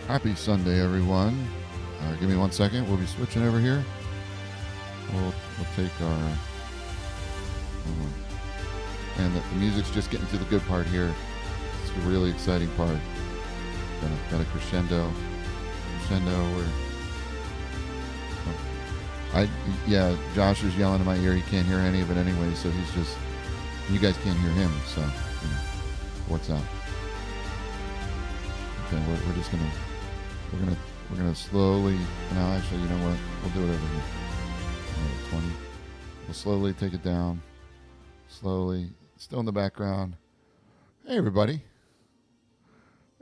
Happy Sunday, everyone. Give me 1 second. We'll be switching over here. We'll take our. And the music's just getting to the good part here. It's a really exciting part. Got a crescendo. Where Josh is yelling in my ear. He can't hear any of it anyway, so he's just. You guys can't hear him, so what's up? Okay, we're just gonna we're gonna slowly. No, actually, you know what? We'll do it over here. 20. We'll slowly take it down. Slowly, still in the background. Hey, everybody.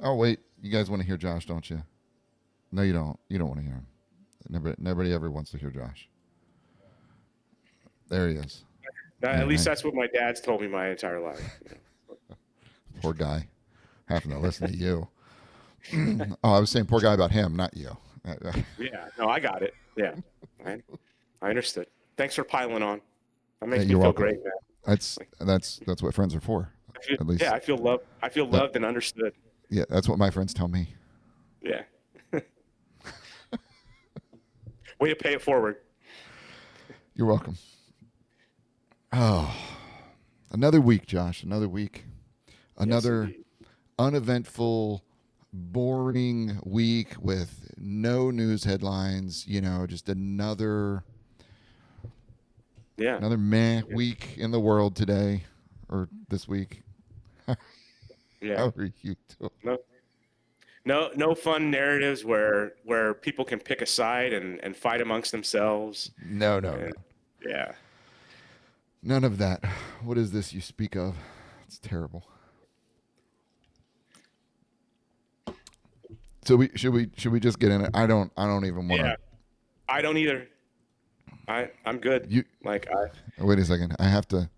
Oh wait, you guys want to hear Josh, don't you? No, you don't. You don't want to hear him. Nobody ever wants to hear Josh. There he is. At least that's what my dad's told me my entire life. Poor guy, having to listen to you. Oh, I was saying poor guy about him, not you. Yeah, no, I got it. Yeah, I understood. Thanks for piling on. That makes me You're feel welcome. great, man. That's what friends are for. At least. Yeah, I feel loved. I feel loved and understood. Yeah, that's what my friends tell me. Yeah. Way to pay it forward. You're welcome. Oh, another week, Josh. Another week. Another uneventful, boring week with no news headlines. Just another meh week in the world today or this week. Yeah. How are you doing? No fun narratives where people can pick a side and fight amongst themselves. No. Yeah. None of that. What is this you speak of? It's terrible. So should we just get in it? I don't even want to. Yeah. I don't either. I'm good. Wait a second. I have to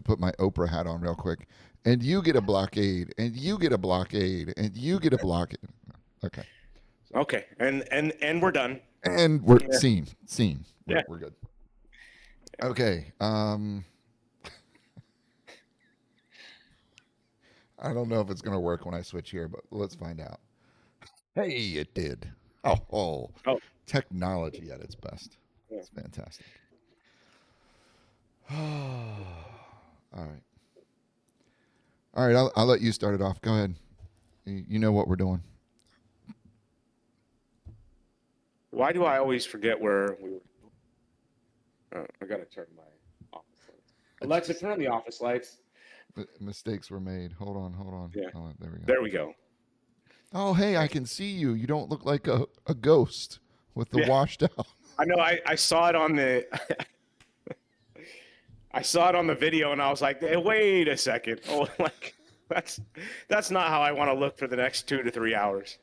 put my Oprah hat on real quick. And you get a blockade, and you get a blockade, and you get a blockade. Okay. Okay. And we're done. And we're scene. We're good. Okay. I don't know if it's going to work when I switch here, but let's find out. Hey, it did. Oh. Technology at its best. Yeah. It's fantastic. All right. I'll let you start it off. Go ahead. You know what we're doing. Why do I always forget where we were? I got to turn my office lights. Alexa, turn on the office lights. Mistakes were made. Hold on. Yeah. Hold on. There we go. There we go. Oh, hey, I can see you. You don't look like a ghost with the washed out. I know. I saw it on the I saw it on the video, and I was like, hey, wait a second. Oh, that's not how I want to look for the next 2 to 3 hours.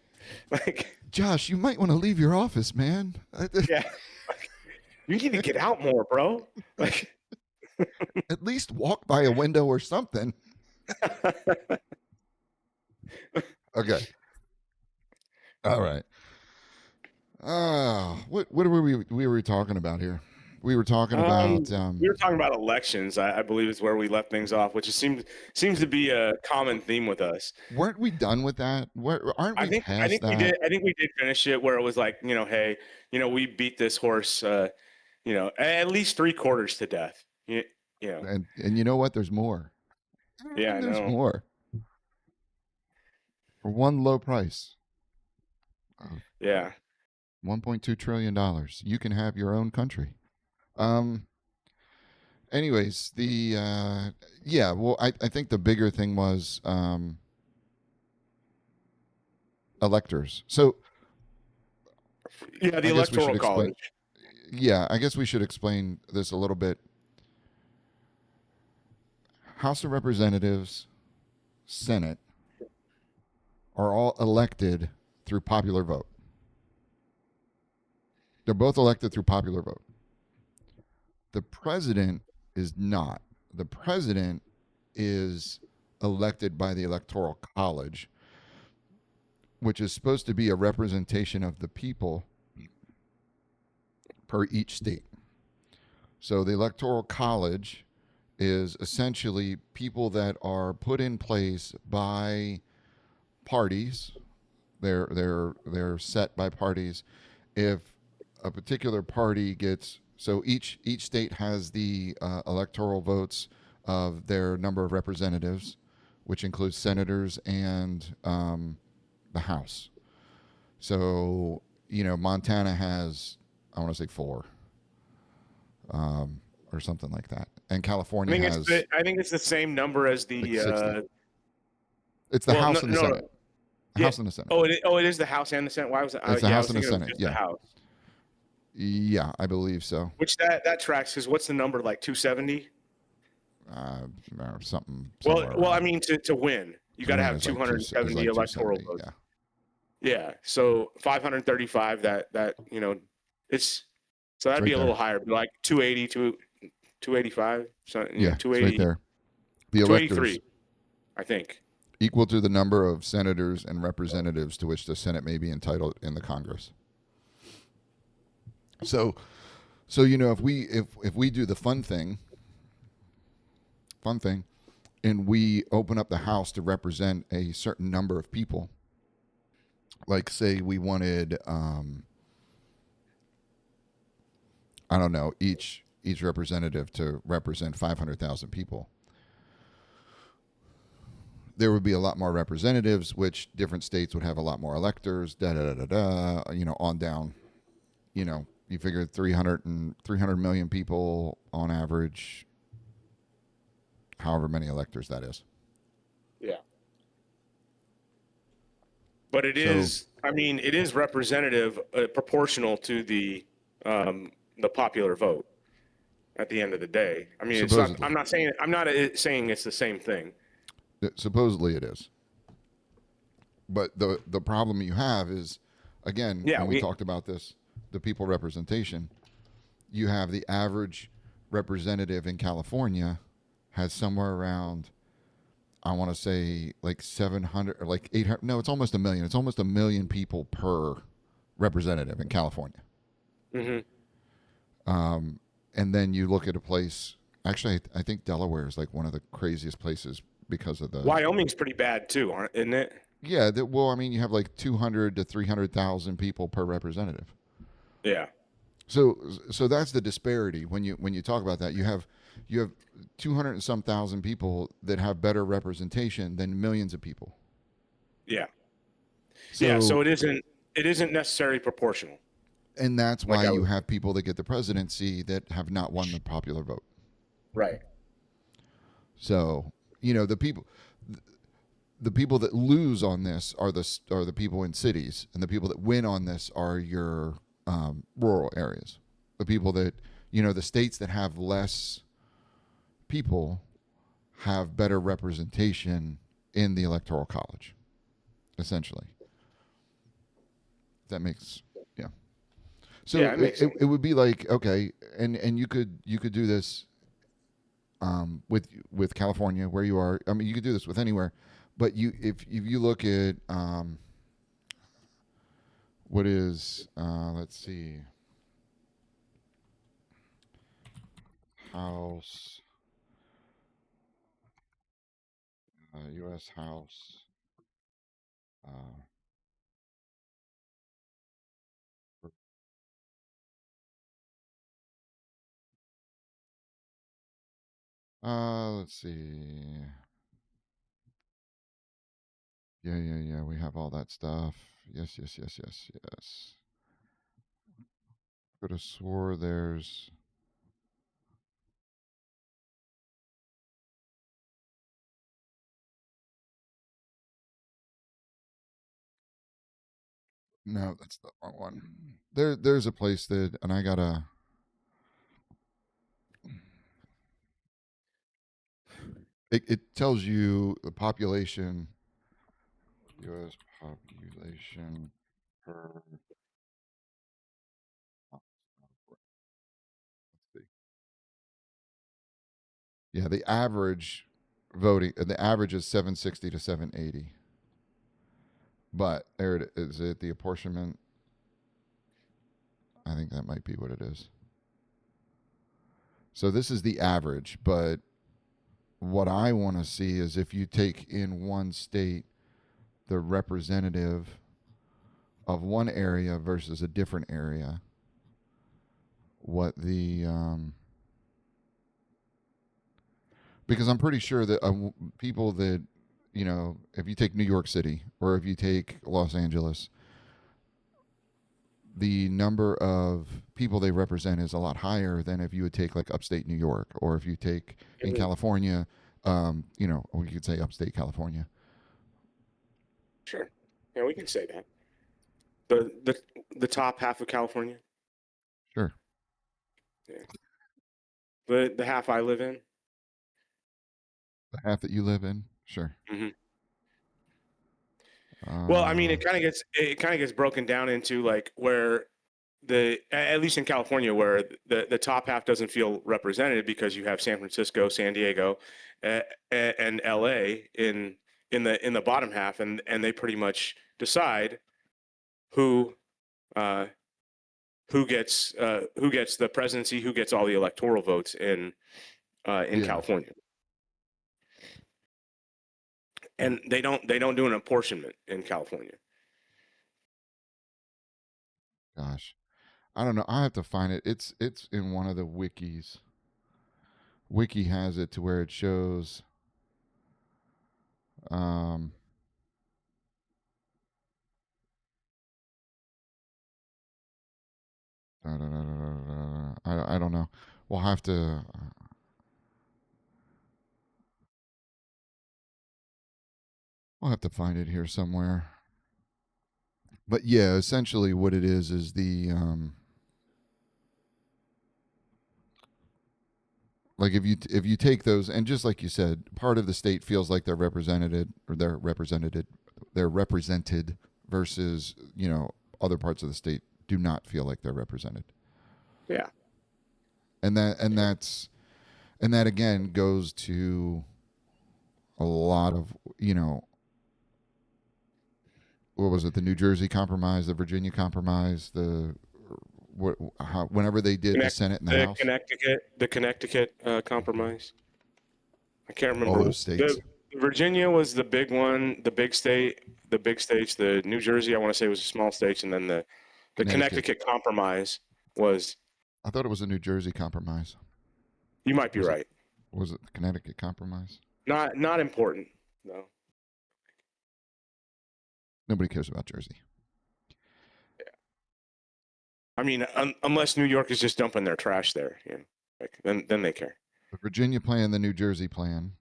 Josh, you might want to leave your office, man. Yeah. You need to get out more, bro. At least walk by a window or something. Okay. All right. What were we talking about here? We were talking about elections. I believe is where we left things off, which seems to be a common theme with us. Weren't we done with that? Aren't we past that? I think we did. I think we did finish it where it was like, hey, we beat this horse, at least 3/4 to death. And you know what? There's more. Yeah, there's more. For one low price. Yeah. $1.2 trillion. You can have your own country. Anyways, I think the bigger thing was electors. So the electoral college. Yeah, I guess we should explain this a little bit. House of Representatives, Senate are all elected through popular vote. They're both elected through popular vote. The president is not. The president is elected by the Electoral College, which is supposed to be a representation of the people per each state. So the Electoral College is essentially people that are put in place by parties. They're set by parties. If a particular party gets, so each state has the electoral votes of their number of representatives, which includes senators and the House. So Montana has, I want to say four, or something like that, and California has I think it's the same number as like the 60. It's the well, House and the no. Senate. The Yeah. House and the Senate. Oh, it is the House and the Senate. Why was it? It's the Yeah, I House was and the thinking it was Senate. just the Yeah, House. yeah, I believe so. Which that tracks because what's the number like 270? Or something Well, somewhere I around. mean to win, you To got to win have is like two is 270 like electoral 270. votes. Yeah, Yeah, so 535. That it's so it's that'd be right a there. little higher, like 280 to 285. So Yeah, it's right 280, there. The electors 283, I think. equal to the number of senators and representatives to which the Senate may be entitled in the Congress. So, if we do the fun thing, and we open up the House to represent a certain number of people, like say we wanted, I don't know, each representative to represent 500,000 people, there would be a lot more representatives, which different states would have a lot more electors. Da da da da da. On down. You figure 300 million people on average, however many electors that is. Yeah, but it So is. I mean, it is representative, proportional to the popular vote. At the end of the day, I mean, it's not. supposedly, I'm not saying it's the same thing. supposedly it is. But the problem you have is, again, Yeah, and we talked about this, the people representation. You have the average representative in California has somewhere around, I want to say, like 700 or like 800. No, it's almost a million. It's almost a million people per representative in California. hmm And then you look at a place. Actually, I think Delaware is like one of the craziest places because of the. Wyoming's pretty bad too, isn't it? Yeah, well, I mean, you have like 200 to 300,000 people per representative. Yeah. So that's the disparity when you talk about that. You have 200 and some thousand people that have better representation than millions of people. Yeah. Yeah. So So it isn't necessarily proportional. and that's Like why I you was have people that get the presidency that have not won the popular vote. right. So the people that lose on this are the people in cities, and the people that win on this are your rural areas. The people that the states that have less people have better representation in the electoral college, essentially. That makes yeah. So Yeah, it it, makes it, sense. it would be like, okay, and you could do this with California where you are. I mean, you could do this with anywhere, but if you look at what is let's see, House, U.S. House. Uh, let's see. Yeah, yeah, yeah. We have all that stuff. Yes, yes, yes, yes, yes. Could have swore there's. No, that's the wrong one. There's a place that, and I gotta. It tells you the population, U.S. population per. Let's see. Yeah, the average voting, the average is 760 to 780. But there it is. It the apportionment. I think that might be what it is. So this is the average, but what I want to see is if you take in one state the representative of one area versus a different area, what the because I'm pretty sure that people that, if you take New York City or if you take Los Angeles, the number of people they represent is a lot higher than if you would take like upstate New York, or if you take in California, or you could say upstate California. Sure. Yeah, we can say that. The top half of California. Sure. Yeah. The half I live in. The half that you live in. Sure. Mm-hmm. Well, I mean, it kind of gets broken down into like where at least in California, where the top half doesn't feel represented because you have San Francisco, San Diego, and LA in the bottom half, and they pretty much decide who gets the presidency, who gets all the electoral votes in Yeah. California. And they don't do an apportionment in California. Gosh, I don't know. I have to find it. It's in one of the wikis. Wiki has it to where it shows. Um, I don't know. We'll have to. We'll have to find it here somewhere. But yeah, essentially what it is the like if you take those, and just like you said, part of the state feels like they're represented, or they're represented versus, other parts of the state do not feel like they're represented. Yeah. And that again goes to a lot of, what was it, the New Jersey Compromise, the Virginia Compromise, whenever they did the Senate and the House, The Connecticut compromise. I can't remember. all those states. Virginia was the big one, the big state, the big states. The New Jersey, I want to say, was a small state, and then the Connecticut compromise was. I thought it was a New Jersey Compromise. You might be right. Was it the Connecticut Compromise? Not important, no. Nobody cares about Jersey. Yeah. I mean, unless New York is just dumping their trash there, then they care. The Virginia plan, the New Jersey plan.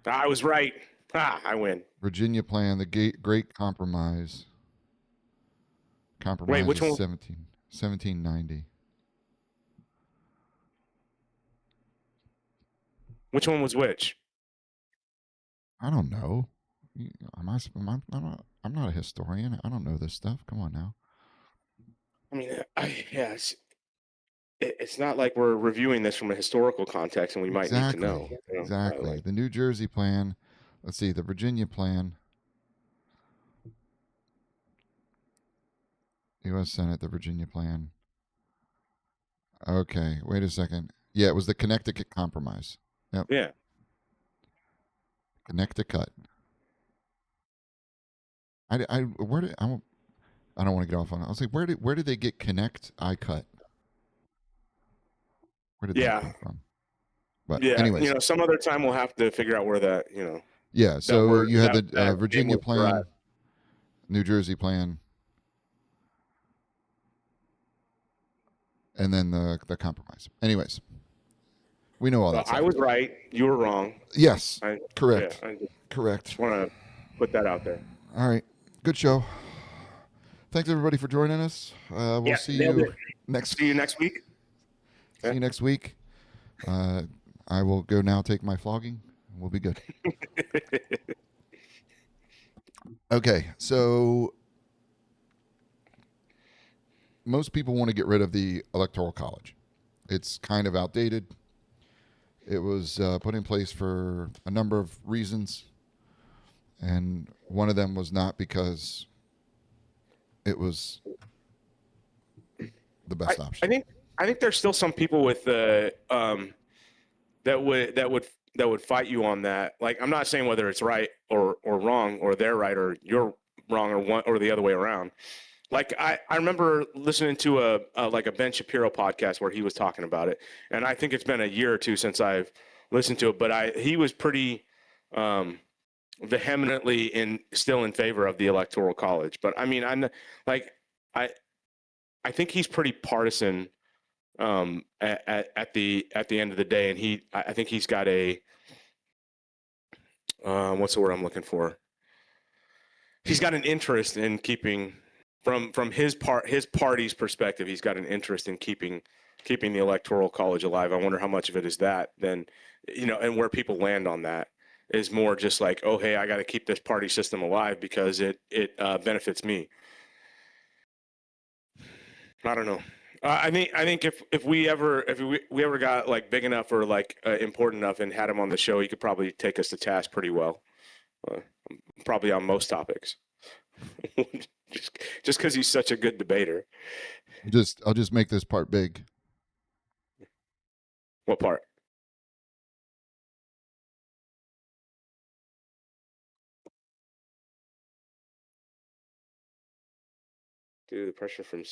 I was right. I win. Virginia plan, the Great Compromise. Compromise. Wait, which one? 1790. Which one was which? I don't know. I'm not a historian. I don't know this stuff. Come on now. I mean, it's not like we're reviewing this from a historical context, and we might need to know. Exactly. The New Jersey plan. Let's see. The Virginia plan. U.S. Senate. The Virginia plan. Okay. Wait a second. Yeah, it was the Connecticut Compromise. Yep. Yeah. Connecticut. I don't want to get off on it. I was like, where did they get connect? I cut. Where did that come from? But anyways, some other time we'll have to figure out where that, Yeah, so you had the Virginia plan, New Jersey plan, and then the compromise. Anyways, we know all that. I was right. You were wrong. Yes, correct. Correct. Just want to put that out there. All right, good show. Thanks everybody for joining us. We'll see you next. See you next week. See you next week. I will go now take my flogging. We'll be good. Okay, so most people want to get rid of the Electoral College. It's kind of outdated. It was put in place for a number of reasons, and one of them was not because it was the best option. I think there's still some people with that fight you on that. Like, I'm not saying whether it's right or wrong, or they're right or you're wrong, or one or the other way around. Like, I remember listening to like a Ben Shapiro podcast where he was talking about it, and I think it's been a year or two since I've listened to it, but he was pretty um, vehemently still in favor of the Electoral College. But I mean, like I I think he's pretty partisan at the end of the day, and I think he's got a what's the word I'm looking for? He's got an interest in keeping from his party's perspective. He's got an interest in keeping the Electoral College alive. I wonder how much of it is that then, and where people land on that is more just like, oh, hey, I got to keep this party system alive because it benefits me. I don't know. I think if we ever got like big enough or like important enough and had him on the show, he could probably take us to task pretty well, uh, probably on most topics. just because he's such a good debater. I'll just make this part big. What part? Dude, the pressure from.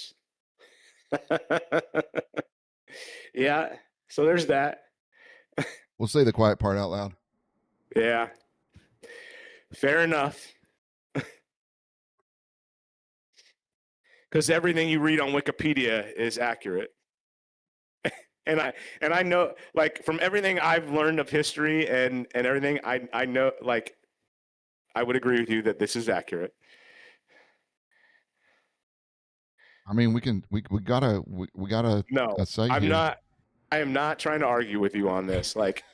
Yeah. So there's that. We'll say the quiet part out loud. Yeah. Fair enough. Because everything you read on Wikipedia is accurate. and I know, like, from everything I've learned of history and everything, I know, like, I would agree with you that this is accurate. I mean, we gotta No, say I'm here. not. I am not trying to argue with you on this, like,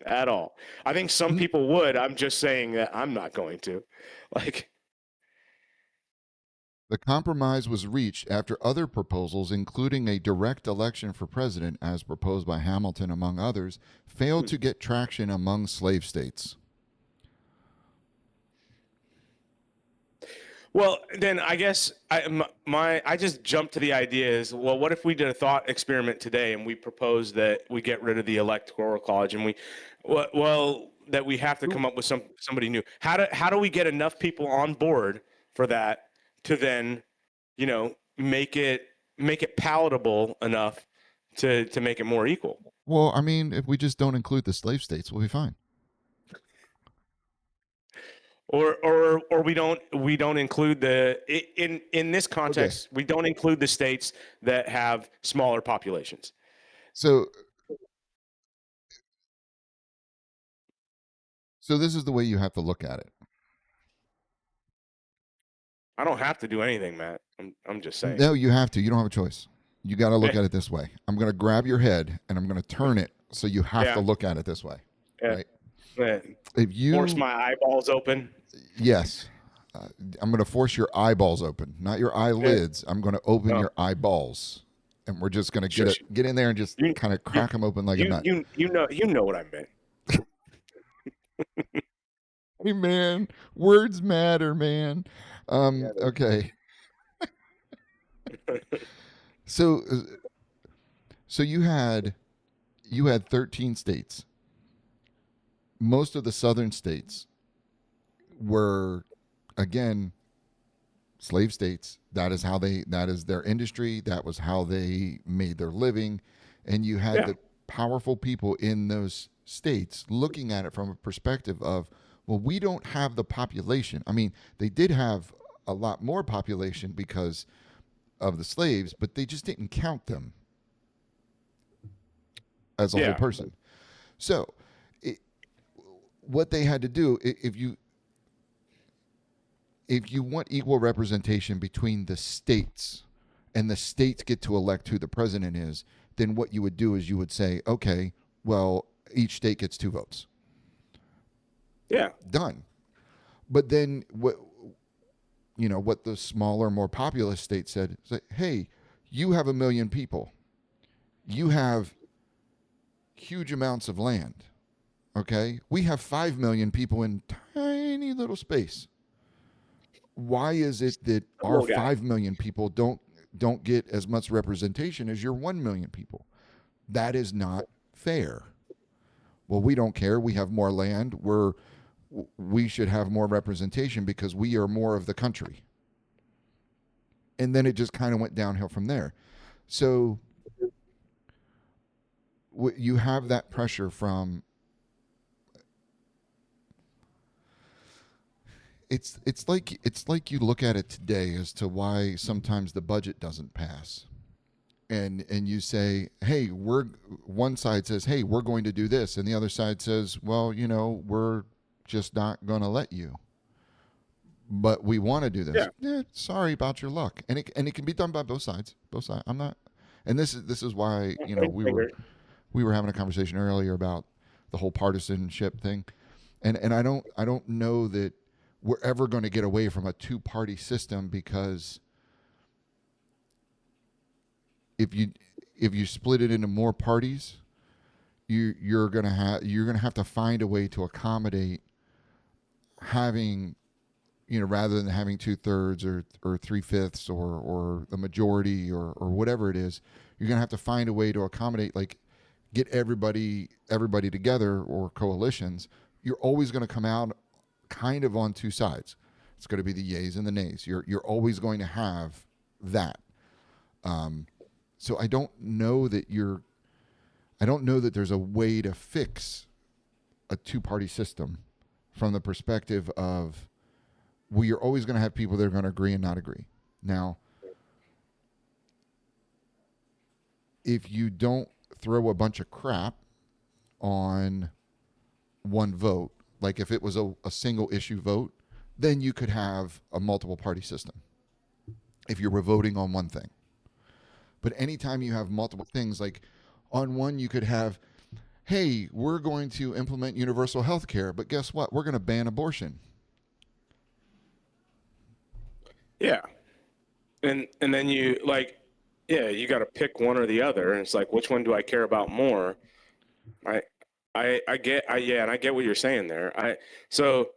at all. I think some people would. I'm just saying that I'm not going to. Like, The compromise was reached after other proposals, including a direct election for president, as proposed by Hamilton, among others, failed to get traction among slave states. well, then I guess I just jumped to the idea is, well, what if we did a thought experiment today and we proposed that we get rid of the Electoral College and that we have to come up with somebody new. How do we get enough people on board for that to then, make it palatable enough to make it more equal? Well, I mean, if we just don't include the slave states, we'll be fine. Or we don't include in this context, we don't include the states that have smaller populations. So this is the way you have to look at it. I don't have to do anything, Matt. I'm just saying. No, you have to. You don't have a choice. You got to look at it this way. I'm going to grab your head and I'm going to turn it so you have to look at it this way. Right? If you force my eyeballs open. Yes. I'm going to force your eyeballs open, not your eyelids. I'm going to open your eyeballs, and we're just going to get in there and just kind of crack them open like a nut. You know what I meant. Hey, man, words matter, man. Okay. So you had 13 states. Most of the southern states were, again, slave states. That is their industry. That was how they made their living. And you had the powerful people in those states looking at it from a perspective of, well, we don't have the population. I mean, they did have a lot more population because of the slaves, but they just didn't count them as a whole person. So what they had to do, if you want equal representation between the states and the states get to elect who the president is, then what you would do is you would say, okay, well, each state gets 2 votes. Yeah. Done. But then what the smaller, more populous states said is like, hey, you have 1 million people. You have huge amounts of land. Okay? We have 5 million people in tiny little space. Why is it that our 5 million people don't get as much representation as your 1 million people? That is not fair. Well, we don't care. We have more land. We should have more representation because we are more of the country. And then it just kind of went downhill from there. So you have that pressure from it's like you look at it today as to why sometimes the budget doesn't pass. And you say, "Hey, we're one side says, "Hey, we're going to do this." And the other side says, "Well, we're just not going to let you." But we want to do this. Yeah. Sorry about your luck. And it can be done by both sides. Both sides. I'm not and this is why, we I were agree. we were having a conversation earlier about the whole partisanship thing. And I don't know that we're ever going to get away from a two-party system, because if you split it into more parties, you're gonna have to find a way to accommodate having, rather than having 2/3 or 3/5 or a majority or whatever it is. You're gonna have to find a way to accommodate, like, get everybody together, or coalitions. You're always going to come out kind of on two sides. It's going to be the yays and the nays. You're always going to have that. Um, so I don't know that there's a way to fix a two-party system from the perspective of, well, you're always going to have people that are going to agree and not agree. Now, if you don't throw a bunch of crap on one vote, like if it was a single issue vote, then you could have a multiple party system if you were voting on one thing. But anytime you have multiple things, like on one, you could have, hey, we're going to implement universal health care, but guess what? We're going to ban abortion. Yeah. And then you like, yeah, you got to pick one or the other, and it's like, which one do I care about more? I I get yeah, and I get what you're saying there. I so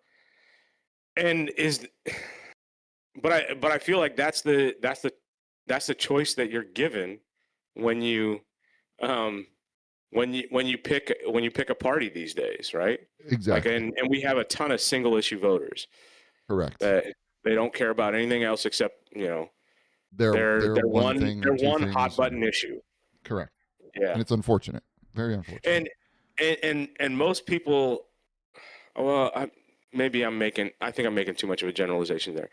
and is but I feel like that's the choice that you're given when you um when you pick a party these days, right? Like, Exactly. and we have a ton of single issue voters Correct. that they don't care about anything else except, They're one thing or their two one hot things. button issue. Correct. Yeah. And it's unfortunate. Very unfortunate. And most people, well, I think I'm making too much of a generalization there.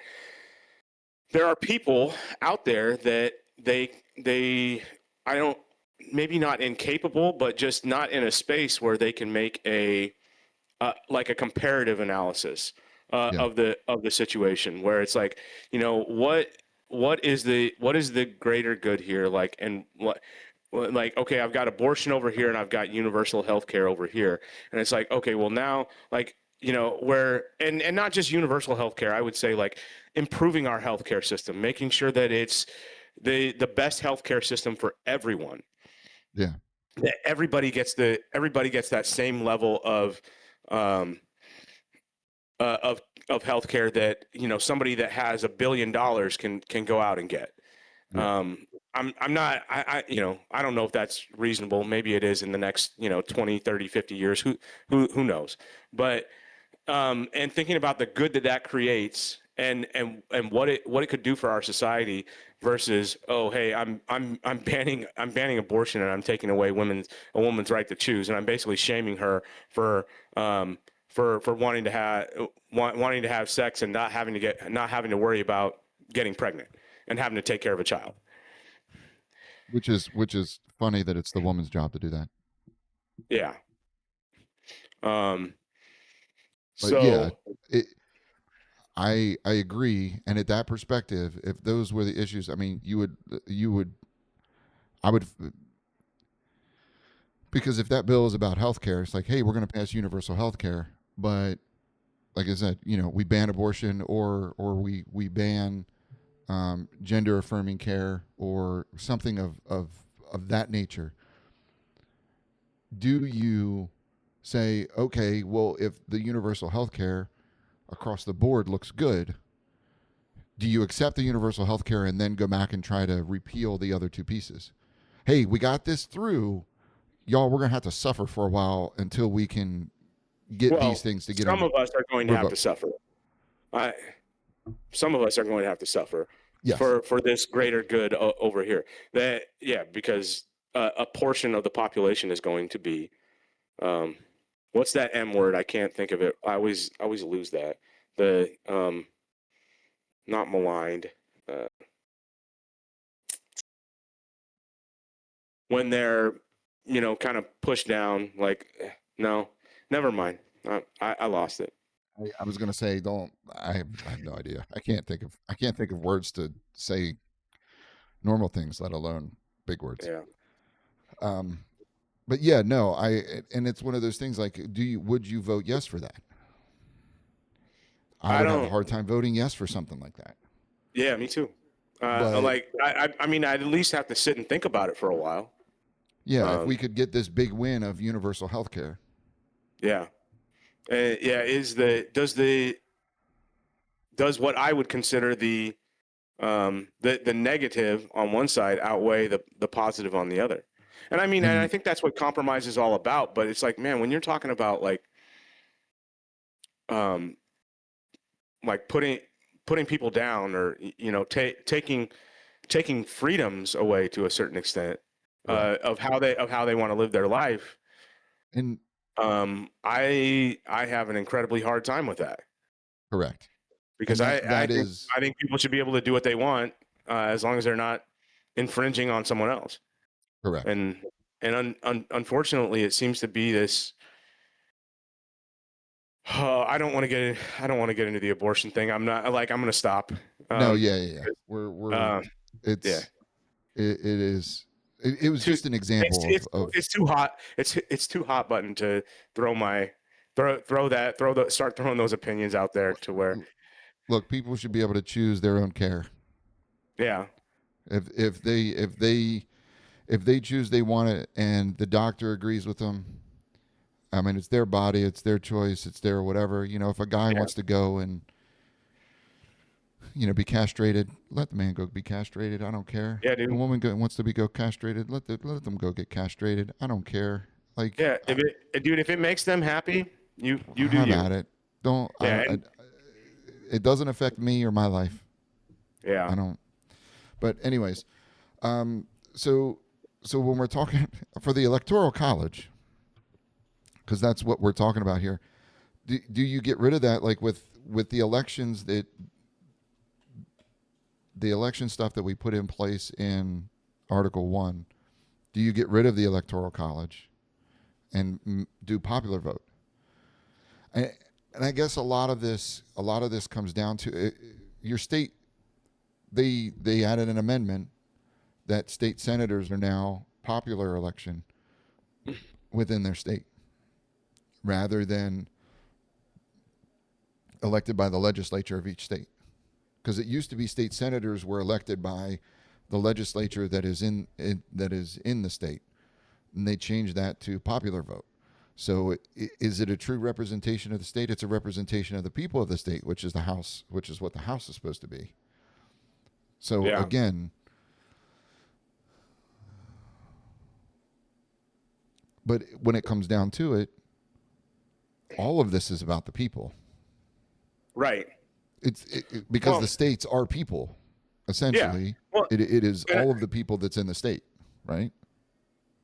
There are people out there that they I don't, maybe not incapable, but just not in a space where they can make a like a comparative analysis Yeah. of the situation, where it's like, what is the greater good here, like, and like, okay, I've got abortion over here and I've got universal health care over here, and it's like, okay, well, now, like, where, and not just universal health care, I would say, like, improving our healthcare system, making sure that it's the best healthcare system for everyone, Yeah. that everybody gets that same level um, of healthcare that, somebody that has $1 billion can go out and get. Yeah. I'm not, I don't know if that's reasonable. Maybe it is in the next, 20, 30, 50 years. Who knows? But and thinking about the good that creates, and what it could do for our society, versus, oh, hey, I'm banning abortion, and I'm taking away a woman's right to choose, and I'm basically shaming her for um for wanting to have sex, and not having to worry about getting pregnant and having to take care of a child. Which is funny that it's the woman's job to do that. Yeah. Um. But yeah, So it, I agree. And at that perspective, if those were the issues, I mean, you would I would, because if that bill is about healthcare, it's like, hey, we're going to pass universal healthcare, but like I said, we ban abortion, or we ban gender affirming care, or something of that nature. Do you say, okay, well, if the universal health care across the board looks good, do you accept the universal health care and then go back and try to repeal the other two pieces? Hey, we got this through. y'all, we're gonna have to suffer for a while until we can get these Well, things to get some them of us are going to have to revoked. suffer. I, some of us are going to have to suffer Yes. for this greater good over here. That yeah, because a portion of the population is going to be um, what's that M word? I can't think of it. I always lose that. The not maligned. Uh, when they're kind of pushed down, like no, never mind. I lost it. I was gonna say, don't. I have no idea. I can't think of words to say normal things, let alone big words. Yeah, Um, but yeah, no. And it's one of those things. Like, would you vote yes for that? I I would have a don't. hard time voting yes for something like that. Yeah, me too. But Like I mean, I'd at least have to sit and think about it for a while. yeah, if Um, we could get this big win of universal health care. yeah, yeah. Does what I would consider the negative on one side outweigh the positive on the other? And I mean, and I And think that's what compromise is all about. But it's like, man, when you're talking about um, like putting people down, or taking freedoms away to a certain extent correct. of how they want to live their life. And I have an incredibly hard time with that correct. And because I, I that think is I think people should be able to do what they want as long as they're not infringing on someone else. correct. And unfortunately, it seems to be this. I don't want to get into the abortion thing. I'm not like I'm going to stop. No, Um, yeah. We're uh, yeah, it's it is it was too. just an example It's of too hot. It's too hot button to throw my start throwing those opinions out there to where look, people should be able to choose their own care. yeah. If they choose they want it and the doctor agrees with them, I mean it's their body, it's their choice, it's their whatever. If a guy Yeah. wants to go and be castrated, let the man go be castrated. I don't care. Yeah, A dude. woman wants to go castrated, let them go get castrated. I don't care. Like Yeah, if it makes them happy, you do have you. at it. Don't Yeah, I and it doesn't affect me or my life. yeah. I don't. But anyways, um, so so when we're talking for the electoral college, because that's what we're talking about here. Do you get rid of that, like with the elections, that the election stuff that we put in place in Article 1? Do you get rid of the electoral college and do popular vote? And, and I guess a lot of this comes down to your state. They added an amendment that state senators are now popular election within their state rather than elected by the legislature of each state. Because it used to be state senators were elected by the legislature that is in the state, and they changed that to popular vote. So is it a true representation of the state? It's a representation of the people of the state, which is the House, which is what the House is supposed to be. So Yeah. again, but when it comes down to it, all of this is about the people. Right. Because Well, the states are people, yeah. essentially. Well, It is and all of the people that's in the state, right?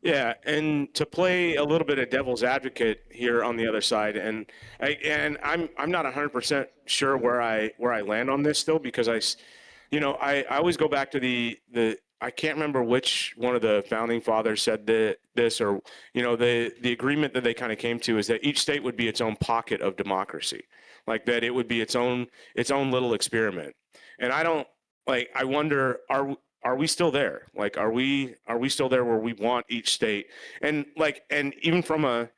yeah, and to play a little bit of devil's advocate here on the other side, I'm not 100% sure where I land on this still because I always go back to the I can't remember which one of the founding fathers said this, or the agreement that they kind of came to is that each state would be its own pocket of democracy, like that it would be its own little experiment. And I don't like I wonder, are we still there? Like, are we still there where we want each state? And even from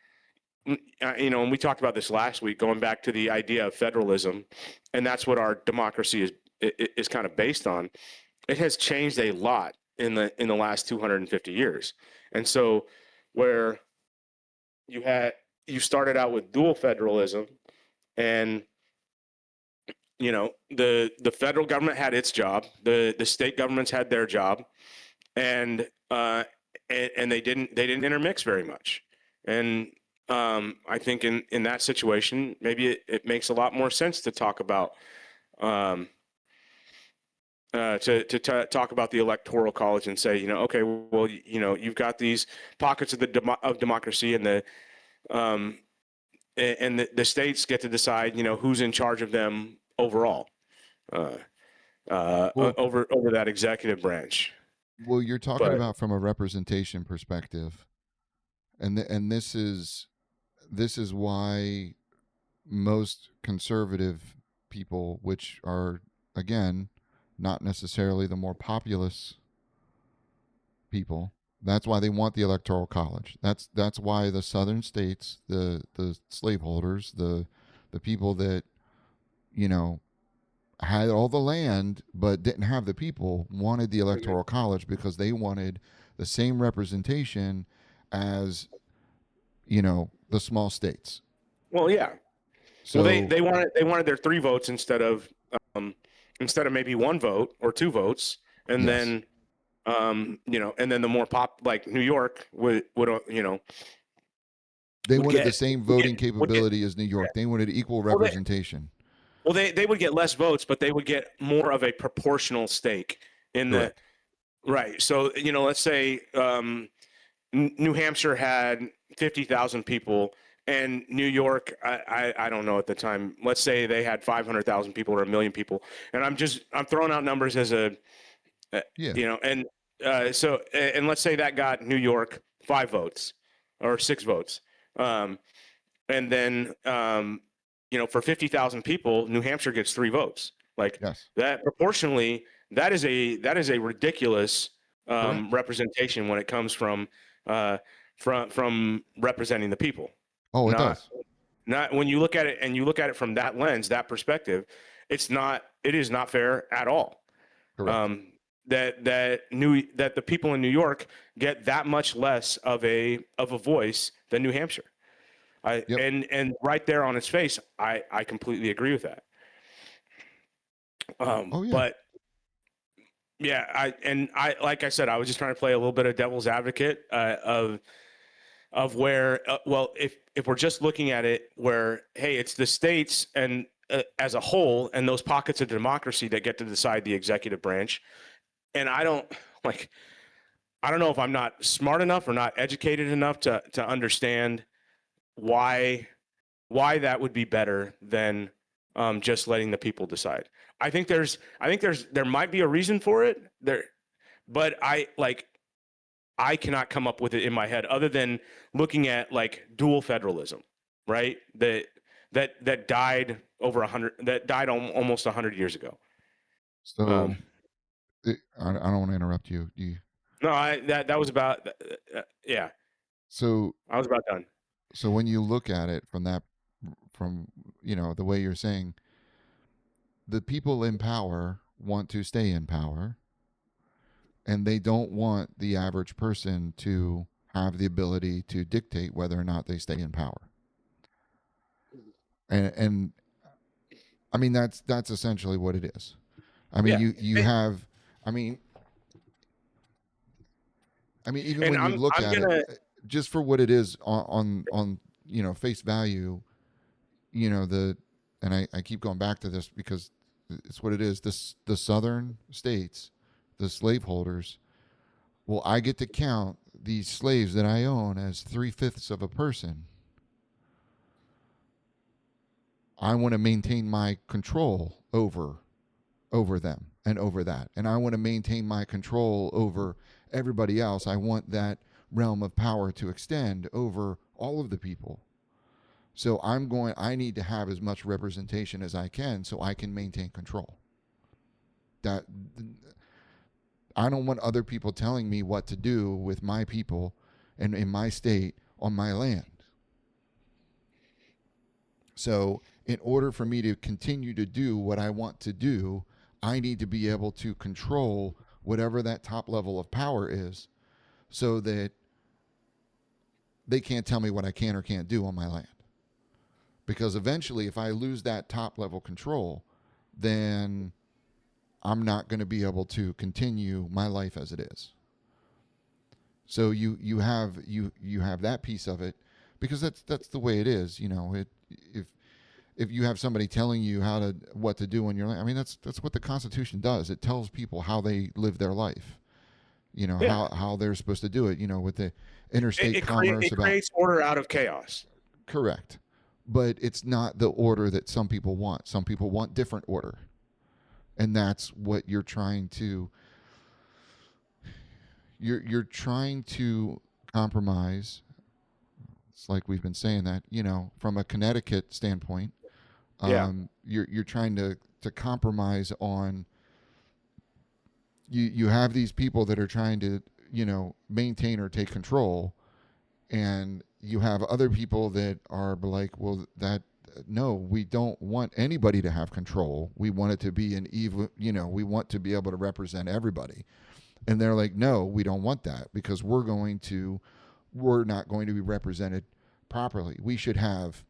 and we talked about this last week, going back to the idea of federalism, and that's what our democracy is kind of based on. It has changed a lot in the last 250 years. And so where you had you started out with dual federalism, and the federal government had its job, the state governments had their job, and and they didn't intermix very much. And I think in that situation, maybe it makes a lot more sense to talk about um, talk about the electoral college and say, okay, well, you've got these pockets of of democracy, and um, the states get to decide, who's in charge of them overall, uh, Well, over that executive branch. well, you're talking But about from a representation perspective, and this is why most conservative people, which are again not necessarily the more populous people, that's why they want the electoral college. That's why the southern states, the slaveholders, the people that you know had all the land but didn't have the people, wanted the electoral college because they wanted the same representation as the small states. well, yeah. Well, they So they wanted they wanted their 3 votes um, instead of maybe 1 vote or 2 votes, and yes, then and then the more pop like New York would they would wanted the get same would get voting would get capability as New yeah. York. They wanted equal Well, representation. they would get less votes, but they would get more of a proportional stake in the Correct. right. So let's say New Hampshire had 50,000 people, and New York, I don't know at the time. Let's say they had 500,000 people or 1 million people, and I'm throwing out numbers as uh, Yeah. and and let's say that got New York 5 votes or 6 votes, um, and then for 50,000 people, New Hampshire gets 3 votes. Like Yes. that proportionally, that is a ridiculous Correct. representation when it comes uh, from representing the people. Oh, it Not does. not when you look at it and you look at it from that lens, that perspective, it is not fair at all. Correct. Um, that the people in New York get that much less of a voice than New Hampshire. Yep. And right there on its face, I completely agree with that. Oh yeah. But yeah, I like I said, I was just trying to play a little bit of devil's advocate of where well, if we're just looking at it where hey, it's the states and as a whole and those pockets of democracy that get to decide the executive branch, and like I don't know if I'm not smart enough or not educated enough to understand why that would be better than just letting the people decide. There might be a reason for it there, but I cannot come up with it in my head other than looking at like dual federalism, right? That died over 100 that died almost 100 years ago. So Um, I don't want to interrupt you. no, that was about yeah. So I was about done. so when you look at it from the way you're saying, the people in power want to stay in power, and they don't want the average person to have the ability to dictate whether or not they stay in power. And I mean that's essentially what it is. I mean Yeah, you have I mean even and when you look I'm at it gonna just for what it is on face value, the and I keep going back to this because it's what it is. The southern states, the slaveholders, well, I get to count these slaves that I own as 3/5 of a person. I want to maintain my control over them and over that. And I want to maintain my control over everybody else. I want that realm of power to extend over all of the people. So I need to have as much representation as I can so I can maintain control. That I don't want other people telling me what to do with my people and in my state on my land. So, in order for me to continue to do what I want to do, I need to be able to control whatever that top level of power is so that they can't tell me what I can or can't do on my land. Because eventually, if I lose that top level control, then I'm not going to be able to continue my life as it is. So you have that piece of it, because that's the way it is. If you have somebody telling you what to do in your life, I mean, that's what the Constitution does. It tells people how they live their life. Yeah. How they're supposed to do it. With the interstate commerce It about. creates order out of chaos. Correct. But it's not the order that some people want. Some people want different order. And that's what you're trying to compromise. It's like we've been saying that, from a Connecticut standpoint, Yeah. you're trying to compromise on. You have these people that are trying to, maintain or take control, and you have other people that are like, well, that no, we don't want anybody to have control. We want it to be an evil, we want to be able to represent everybody. And they're like, no, we don't want that, because we're not going to be represented properly. We should have,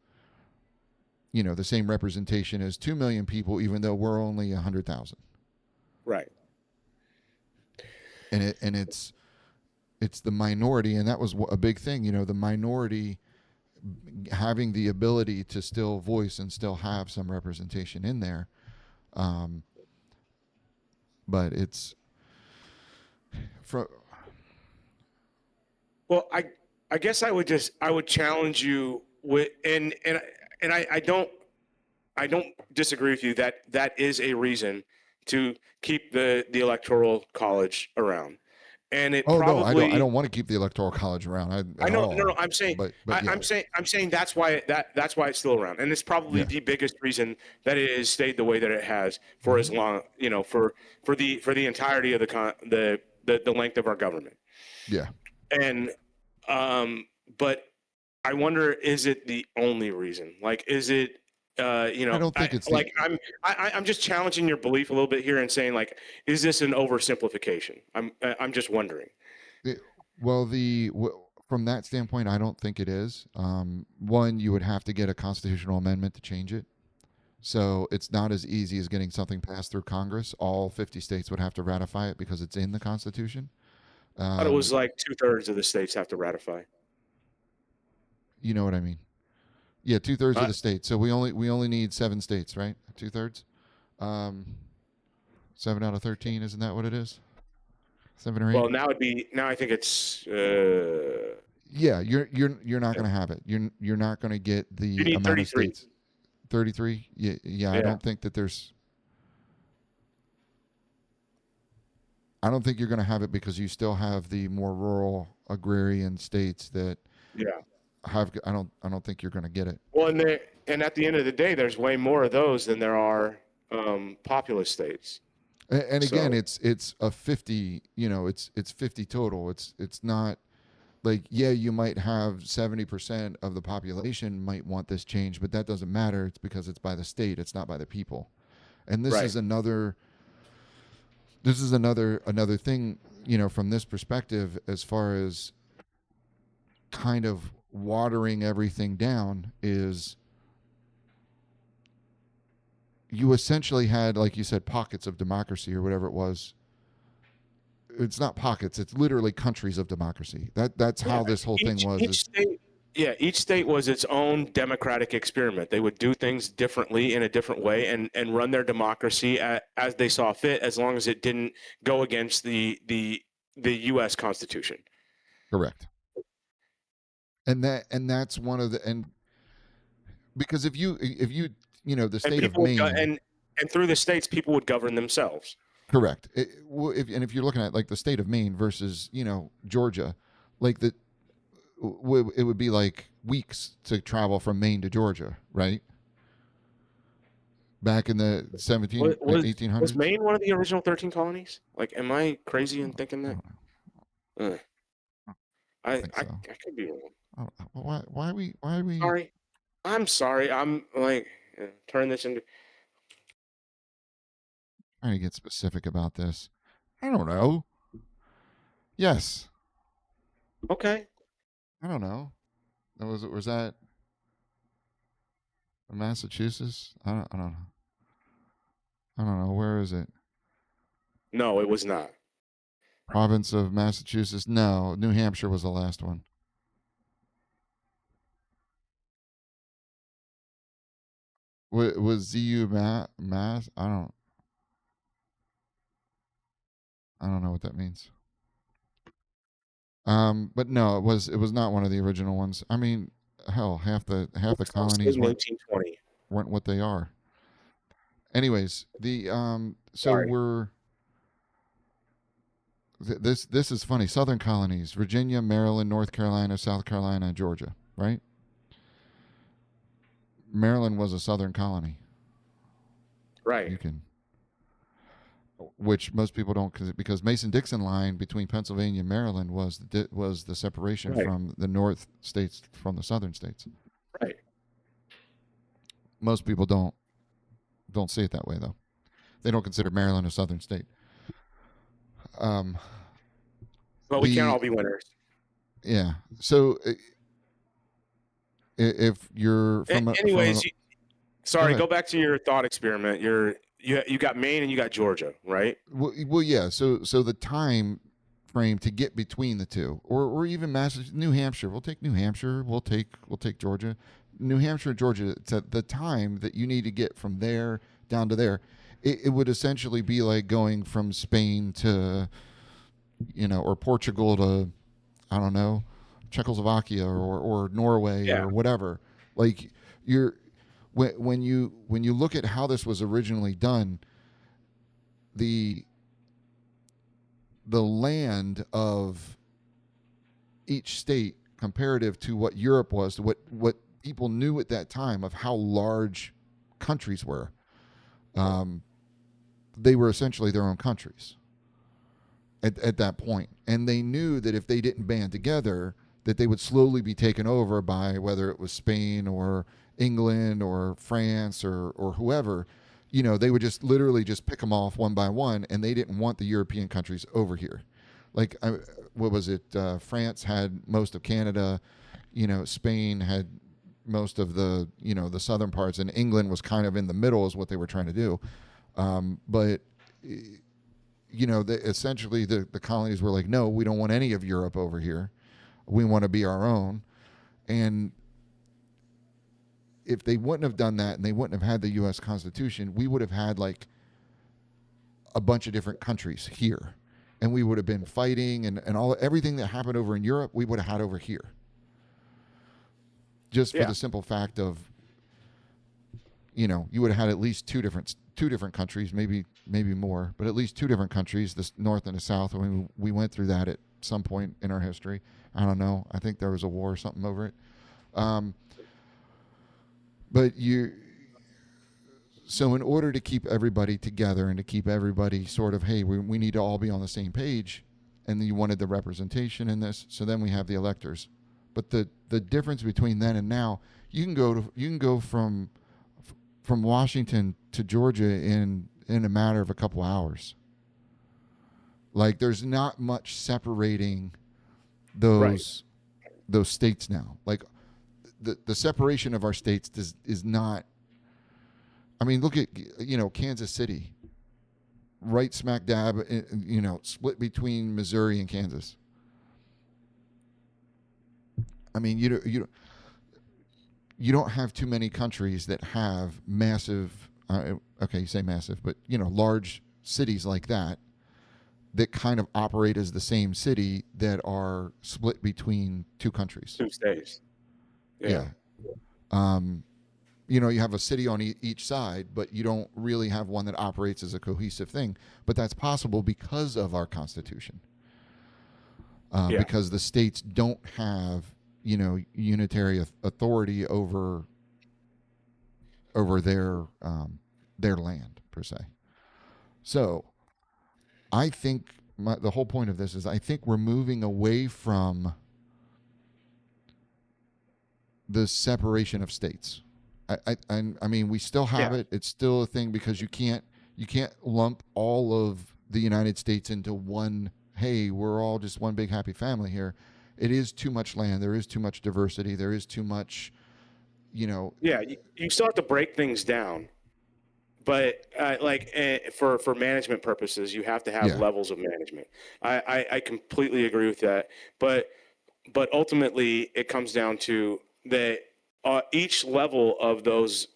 the same representation as 2 million people, even though we're only 100,000. Right. And it's the minority, and that was a big thing. The minority having the ability to still voice and still have some representation in there. Um, but it's for. Well, I guess I would challenge you with and I don't disagree with you that that is a reason to keep the electoral college around. And it Oh no, I don't. I probably don't want to keep the electoral college around I at know all. I'm saying But yeah, I'm saying that's why it's still around. And it's probably yeah, the biggest reason that it has stayed the way that it has for as long, for the entirety of the length of our government. yeah. And um but I wonder, is it the only reason? Like, is it, I don't think it's the. I'm just challenging your belief a little bit here and saying, like, is this an oversimplification? I'm just wondering. it- well, from that standpoint, I don't think it is. One, you would have to get a constitutional amendment to change it. So it's not as easy as getting something passed through Congress. All 50 states would have to ratify it because it's in the Constitution. I thought it Um, was like 2/3 of the states have to ratify. you know what I mean? Yeah, 2/3 of Uh, the states. So we only need 7 states, right? 2/3. Um, 7 out of 13, isn't that what it is? 7 or 8. well, now I think it's Yeah, you're not going to have it. You're not going to get you the need amount of 33. states. 33. Yeah, yeah. I Yeah, don't think that there's. I don't think you're going to have it because you still have the more rural agrarian states that yeah. have. I don't think you're going to get it. Well, and at the end of the day, there's way more of those than there are populous states. And again, So it's a 50. It's 50 total. It's not like, yeah, you might have 70% of the population might want this change, but that doesn't matter. It's because it's by the state. It's not by the people. And this right. is another. This is another thing. From this perspective, as far as kind of watering everything down, is you essentially had, like you said, pockets of democracy or whatever it was. It's not pockets, it's literally countries of democracy. That's Yeah, how this whole thing was. each Is state, yeah, each state was its own democratic experiment. They would do things differently in a different way and run their democracy as they saw fit, as long as it didn't go against the U.S. Constitution. correct. And that's one of the. And because if you the And state of Maine. and through the states, people would govern themselves. Correct. If you're looking at like the state of Maine versus Georgia, like it would be like weeks to travel from Maine to Georgia, right? Back in the 17 eighteen Was hundreds. Maine one of the original 13 colonies? Like, am I crazy in thinking I that? don't know. Uh, I think so. I could be wrong. Why are we. Sorry. I'm sorry. I'm like, turn this into. Trying to get specific about this? I don't know. Yes. Okay. I don't know. Was that Massachusetts? I don't know. I don't know. Where is it? No, it was not. Province of Massachusetts. No, New Hampshire was the last one. Was ZU Mass? I don't know what that means. But no, it was not one of the original ones. I mean, hell, half the colonies In 1820. weren't what they are. Anyways, so Sorry. we're this is funny. Southern colonies: Virginia, Maryland, North Carolina, South Carolina, and Georgia. Right? Maryland was a southern colony. Right. You can, which most people don't, because Mason-Dixon line between Pennsylvania and Maryland was the separation Right. from the North states from the Southern states. Right. Most people don't see it that way though. They don't consider Maryland a southern state. Um, But we can't the all be winners. Yeah. So if you're Anyways, sorry. ahead. Go back to your thought experiment. You got Maine and you got Georgia, right? Well, yeah. So the time frame to get between the two, or even New Hampshire. We'll take New Hampshire. We'll take Georgia, New Hampshire, Georgia. The time that you need to get from there down to there, it would essentially be like going from Spain to, or Portugal to, I don't know, Czechoslovakia or Norway Yeah. or whatever. Like you're when you look at how this was originally done, the the land of each state comparative to what Europe was, to what people knew at that time of how large countries were. Um, they were essentially their own countries at that point, and they knew that if they didn't band together, that they would slowly be taken over by whether it was Spain or England or France or whoever. They would just literally just pick them off one by one, and they didn't want the European countries over here. Like, what was it? France had most of Canada. Spain had most of the southern parts, and England was kind of in the middle, is what they were trying to do. But essentially the colonies were like, no, we don't want any of Europe over here. We want to be our own. And if they wouldn't have done that and they wouldn't have had the U.S. Constitution, we would have had like a bunch of different countries here. And we would have been fighting and everything that happened over in Europe, we would have had over here. Just for the simple fact of, you would have had at least two different countries, maybe more, but at least two different countries, the North and the South. When we went through that at some point in our history. I don't know. I think there was a war or something over it. But so in order to keep everybody together and to keep everybody sort of, hey, we need to all be on the same page, and you wanted the representation in this, so then we have the electors. But the difference between then and now, you can go from Washington to Georgia in a matter of a couple hours. Like, there's not much separating those states now. Like, the separation of our states is not. I mean, look at Kansas City, right smack dab, split between Missouri and Kansas. I mean, you don't have too many countries that have massive. Okay, you say massive, but large cities like that kind of operate as the same city that are split between two countries. Two states. Yeah. You have a city on each side, but you don't really have one that operates as a cohesive thing. But that's possible because of our Constitution. Because the states don't have, unitary authority over their land per se. So, I think the whole point of this is I think we're moving away from the separation of states. I mean, we still have it. It's still a thing because you can't lump all of the United States into one. Hey, we're all just one big happy family here. It is too much land. There is too much diversity. There is too much, Yeah, you still have to break things down. for management purposes, you have to have Yeah. levels of management. I completely agree with that. But ultimately, it comes down to that each level of those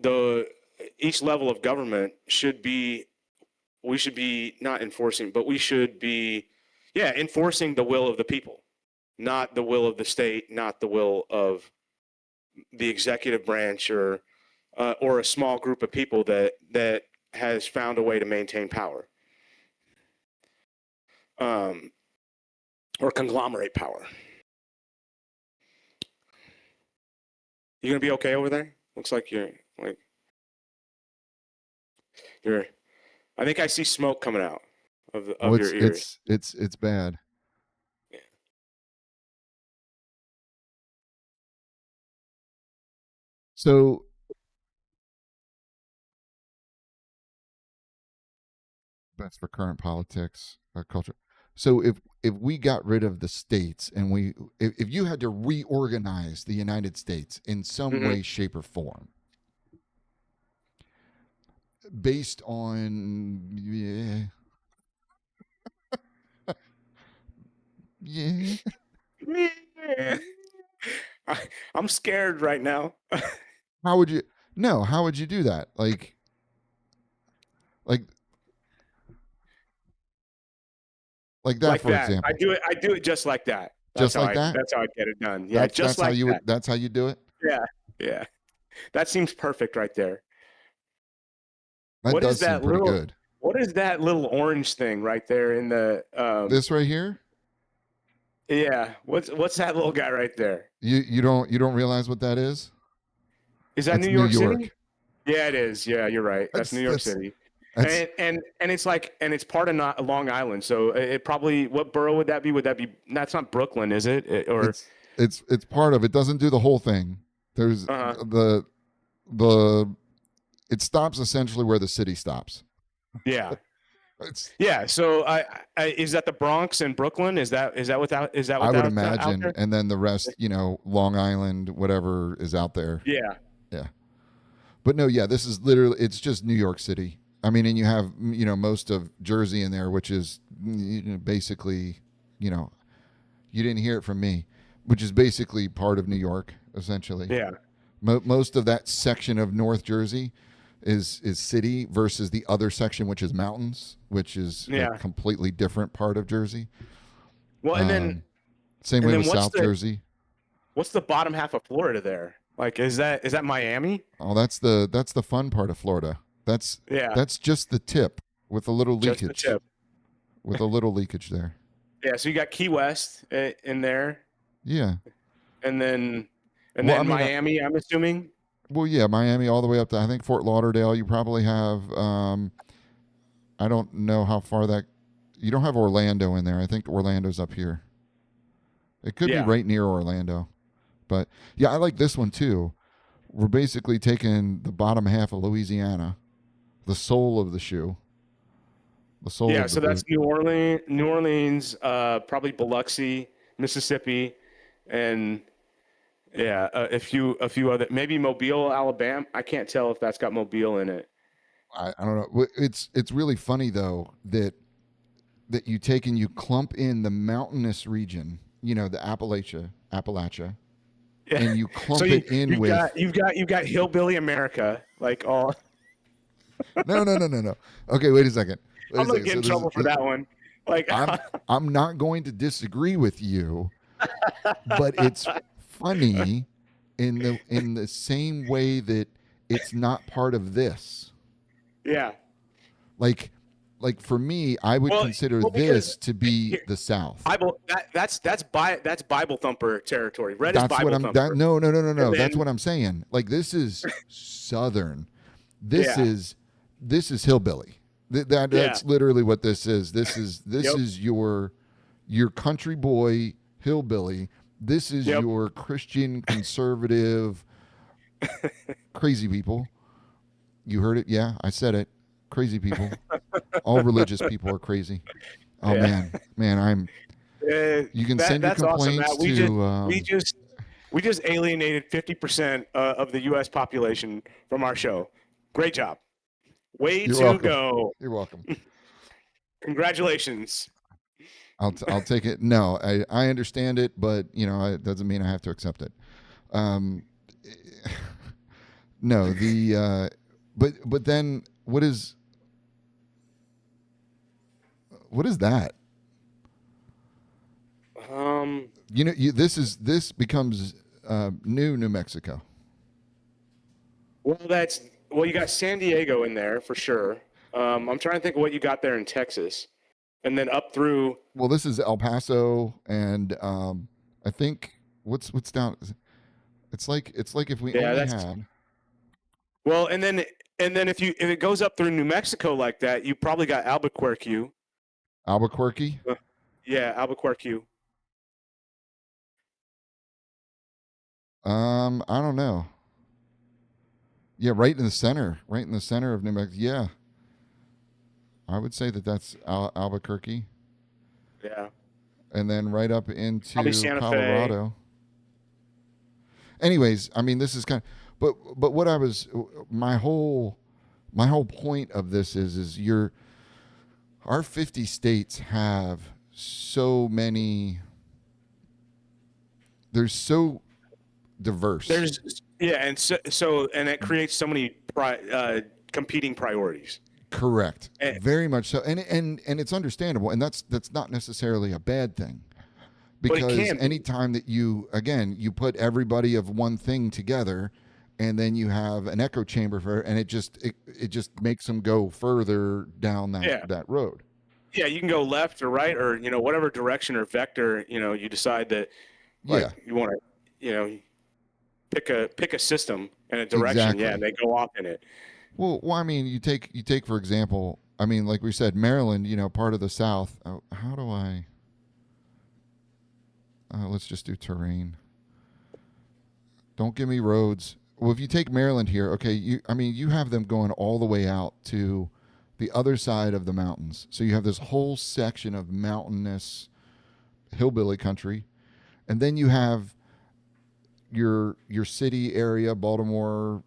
the each level of government should be we should be not enforcing, but we should be enforcing the will of the people, not the will of the state, not the will of the executive branch or a small group of people that has found a way to maintain power, um, or conglomerate power. You gonna be okay over there? Looks like like you're. I think I see smoke coming out Oh, of your ears. it's bad. Yeah. So that's for current politics, culture. So if we got rid of the states and if you had to reorganize the United States in some Mm-hmm. way, shape, or form, based on yeah, I'm scared right now. how would you no? How would you do that? Like like that Like for that. I example, do it. I do it just like that. just like that. That's how I get it done. Yeah, just like that. That's how you do it. Yeah. Yeah. That seems perfect right there. That What is does seem that pretty little good. what is that little orange thing right there in the This right here, yeah, what's that little guy right there? you don't realize what that is? Is that New That's New York City? York. Yeah, it is. Yeah, you're right. That's New York That's City. that's And it's like and it's part of not Long Island. So it probably what borough would that be? Would that be that's not Brooklyn, is it? Or it's part of it. Doesn't do the whole thing. There's uh-huh. the it stops essentially where the city stops. Yeah. It's Yeah, so is that the Bronx and Brooklyn? Is that I would without out imagine, there? and then the rest, Long Island, whatever is out there. Yeah. Yeah, but no, yeah, this is literally it's just New York City. I mean, and you have most of Jersey in there, which is basically, you know, you didn't hear it from me, which is basically part of New York essentially. Yeah. Most of that section of North Jersey is city versus the other section, which is mountains, which is a Yeah. completely different part of Jersey. Well, Um, Same and way then with South Jersey. what's the bottom half of Florida there? Like is that Miami? Oh, that's the fun part of Florida. Yeah, That's just the tip with a little just the leakage, tip. with a little leakage there. Yeah, so you got Key West in there, Yeah. and then Well, I mean, Miami, I'm assuming. yeah, Miami all the way up to I think Fort Lauderdale. You probably have. I don't know how far that. You don't have Orlando in there. I think Orlando's up here. It could be Yeah. right near Orlando. But yeah, I like this one too. We're basically taking the bottom half of Louisiana, the sole of the shoe, the sole Yeah, of the so that's boot. New Orleans, probably Biloxi, Mississippi, and yeah, a few other maybe Mobile, Alabama. I can't tell if that's got Mobile in it. I don't know. It's really funny though that you take and you clump in the mountainous region, the Appalachia, Yeah. and you So clump it in with you've got hillbilly America, like all. no, no, no, no, no. Okay, wait a second. Wait I'm a gonna second. get So in this is trouble for that one. Like, I'm not going to disagree with you, but it's funny in the same way that it's not part of this. yeah. Like like for me, I would Well, consider because this to be here, the South. Bible that's Bible thumper territory. Red is That's what Bible I'm that thumper, no no no no and no. That's then what I'm saying. Like this is Southern. This yeah, is this is hillbilly. yeah, That's literally what this is. This yep, is your country boy hillbilly. This is yep, your Christian conservative crazy people. You heard it? Yeah, I said it. Crazy people. All religious people are crazy. Oh yeah. man, man, I'm. You can send your That's awesome, complaints Matt. to. We just We just alienated 50% of the U.S. population from our show. Great job. Way You're to welcome. go. You're welcome. Congratulations. I'll take it. No, I understand it, but it doesn't mean I have to accept it. Um, no, but then what is that? Um, This becomes New Mexico. well, you got San Diego in there for sure. I'm trying to think of what you got there in Texas, and then up through. Well, this is El Paso, and I think what's down. It's like if we Yeah, only that's had well, and then if it goes up through New Mexico like that, you probably got Albuquerque. Albuquerque. Uh, Yeah, Albuquerque. I don't know. Yeah, right in the center of New Mexico. Yeah, I would say that that's Albuquerque, Yeah, and then right up probably into Santa Fe. Colorado. Anyways, I mean, this is but what I was, my whole point of this is our 50 states have so many. They're so diverse. And it creates so many competing priorities. Correct. And, Very much so, and it's understandable, and that's not necessarily a bad thing. but it Because can be. anytime that you put everybody of one thing together, and then you have an echo chamber and it just makes them go further down Yeah, that road. yeah. You can go left or right or whatever direction or vector you decide that Yeah, like you want to pick a system and a direction. Yeah, and exactly. they go off in it. Well, I mean, you take for example, I mean, like we said, Maryland, part of the South. How do I? Let's just do terrain. Don't give me roads. Well, if you take Maryland here, okay, you have them going all the way out to the other side of the mountains. So you have this whole section of mountainous hillbilly country, and then you have your city area, Baltimore,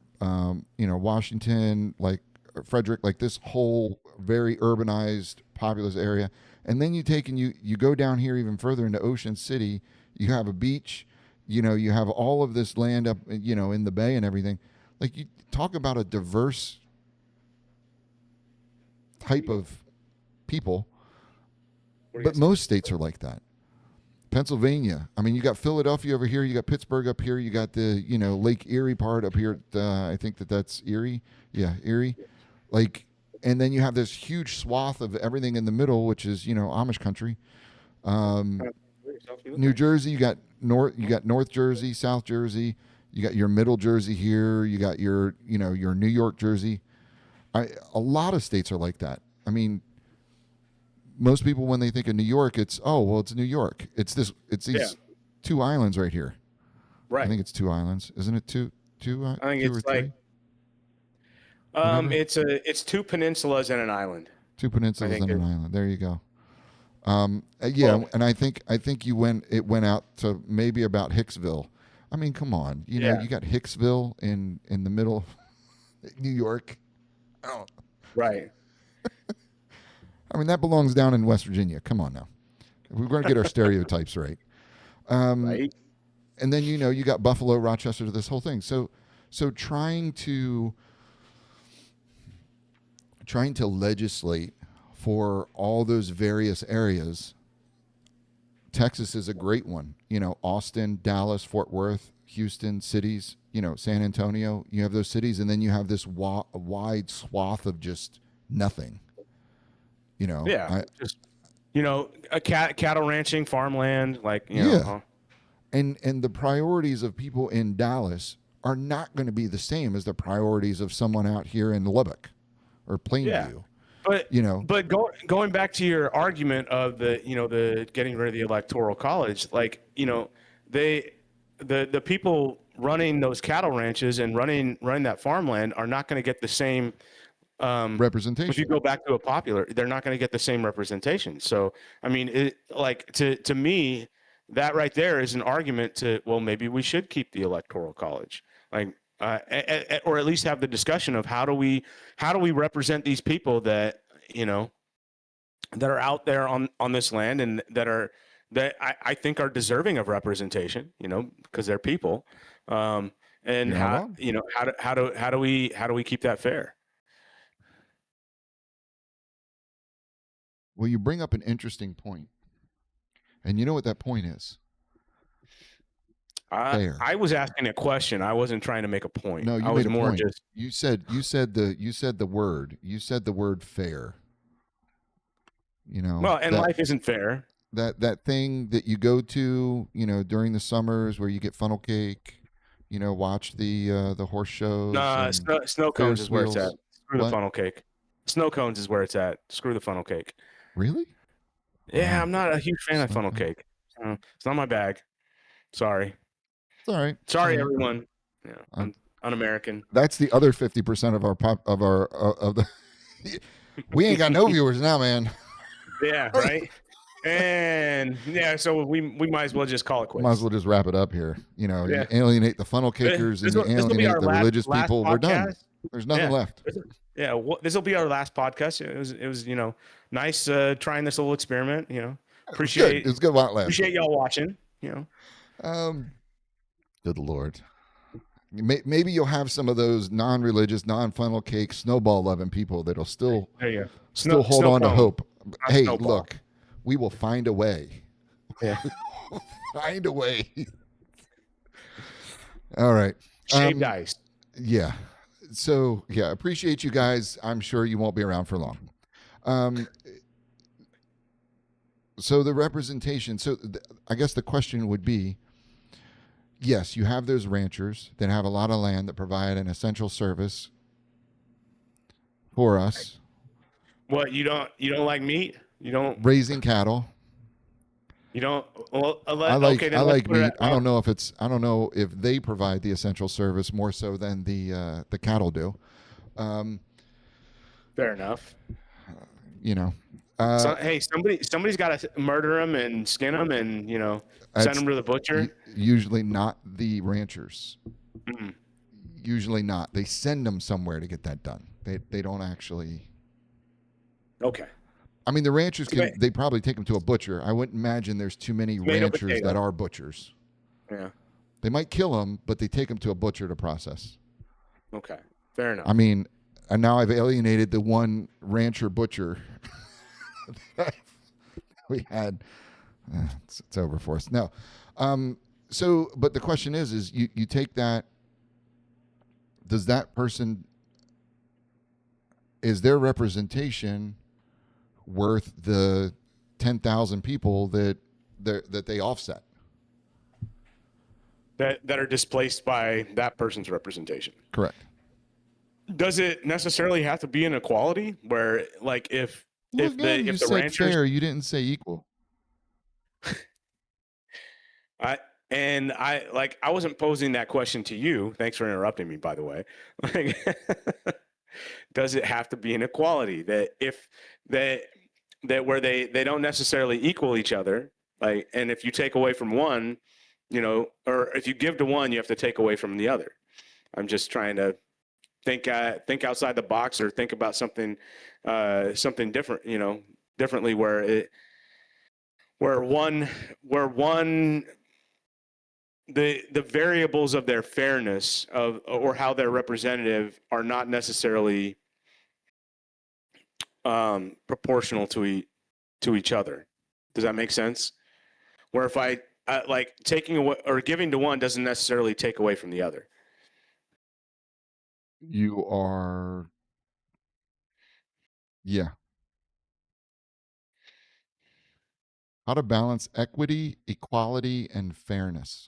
Washington, like Frederick, like this whole very urbanized, populous area. And then you take and you go down here even further into Ocean City. You have a beach. You have all of this land up, in the bay and everything. Like, you talk about a diverse type of people, What do you but guys most states are like that. Pennsylvania. I mean, you got Philadelphia over here. You got Pittsburgh up here. You got the Lake Erie part up here. I think that's Erie. Yeah, Erie. Like, and then you have this huge swath of everything in the middle, which is Amish country. Um, You look New nice. Jersey. You got North Jersey, South Jersey. You got your Middle Jersey here. You got your New York Jersey. A lot of states are like that. I mean, most people when they think of New York, it's New York. It's Yeah, these two islands right here. I right. think it's two islands, isn't it? I think Two or it's like three, whatever. it's two peninsulas and an island. Two I peninsulas think and an island. There you go. Yeah, well, and I think it went out to maybe about Hicksville. I mean, come on, yeah, you got Hicksville in the middle of New York. Oh, right, I mean, that belongs down in West Virginia. Come on now, we're going to get our stereotypes right. Um, right. and then you got Buffalo, Rochester, this whole thing. So trying to legislate for all those various areas. Texas is a great one. Austin, Dallas, Fort Worth, Houston, cities. San Antonio. You have those cities, and then you have this wide swath of just nothing. Yeah, I just a cattle ranching, farmland, like Yeah, and the priorities of people in Dallas are not going to be the same as the priorities of someone out here in Lubbock or yeah. Plainview. But You know, going back to your argument of the getting rid of the electoral college, like they the people running those cattle ranches and running that farmland are not going to get the same. If you representation. go back to a popular, they're not going to get the same representation. So I mean, to me, that right there is an argument to, well, maybe we should keep the electoral college, like, or at least have the discussion of how do we represent these people that, you know, that are out there on this land and that I think are deserving of representation, you know, because they're people. And You're not how, wrong. you know, how do we keep that fair? Well, you bring up an interesting point, and you know what that point is? Fair. I was asking a question. I wasn't trying to make a point. No, I you made was a more point. just, You said the word fair. You know well, and that life isn't fair. that thing that you go to, during the summers where you get funnel cake, watch the horse shows Nah, and snow cones Ferris is where it's at. wheels. Screw the What? funnel cake. Snow cones is where it's at. Screw the funnel cake. Really? Yeah, Wow. I'm not a huge fan of Snow funnel cone. cake. It's not my bag. Sorry. It's all right. It's all Sorry, right. everyone. Yeah, Um, I'm un-American. that's the other 50% of our pop of the. We ain't got no viewers now, man. Yeah, right. And yeah, so we might as well just call it Might as quits. well just wrap it up here. You Yeah. alienate the funnel cakers and you This will be alienate our the last religious people. We're done. podcast. There's nothing Yeah. left. Yeah, this will be our last podcast. It was nice trying this little experiment. It was good. It was good while it lasted. Appreciate y'all watching. Um, good Lord. Maybe you'll have some of those non-religious, non-funnel cake, snowball-loving people that'll still There you go. still hold on to cone, hope. not Hey, snowball. look, we will find a way. Yeah. Find a way. All right. Shaved ice. Yeah. So yeah, appreciate you guys. I'm sure you won't be around for long. So the representation. So I guess the question would be: yes, you have those ranchers that have a lot of land that provide an essential service for us, What, you don't like meat? raising cattle. Well, I like okay, I then let's like put it meat. at, I don't know if they provide the essential service more so than the cattle do. fair enough. You know, Hey, somebody's got to murder them and skin them and send them to the butcher. Usually not the ranchers. Mm. Usually not. They send them somewhere to get that done. They don't actually. Okay. I mean, the ranchers Okay. they probably take them to a butcher. I wouldn't imagine there's too many Tomato, ranchers potato. that are butchers. Yeah. They might kill them, but they take them to a butcher to process. Okay. Fair enough. I mean, and now I've alienated the one rancher butcher we had. It's over for us. No. So, but the question is you take that. Does that person, is their representation worth the 10,000 people that they offset? That are displaced by that person's representation. Correct. Does it necessarily have to be an equality where, like, if Well, if again, the you if the said ranchers fair. You didn't say equal. I wasn't posing that question to you. Thanks for interrupting me, by the way. Like, does it have to be an equality that if that where they don't necessarily equal each other, like, and if you take away from one, or if you give to one, you have to take away from the other. I'm just trying to think outside the box or think about something different, differently where one the variables of their fairness or how they're representative are not necessarily proportional to each other. Does that make sense? Where if I like taking away or giving to one doesn't necessarily take away from the other. You are, yeah. How to balance equity, equality, and fairness.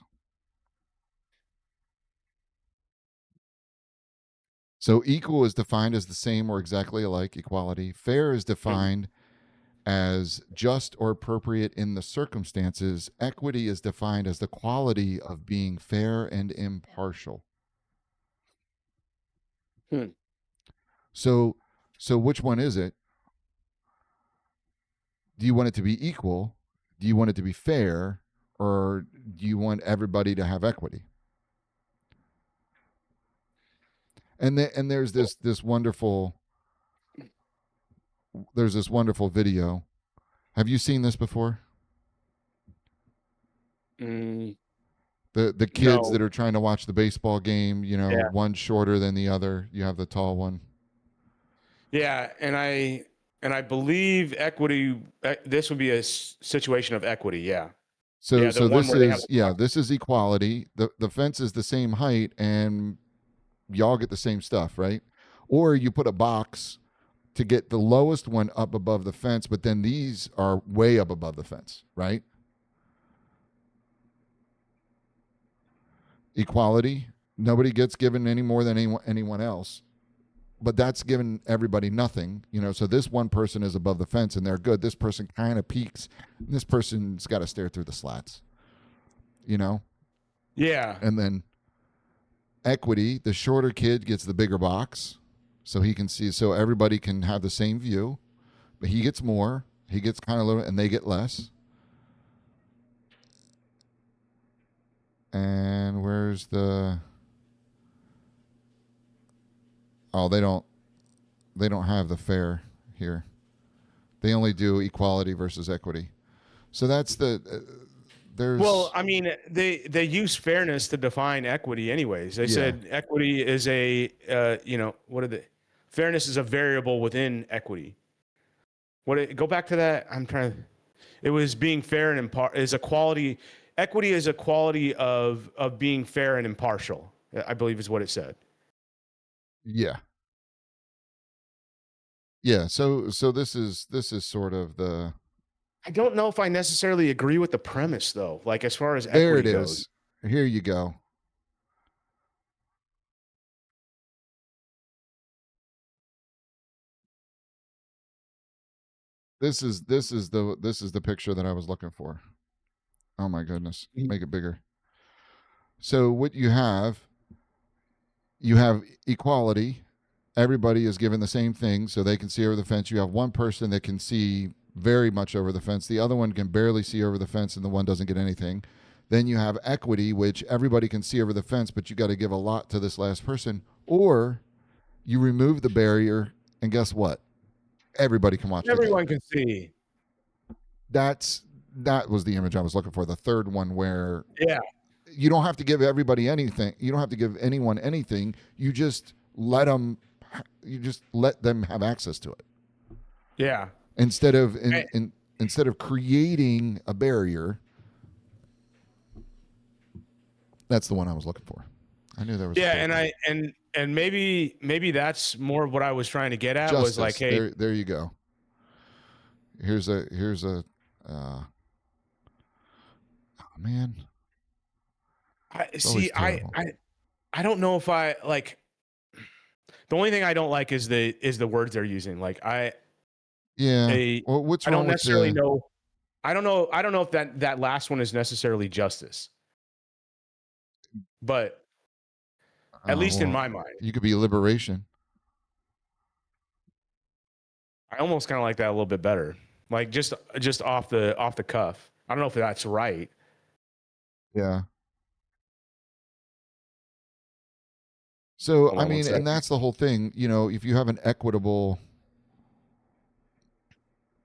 So equal is defined as the same or exactly alike, equality. Fair is defined as just or appropriate in the circumstances. Equity is defined as the quality of being fair and impartial. Hmm. So which one is it? Do you want it to be equal? Do you want it to be fair? or do you want everybody to have equity? And there's this wonderful video. Have you seen this before? Mm, The kids no. that are trying to watch the baseball game, Yeah. one shorter than the other. You have the tall one. Yeah, and I believe equity. This would be a situation of equity. Yeah, So yeah, the so one this where they have is the yeah, box. this is equality. The fence is the same height and y'all get the same stuff, right? Or you put a box to get the lowest one up above the fence, but then these are way up above the fence, right? Equality. Nobody gets given any more than anyone else, but that's given everybody nothing, So this one person is above the fence and they're good. This person kind of peaks. And this person's got to stare through the slats, you know. Yeah, And then equity. The shorter kid gets the bigger box, so he can see. So everybody can have the same view, but he gets more. He gets kind of little, and they get less. And where's the? Oh, They don't have the fair here. They only do equality versus equity. So that's the. well, There's I mean, they use fairness to define equity, anyways. They yeah said equity is a what are they? Fairness is a variable within equity. Go back to that? I'm trying. It was being fair and is a quality. Equity is a quality of being fair and impartial. I believe is what it said. yeah yeah. So this is sort of the. I don't know if I necessarily agree with the premise though. Like as far as There it equity goes. is. Here you go. This is the picture that I was looking for. Oh my goodness. Make it bigger. So what you have equality. Everybody is given the same thing so they can see over the fence. You have one person that can see very much over the fence. The other one can barely see over the fence and the one doesn't get anything. Then you have equity, which everybody can see over the fence, but you got to give a lot to this last person. Or you remove the barrier and guess what? Everybody can watch the game. Everyone can see. That was the image I was looking for. The third one where Yeah. you don't have to give everybody anything. You don't have to give anyone anything. You just let them have access to it Yeah. instead of And- instead of creating a barrier. That's the one I was looking for. I knew there was yeah, a third and one. and maybe that's more of what I was trying to get at was like, Justice. hey, There you go. Here's a oh man, I it's always see. terrible. I don't know if I like. The only thing I don't like is the words they're using. Like Yeah. a Well, what's I wrong don't with necessarily the? know. I don't know if that last one is necessarily justice, but at least in Well, my mind, you could be liberation. I almost kind of like that a little bit better. Like just off the cuff. I don't know if that's right. Yeah. So Hold I on one mean, and second. that's the whole thing. If you have an equitable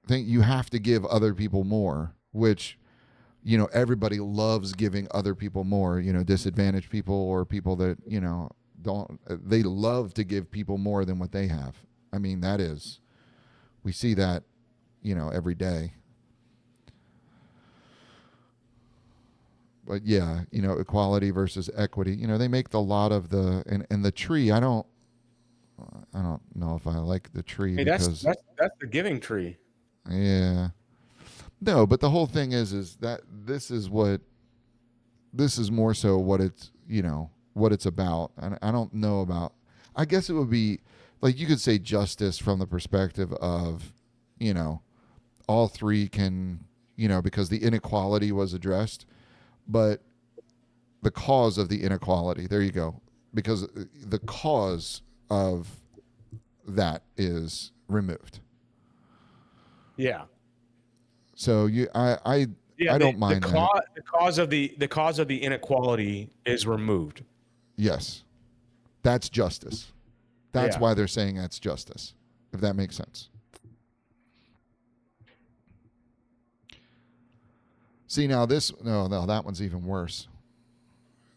thing, you have to give other people more, which everybody loves giving other people more. Disadvantaged people or people that don't. They love to give people more than what they have. I mean, we see that every day. But yeah, equality versus equity. They make the lot of the and the tree. I don't know if I like the tree Hey, because that's the giving tree. yeah. No, but the whole thing is that this is more so what it's about. And I don't know about. I guess it would be like you could say justice from the perspective of, you know, all three can, because the inequality was addressed, but the cause of the inequality, there you go, because the cause of that is removed. Yeah. So Yeah, I don't the mind that. cause the cause of the inequality is removed. Yes, that's justice. That's Yeah. why they're saying that's justice, if that makes sense. See, now this, no, that one's even worse.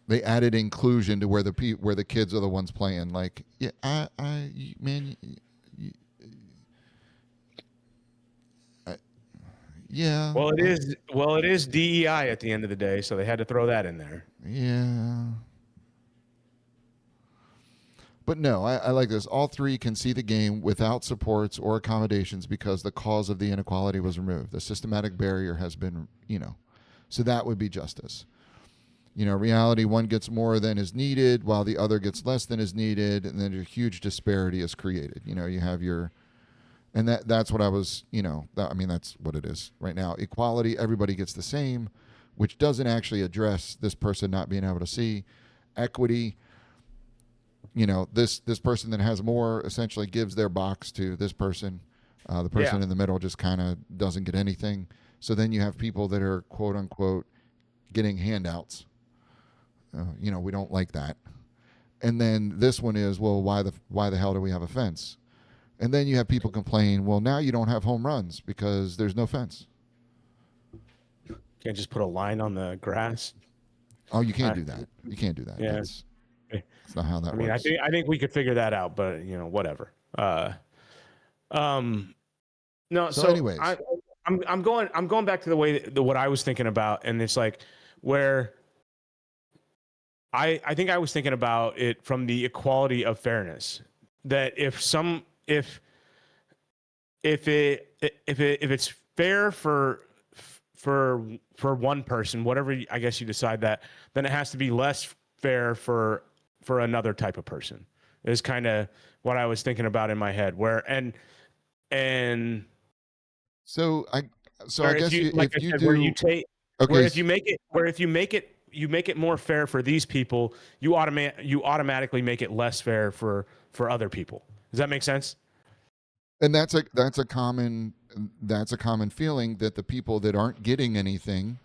They added inclusion to where where the kids are the ones playing. Like, yeah, man, I, yeah, Well, it is DEI at the end of the day, so they had to throw that in there. yeah. But no, I like this. All three can see the game without supports or accommodations because the cause of the inequality was removed. The systematic barrier has been, so that would be justice. Reality, one gets more than is needed while the other gets less than is needed, and then a huge disparity is created. You have and that's what I was, that's what it is right now. Equality, everybody gets the same, which doesn't actually address this person not being able to see. Equity, this person that has more essentially gives their box to this person. The person in the middle just kind of doesn't get anything. So then you have people that are quote unquote getting handouts. We don't like that. And then this one is, well, why the hell do we have a fence? And then you have people complain, well, now you don't have home runs because there's no fence. Can't just put a line on the grass. Oh, you can't do that. You can't do that. Yeah. That's not how that works. I think we could figure that out, but whatever. No. So anyways. I'm going back to what I was thinking about, and it's like where I think I was thinking about it from the equality of fairness. That if it's fair for one person, whatever I guess you decide that, then it has to be less fair for another type of person. Is kind of what I was thinking about in my head. So I guess you make it more fair for these people, you automatically make it less fair for other people. Does that make sense? And that's a common feeling that the people that aren't getting anything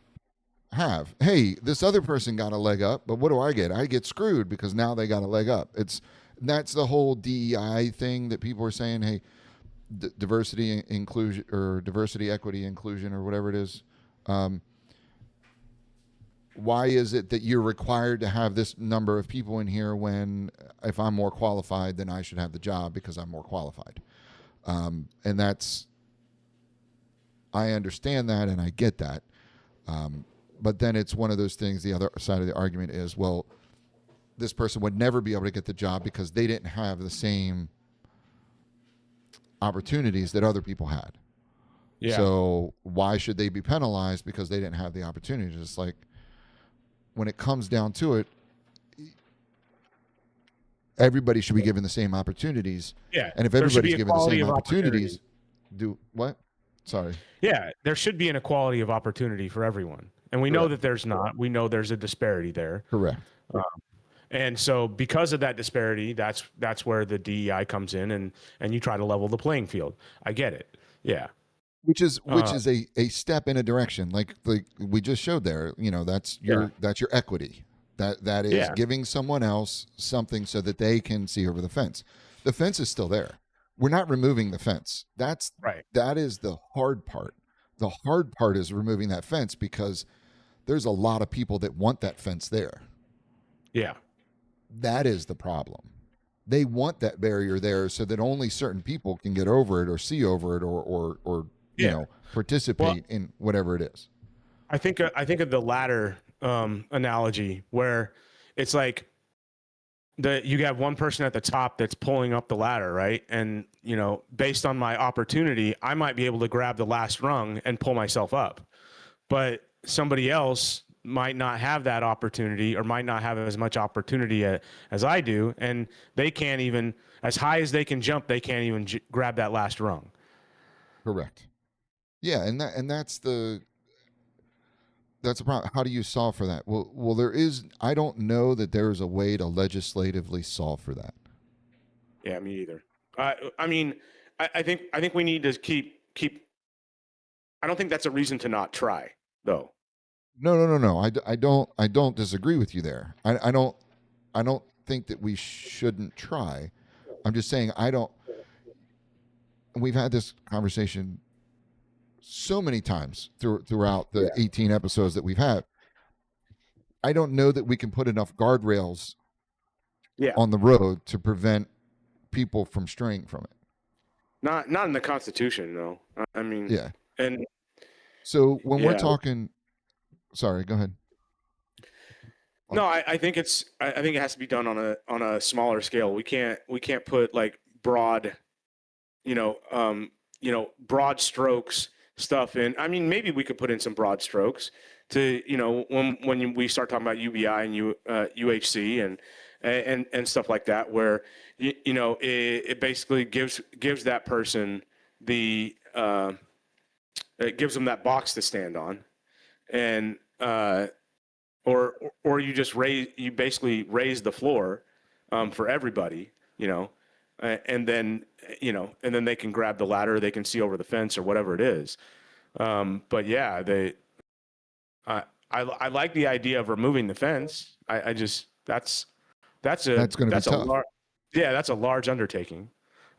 have. Hey, this other person got a leg up, but what do I get? I get screwed because now they got a leg up. That's the whole DEI thing that people are saying. Hey, diversity, inclusion, or diversity, equity, inclusion, or whatever it is. Why is it that you're required to have this number of people in here when if I'm more qualified, then I should have the job because I'm more qualified? And I understand that and I get that. But then it's one of those things, the other side of the argument is, well, this person would never be able to get the job because they didn't have the same opportunities that other people had. Yeah. So why should they be penalized because they didn't have the opportunities? It's like when it comes down to it, everybody should be given the same opportunities. Yeah. And if everybody's given the same opportunities, do what? Sorry. Yeah, there should be an equality of opportunity for everyone. And we know that there's not. We know there's a disparity there. Correct. And so because of that disparity, that's where the DEI comes in and you try to level the playing field. I get it. Yeah. Which is a step in a direction. Like we just showed there, that's your equity. That is giving someone else something so that they can see over the fence. The fence is still there. We're not removing the fence. That's right. That is the hard part. The hard part is removing that fence because there's a lot of people that want that fence there. Yeah. That is the problem. They want that barrier there so that only certain people can get over it or see over it or participate in whatever it is. I think of the ladder analogy where it's like you have one person at the top that's pulling up the ladder, right? And based on my opportunity, I might be able to grab the last rung and pull myself up, but somebody else might not have that opportunity or might not have as much opportunity as I do, and they can't even, as high as they can jump, they can't even grab that last rung. Correct. Yeah, and that's the problem. How do you solve for that? Well, I don't know that there is a way to legislatively solve for that. Yeah, me either. I mean, I think we need to keep. I don't think that's a reason to not try, though. No. I don't disagree with you there. I don't think that we shouldn't try. I'm just saying I don't. We've had this conversation so many times throughout the 18 episodes that we've had. I don't know that we can put enough guardrails Yeah. on the road to prevent people from straying from it. Not in the Constitution, no. I mean, Yeah. and So when we're yeah. talking, sorry, go ahead. No, I think I think it has to be done on a smaller scale. We can't put like broad, you know, broad strokes stuff in. I mean, maybe we could put in some broad strokes to, we start talking about UBI and UHC and stuff like that, where it basically gives that person the it gives them that box to stand on, and or you basically raise the floor for everybody, and then and then they can grab the ladder, they can see over the fence or whatever it is. But yeah, I like the idea of removing the fence. I just That's going to be that's a tough. large, yeah, that's a large undertaking.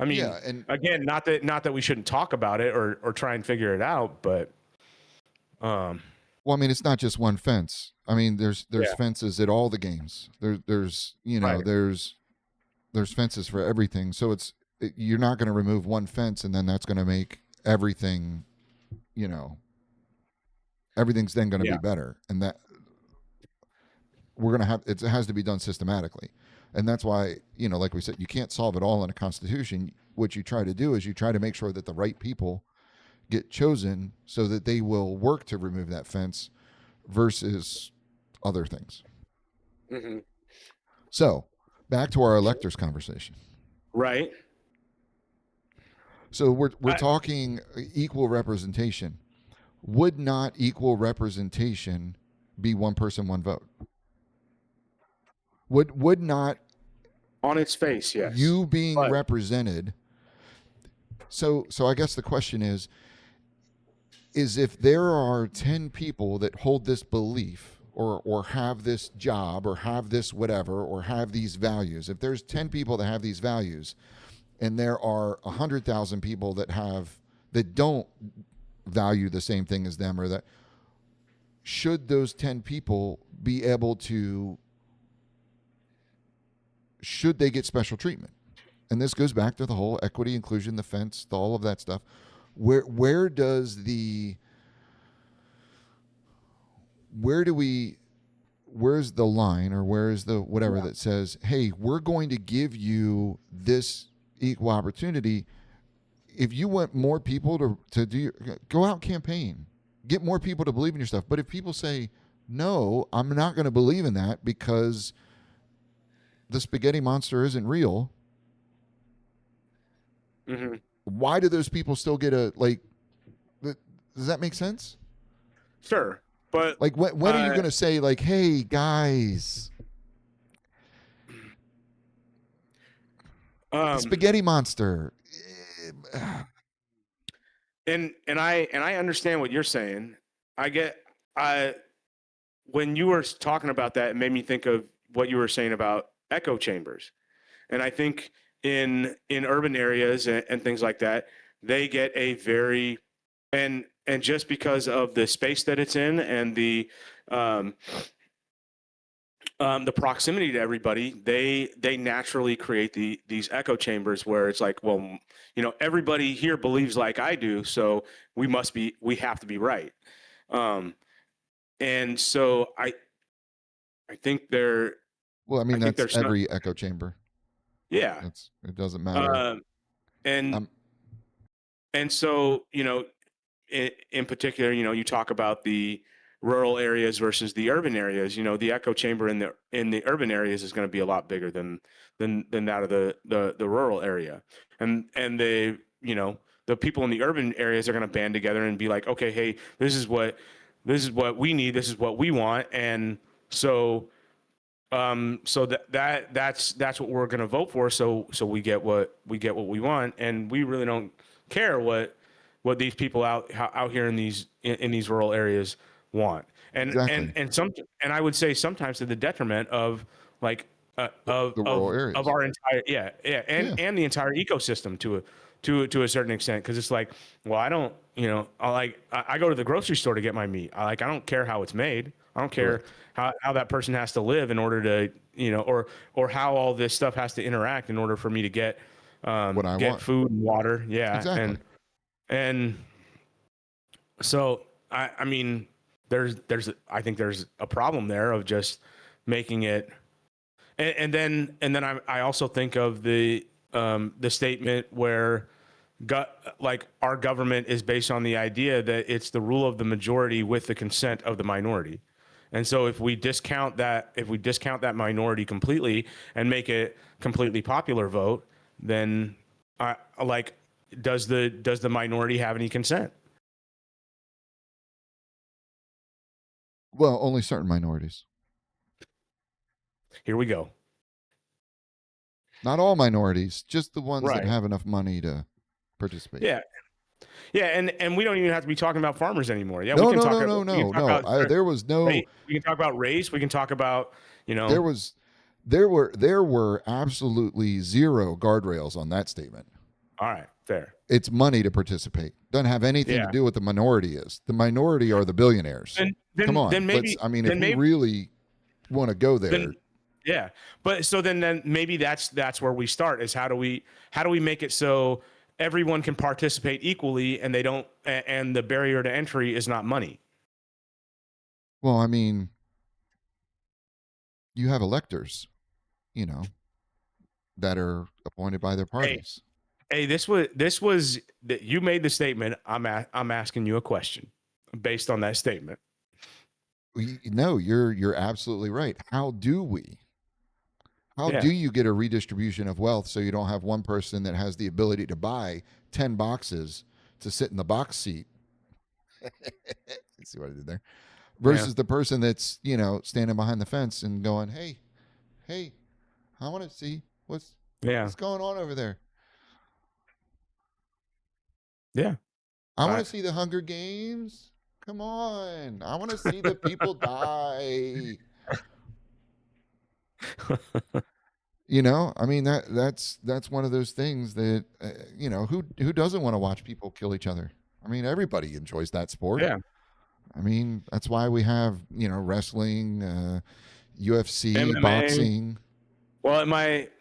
I mean, Yeah, and again, not that we shouldn't talk about it or try and figure it out, but um, well, I mean, it's not just one fence. I mean, there's yeah, fences at all the games. There's right, there's fences for everything. So you're not going to remove one fence and then that's going to make everything, you know, everything's then going to yeah, be better. And that we're going to have it has to be done systematically. And that's why, like we said, you can't solve it all in a constitution. What you try to do is you try to make sure that the right people get chosen so that they will work to remove that fence versus other things. hmm So, back to our electors conversation. right. So we're I, talking equal representation. Would not equal representation be one person, one vote? Would not on its face, yes, you being but represented? So I guess the question is if there are 10 people that hold this belief or have this job or have this whatever or have these values, if there's 10 people that have these values and there are 100,000 people that don't value the same thing as them, or that should those 10 people be able to, should they get special treatment? And this goes back to the whole equity, inclusion, the fence, all of that stuff. Where does the where do we where's the line, or where's the whatever that says, hey, we're going to give you this equal opportunity? If you want more people to do, go out and campaign, get more people to believe in your stuff. But if people say, no, I'm not going to believe in that because the spaghetti monster isn't real, hmm why do those people still get a, like, does that make sense? sure, but Like, when are you uh, going to say, like, hey, guys, the um, spaghetti monster? and I understand what you're saying. I get I when you were talking about that, it made me think of what you were saying about echo chambers. And I think in urban areas and things like that, they get a very and just because of the space that it's in and um, the proximity to everybody, they naturally create these echo chambers where it's like, well, everybody here believes like I do, so we have to be right. Um, and so I think they're Well, I I mean, think that's there's not, every echo chamber. yeah. It doesn't matter. Um, and I'm and so in particular, you talk about the rural areas versus the urban areas. The echo chamber in the urban areas is going to be a lot bigger than that of the rural area, and the people in the urban areas are going to band together and be like, okay, hey, this is what we need, this is what we want, and so that's what we're going to vote for. So we get what we want, and we really don't care what these people out here in these rural areas want. Exactly. And I would say sometimes to the detriment of like The rural of areas. our entire Yeah. and the entire ecosystem to a certain extent, because it's like, well, I don't, I go to the grocery store to get my meat. I don't care how it's made. I don't care Correct. how that person has to live in order to, or how all this stuff has to interact in order for me to What I get want. food and water. Yeah. Exactly. And so I mean, I think there's a problem there of just making it, and then I also think of the statement where like our government is based on the idea that it's the rule of the majority with the consent of the minority. And so if we discount that minority completely and make it completely popular vote, then like does the minority have any consent? Well, only certain minorities. Here we go. Not all minorities, just the ones that Right. have enough money to participate. Yeah. Yeah, and we don't even have to be talking about farmers anymore. Yeah, we No, can no, talk. no, no, We can no, talk no. about There was race. no. We can talk about race. We can talk about There was. There were absolutely zero guardrails on that statement. All right, fair. It's money to participate. Doesn't have anything to Yeah. do with the minority is. The minority are the billionaires. Then Come then on. then Let's maybe I mean, if then we maybe really want to go there, then yeah. But so then maybe that's where we start is how do we make it so everyone can participate equally and they don't and the barrier to entry is not money. well, I mean, you have electors, you know, that are appointed by their Hey, parties. hey, this was that you made the statement. I'm asking you a question based on that statement. No, you're absolutely right. How do we? How do Yeah. you get a redistribution of wealth so you don't have one person that has the ability to buy 10 boxes to sit in the box seat? You see what I did there? Yeah. Versus the person that's, standing behind the fence and going, "Hey, hey, I want to see Yeah. what's going on over there. Yeah. I want I to see the Hunger Games. Come on. I want to see the people die." I mean that's one of those things that who doesn't want to watch people kill each other? I mean, everybody enjoys that sport. yeah. I mean, that's why we have wrestling, UFC, MMA. boxing. Well,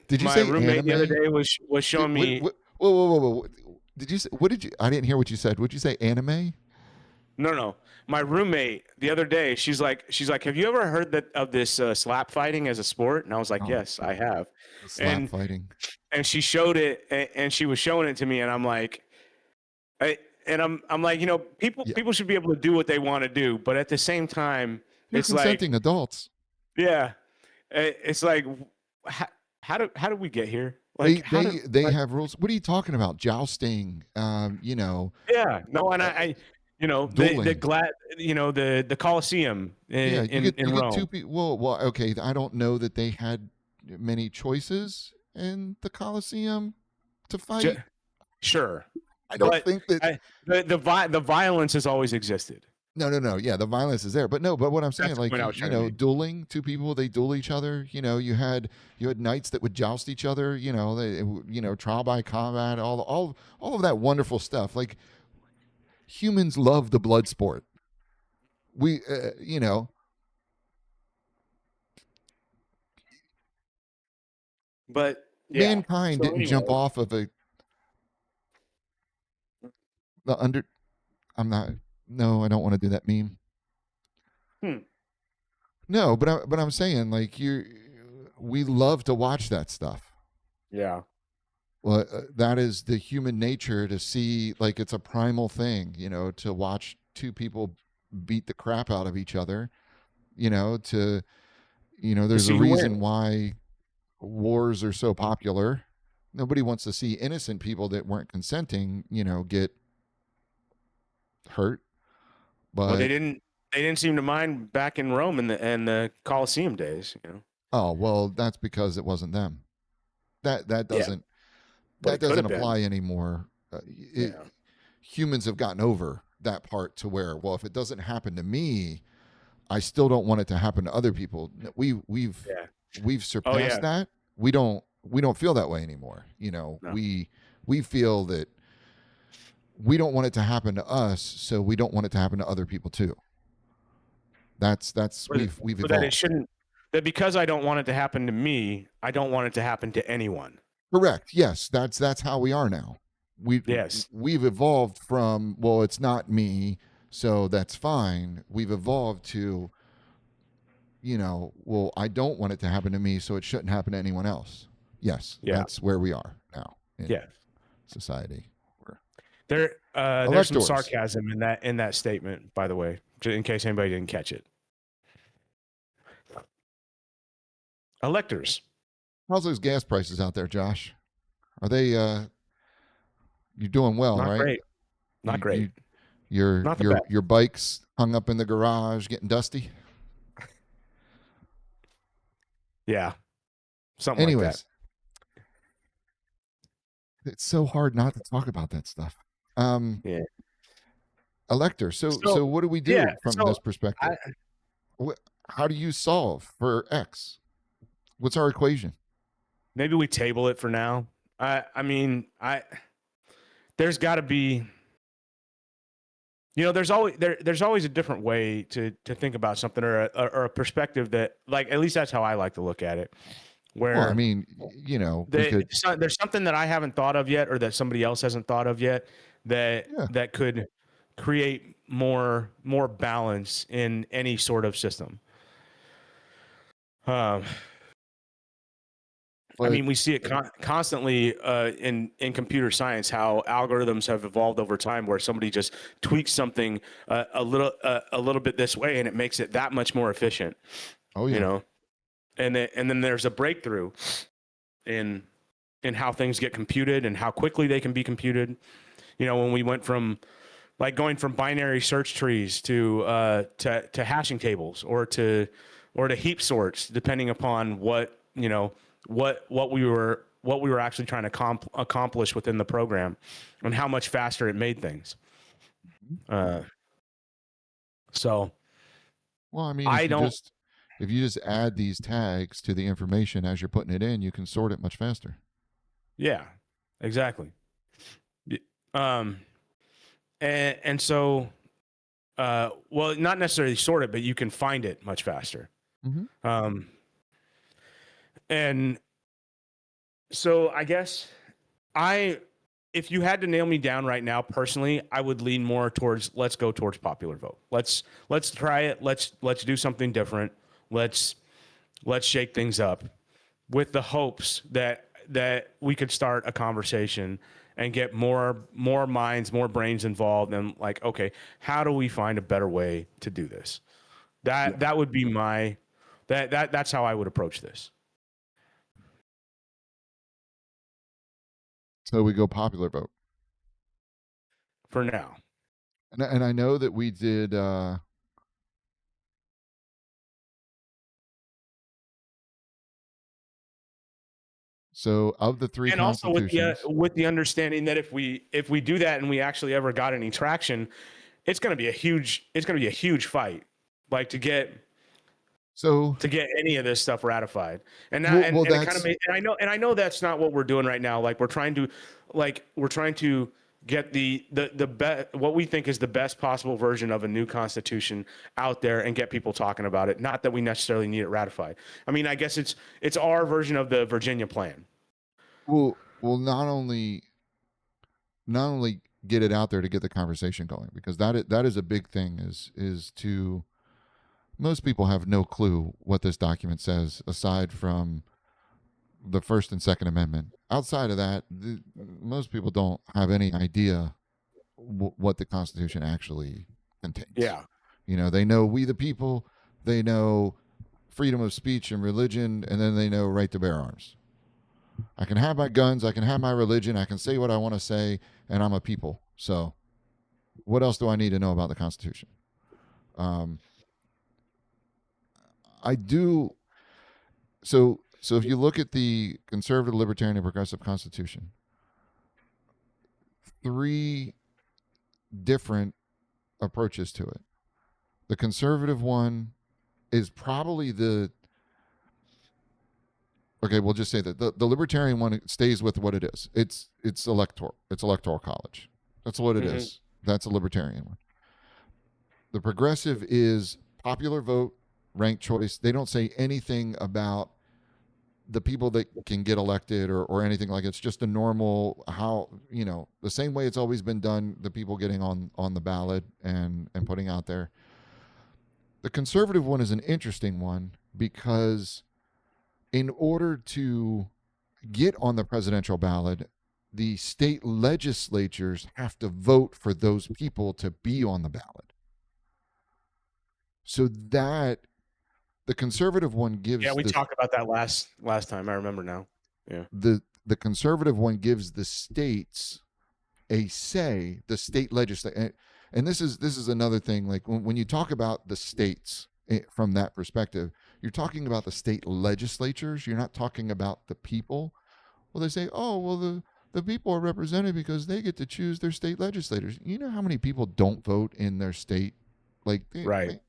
Did you my say roommate the other anime? day was showing me. Whoa, whoa, whoa, whoa! Did you say, what did you? I didn't hear what you said. Would you say anime? No, no. My roommate the other day, she's like, have you ever heard of this slap fighting as a sport? And I was like, Oh, yes, I have. the slap And fighting. she showed it, and she was showing it to me, and I'm like, I'm like, Yeah, people should be able to do what they want to do, but at the same time, you're it's like, consenting adults. yeah, it's like, how, how do we get here? They Like, how they did they like, have rules. What are you talking about? Jousting. yeah, no, and Uh, the dueling. glad, the Colosseum Yeah, you in get two Rome. people. Well, okay. I don't know that they had many choices in the Colosseum to Ju- fight. Sure, I don't but think that. the violence has always existed. No, no, no. Yeah, the violence is there, but no. But what I'm saying, That's the like point I was trying to make. dueling, two people, they duel each other. You had knights that would joust each other. Trial by combat, all of that wonderful stuff. Like, humans love the blood sport. We, But yeah. mankind So didn't jump anyway, off of the under. I'm not. No, I don't want to do that meme. hmm, No, but I'm saying, like, we love to watch that stuff. yeah. Well, that is the human nature to see, like, it's a primal thing, to watch two people beat the crap out of each other. To To there's a see who reason wins. why wars are so popular. Nobody wants to see innocent people that weren't consenting, get hurt. Well, But they didn't seem to mind back in Rome in the Colosseum days. oh well, that's because it wasn't them. That that Yeah, doesn't but that it could doesn't have been. apply anymore. Yeah. Humans have gotten over. that part to where, well, if it doesn't happen to me, I still don't want it to happen to other people. Yeah. We've Oh surpassed yeah. that. We don't feel that way anymore. No. We feel that we don't want it to happen to us, so we don't want it to happen to other people too. That's Or, we've or that it evolved. shouldn't. That because I don't want it to happen to me, I don't want it to happen to anyone. Correct. Yes, that's how we are now. We Yes. we've evolved from, well, it's not me, so that's fine. We've evolved to, well, I don't want it to happen to me, so it shouldn't happen to anyone else. Yes, Yeah. that's where we are now in Yeah. society. We're There's some electors. sarcasm in that statement, by the way, in case anybody didn't catch it. Electors. How's those gas prices out there, Josh? Are they you're doing well, Not right? great. Not You great. you your Not the your best. your bike's hung up in the garage getting dusty? Yeah. Something like that. Anyways, it's so hard not to talk about that stuff. Yeah. Elector. So So what do we yeah. do from So this perspective? I How do you solve for X? What's our equation? maybe we table it for now. I mean there's got to be there's always a different way to think about something or a perspective that, like, at least that's how I like to look at it, Well, I where mean, we could. there's something that I haven't thought of yet or that somebody else hasn't thought of yet Yeah, that could create more balance in any sort of system. Um, I but mean, we see it constantly in computer science, how algorithms have evolved over time, where somebody just tweaks something a little bit this way, and it makes it that much more efficient. oh You yeah, know, and then there's a breakthrough in how things get computed and how quickly they can be computed. When we went from like going from binary search trees to hashing tables or to heap sorts, depending upon what we were actually trying to accomplish within the program, and how much faster it made things. Uh, so well, I mean, I don't. if you just add these tags to the information as you're putting it in, you can sort it much faster. Yeah, exactly. Um, and so, well, not necessarily sort it, but you can find it much faster. Mm-hmm. Um, and so I guess if you had to nail me down right now, personally, I would lean more towards, let's go towards popular vote. Let's try it. Let's do something different. Let's shake things up with the hopes that we could start a conversation and get more minds, more brains involved, and, like, okay, how do we find a better way to do this? Yeah. That would be that's how I would approach this So we go popular vote, for now. and I know that we did. So of the three And also constitutions, with the understanding that if we do that and we actually ever got any traction, it's going to be a huge fight, like, to get so any of this stuff ratified. And now, well, and it kind of that's made, and I know that's not what we're doing right now. Like, we're trying to get what we think is the best possible version of a new constitution out there and get people talking about it. Not that we necessarily need it ratified. I mean, I guess it's our version of the Virginia plan. well, not only get it out there to get the conversation going, because that is a big thing. Is to Most people have no clue what this document says aside from the First and Second Amendment. Outside of that, most people don't have any idea what the Constitution actually contains. Yeah. They know we the people, they know freedom of speech and religion, and then they know right to bear arms. I can have my guns, I can have my religion, I can say what I want to say, and I'm a people. So, what else do I need to know about the Constitution? Um, I do. So if you look at the conservative, libertarian, and progressive Constitution, three different approaches to it. The conservative one is probably the okay. We'll just say that the libertarian one stays with what it is. It's electoral. It's electoral college. That's what it Hmm. is. That's a libertarian one. The progressive is popular vote, ranked choice. They don't say anything about the people that can get elected or anything like it. It's just a normal how the same way it's always been done. The people getting on the ballot and putting out there. The conservative one is an interesting one because in order to get on the presidential ballot, the state legislatures have to vote for those people to be on the ballot. So that the conservative one Yeah, gives we talked about that last time. I remember now. Yeah. the conservative one gives the states a say, the state legislature. And this is another thing. Like when you talk about the states from that perspective, you're talking about the state legislatures. You're not talking about the people. Well, they say, oh, well, the people are represented because they get to choose their state legislators. You know how many people don't vote in their state? Like, Right.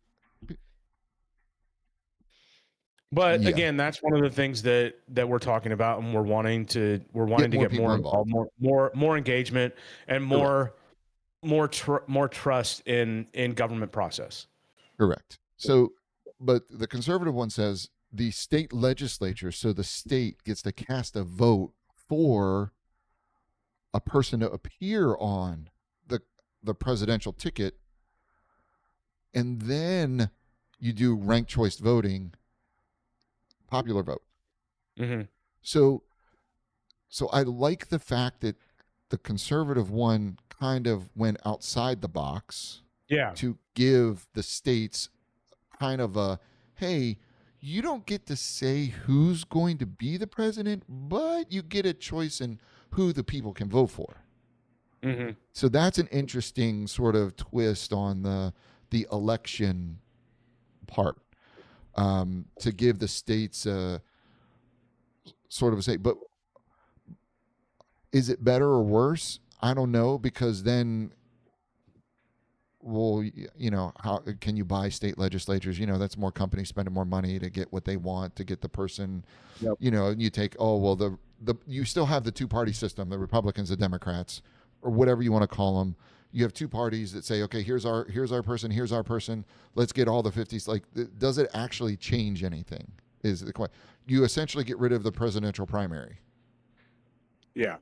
But yeah, again, that's one of the things that we're talking about, and we're get wanting to more get people more involved. involved, more engagement, and Correct. more trust in government process. Correct. So, but the conservative one says the state legislature, so the state gets to cast a vote for a person to appear on the the presidential ticket, and then you do ranked choice voting, popular vote. Hmm. So, so I like the fact that the conservative one kind of went outside the box Yeah. to give the states kind of a hey, you don't get to say who's going to be the president, but you get a choice in who the people can vote for. Hmm. So that's an interesting sort of twist on the election part, to give the states sort of a say. But is it better or worse? I don't know because then well, how can you buy state legislatures? That's more companies spending more money to get what they want to get the person. Yep. You take well the you still have the two party system, the Republicans, the Democrats, or whatever you want to call them. You have two parties that say, okay, here's our person, here's our person. Let's get all the 50s. Like, does it actually change anything? Is the question. You essentially get rid of the presidential primary. Yeah.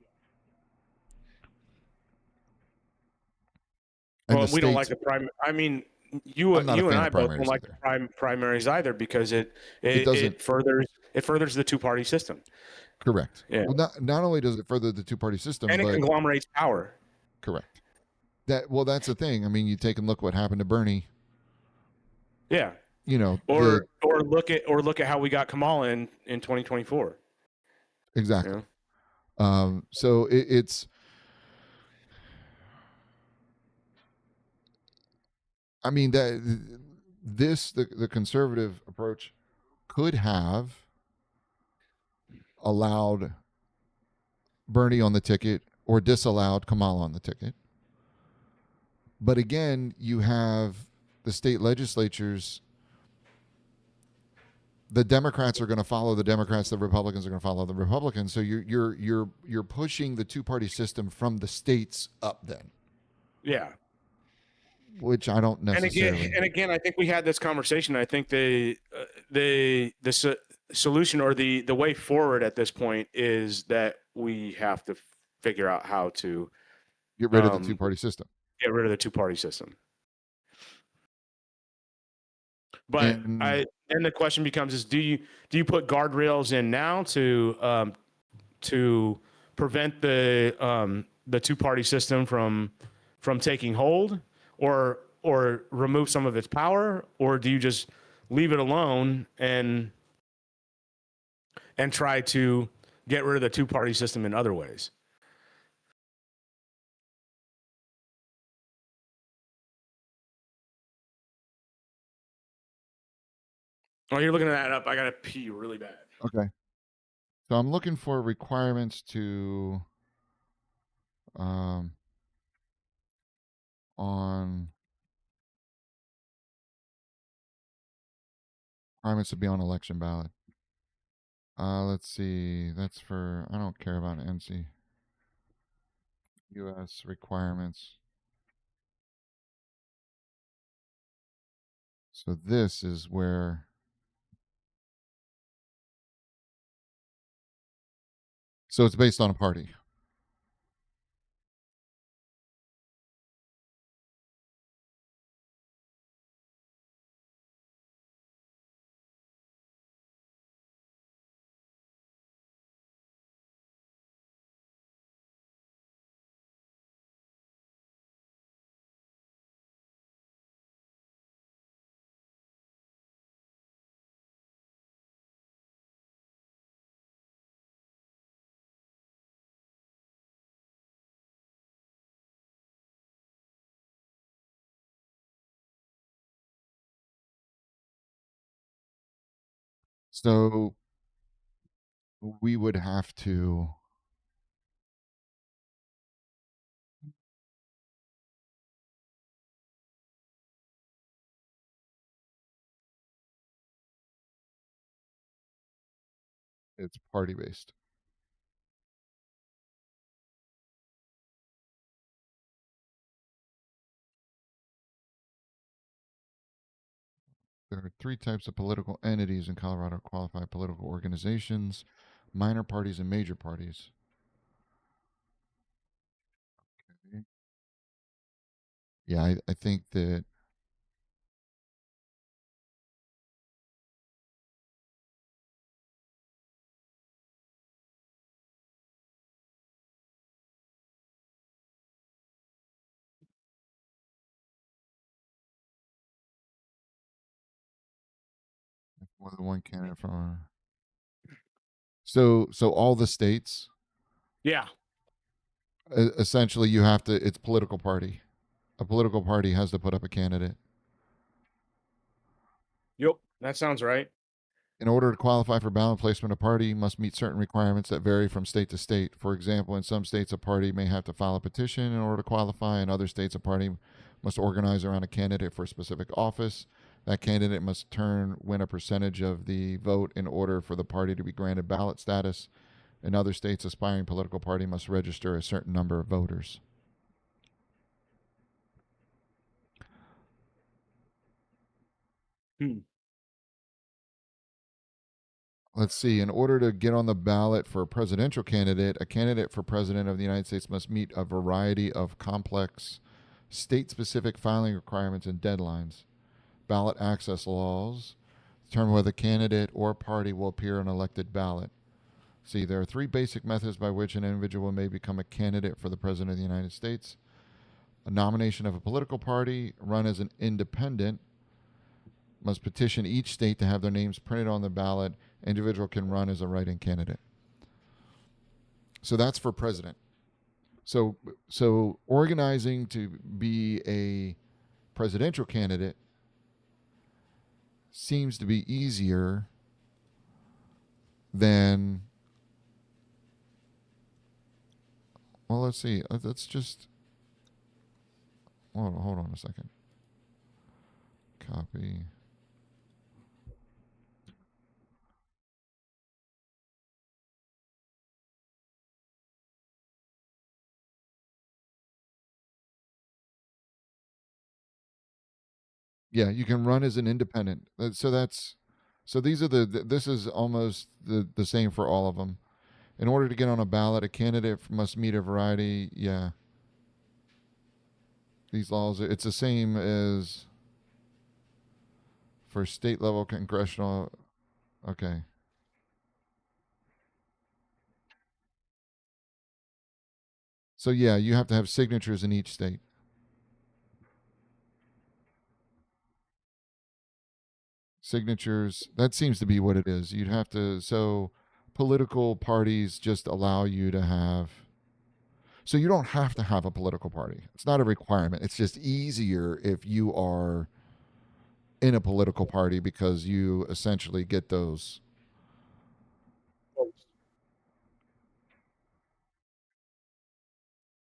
And the Well, we don't like states. the prime. I mean, I'm not a you and fan I of both don't primaries like the either. primaries either because It doesn't. it furthers the two party system. Correct. Yeah, Well, not only does it further the two party system, and it but conglomerates power. correct. That's the thing. I mean, you take and look what happened to Bernie. Yeah, The or look at how we got Kamala in 2024. exactly. Yeah. So it's. I mean that the conservative approach could have allowed Bernie on the ticket or disallowed Kamala on the ticket. But again, you have the state legislatures. The Democrats are going to follow the Democrats. The Republicans are going to follow the Republicans. So you're pushing the two party system from the states up then, Yeah. which I don't necessarily. And again, I think we had this conversation. I think the solution or the way forward at this point is that we have to figure out how to Get rid of the two um, party system. get rid of the two party system. But And then the question becomes: is do you put guardrails in now to prevent the two party system from taking hold, or remove some of its power, or do you just leave it alone and try to get rid of the two party system in other ways? Oh, you're looking that up. I gotta pee really bad. okay. So I'm looking for requirements to um on requirements to be on election ballot. Let's see. That's for, I don't care about NC. U.S. requirements. So this is where, so it's based on a party. So we would have to, it's party based. There are three types of political entities in Colorado: qualified political organizations, minor parties, and major parties. Okay. Yeah, I think that more than one candidate from. So all the states, Yeah. essentially, you have to. It's political party. A political party has to put up a candidate. Yep. That sounds right. In order to qualify for ballot placement, a party must meet certain requirements that vary from state to state. For example, in some states, a party may have to file a petition in order to qualify. In other states, a party must organize around a candidate for a specific office. That candidate must win a percentage of the vote in order for the party to be granted ballot status. In other states, aspiring political party must register a certain number of voters. Hmm. Let's see. In order to get on the ballot for a presidential candidate, a candidate for president of the United States must meet a variety of complex state specific filing requirements and deadlines. Ballot access laws determine whether a candidate or party will appear on an elected ballot. See, there are three basic methods by which an individual may become a candidate for the president of the United States: a nomination of a political party, run as an independent, must petition each state to have their names printed on the ballot. Individual can run as a write-in candidate. So that's for president. So so organizing to be a presidential candidate seems to be easier than, well, let's see. Let's just hold on a second. Copy. Yeah, you can run as an independent. So that's, so these are this is almost the same for all of them. In order to get on a ballot, a candidate must meet a variety. Yeah, these laws. It's the same as for state level congressional. Okay. So yeah, you have to have signatures in each state. Signatures. That seems to be what it is. You'd have to. So political parties just allow you to have. So you don't have to have a political party. It's not a requirement. It's just easier if you are in a political party because you essentially get those.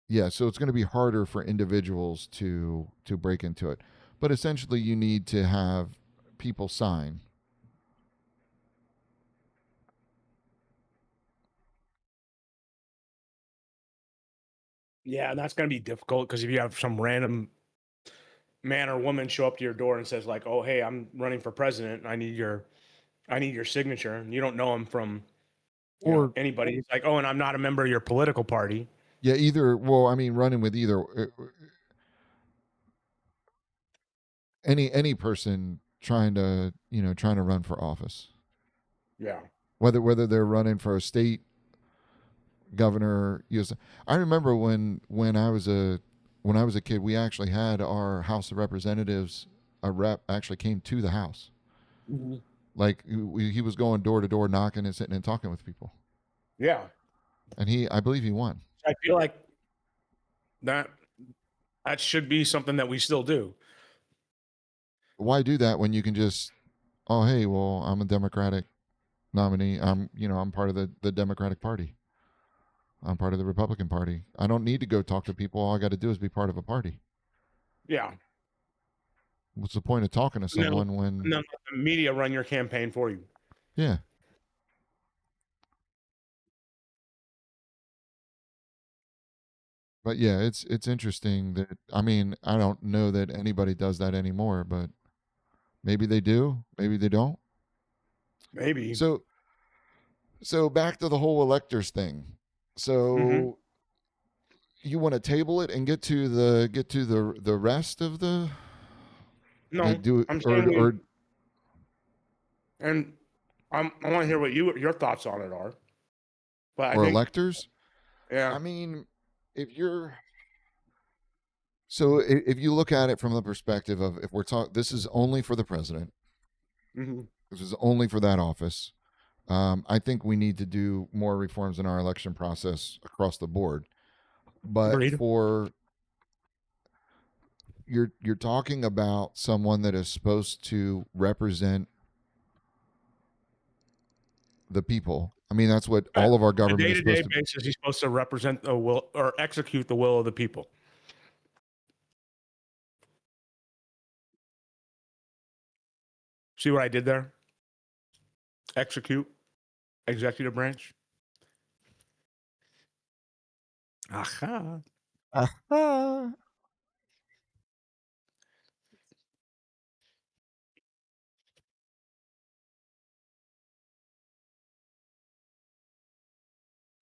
Yeah, so it's going to be harder for individuals to break into it. But essentially you need to have people sign. Yeah, and that's gonna be difficult because if you have some random man or woman show up to your door and says like, "Oh, hey, I'm running for president. And I need your signature," and you don't know them from Or anybody. It's like, "Oh, and I'm not a member of your political party." yeah, either. Well, I mean, running with either any person trying to trying to run for office, Yeah. whether they're running for a state governor. US. I remember when I was a kid, we actually had our House of Representatives. A rep actually came to the house. Mhm. Like he was going door to door, knocking and sitting and talking with people. Yeah. And I believe he won. I feel like that that should be something that we still do. Why do that when you can just, oh hey, well I'm a Democratic nominee. I'm part of the Democratic Party. I'm part of the Republican Party. I don't need to go talk to people. All I got to do is be part of a party. Yeah. What's the point of talking to And then, someone when, let the media run your campaign for you. yeah. But yeah, it's interesting that, I mean, I don't know that anybody does that anymore, but maybe they do, maybe they don't. Maybe. So back to the whole electors thing. Hmm. So you want to table it and get to the rest of the No, do I'm saying we, or and I want to hear what your thoughts on it are. But I or think, electors. yeah. I mean, if you're if you look at it from the perspective of, if we're talking, this is only for the president. Hmm. This is only for that office. I think we need to do more reforms in our election process across the board. But Agreed. for, you're talking about someone that is supposed to represent the people. I mean, that's what But all of our on a government is supposed day-to-day to. basis, he's supposed to represent the will or execute the will of the people. See what I did there? Execute, executive branch. Aha. Aha.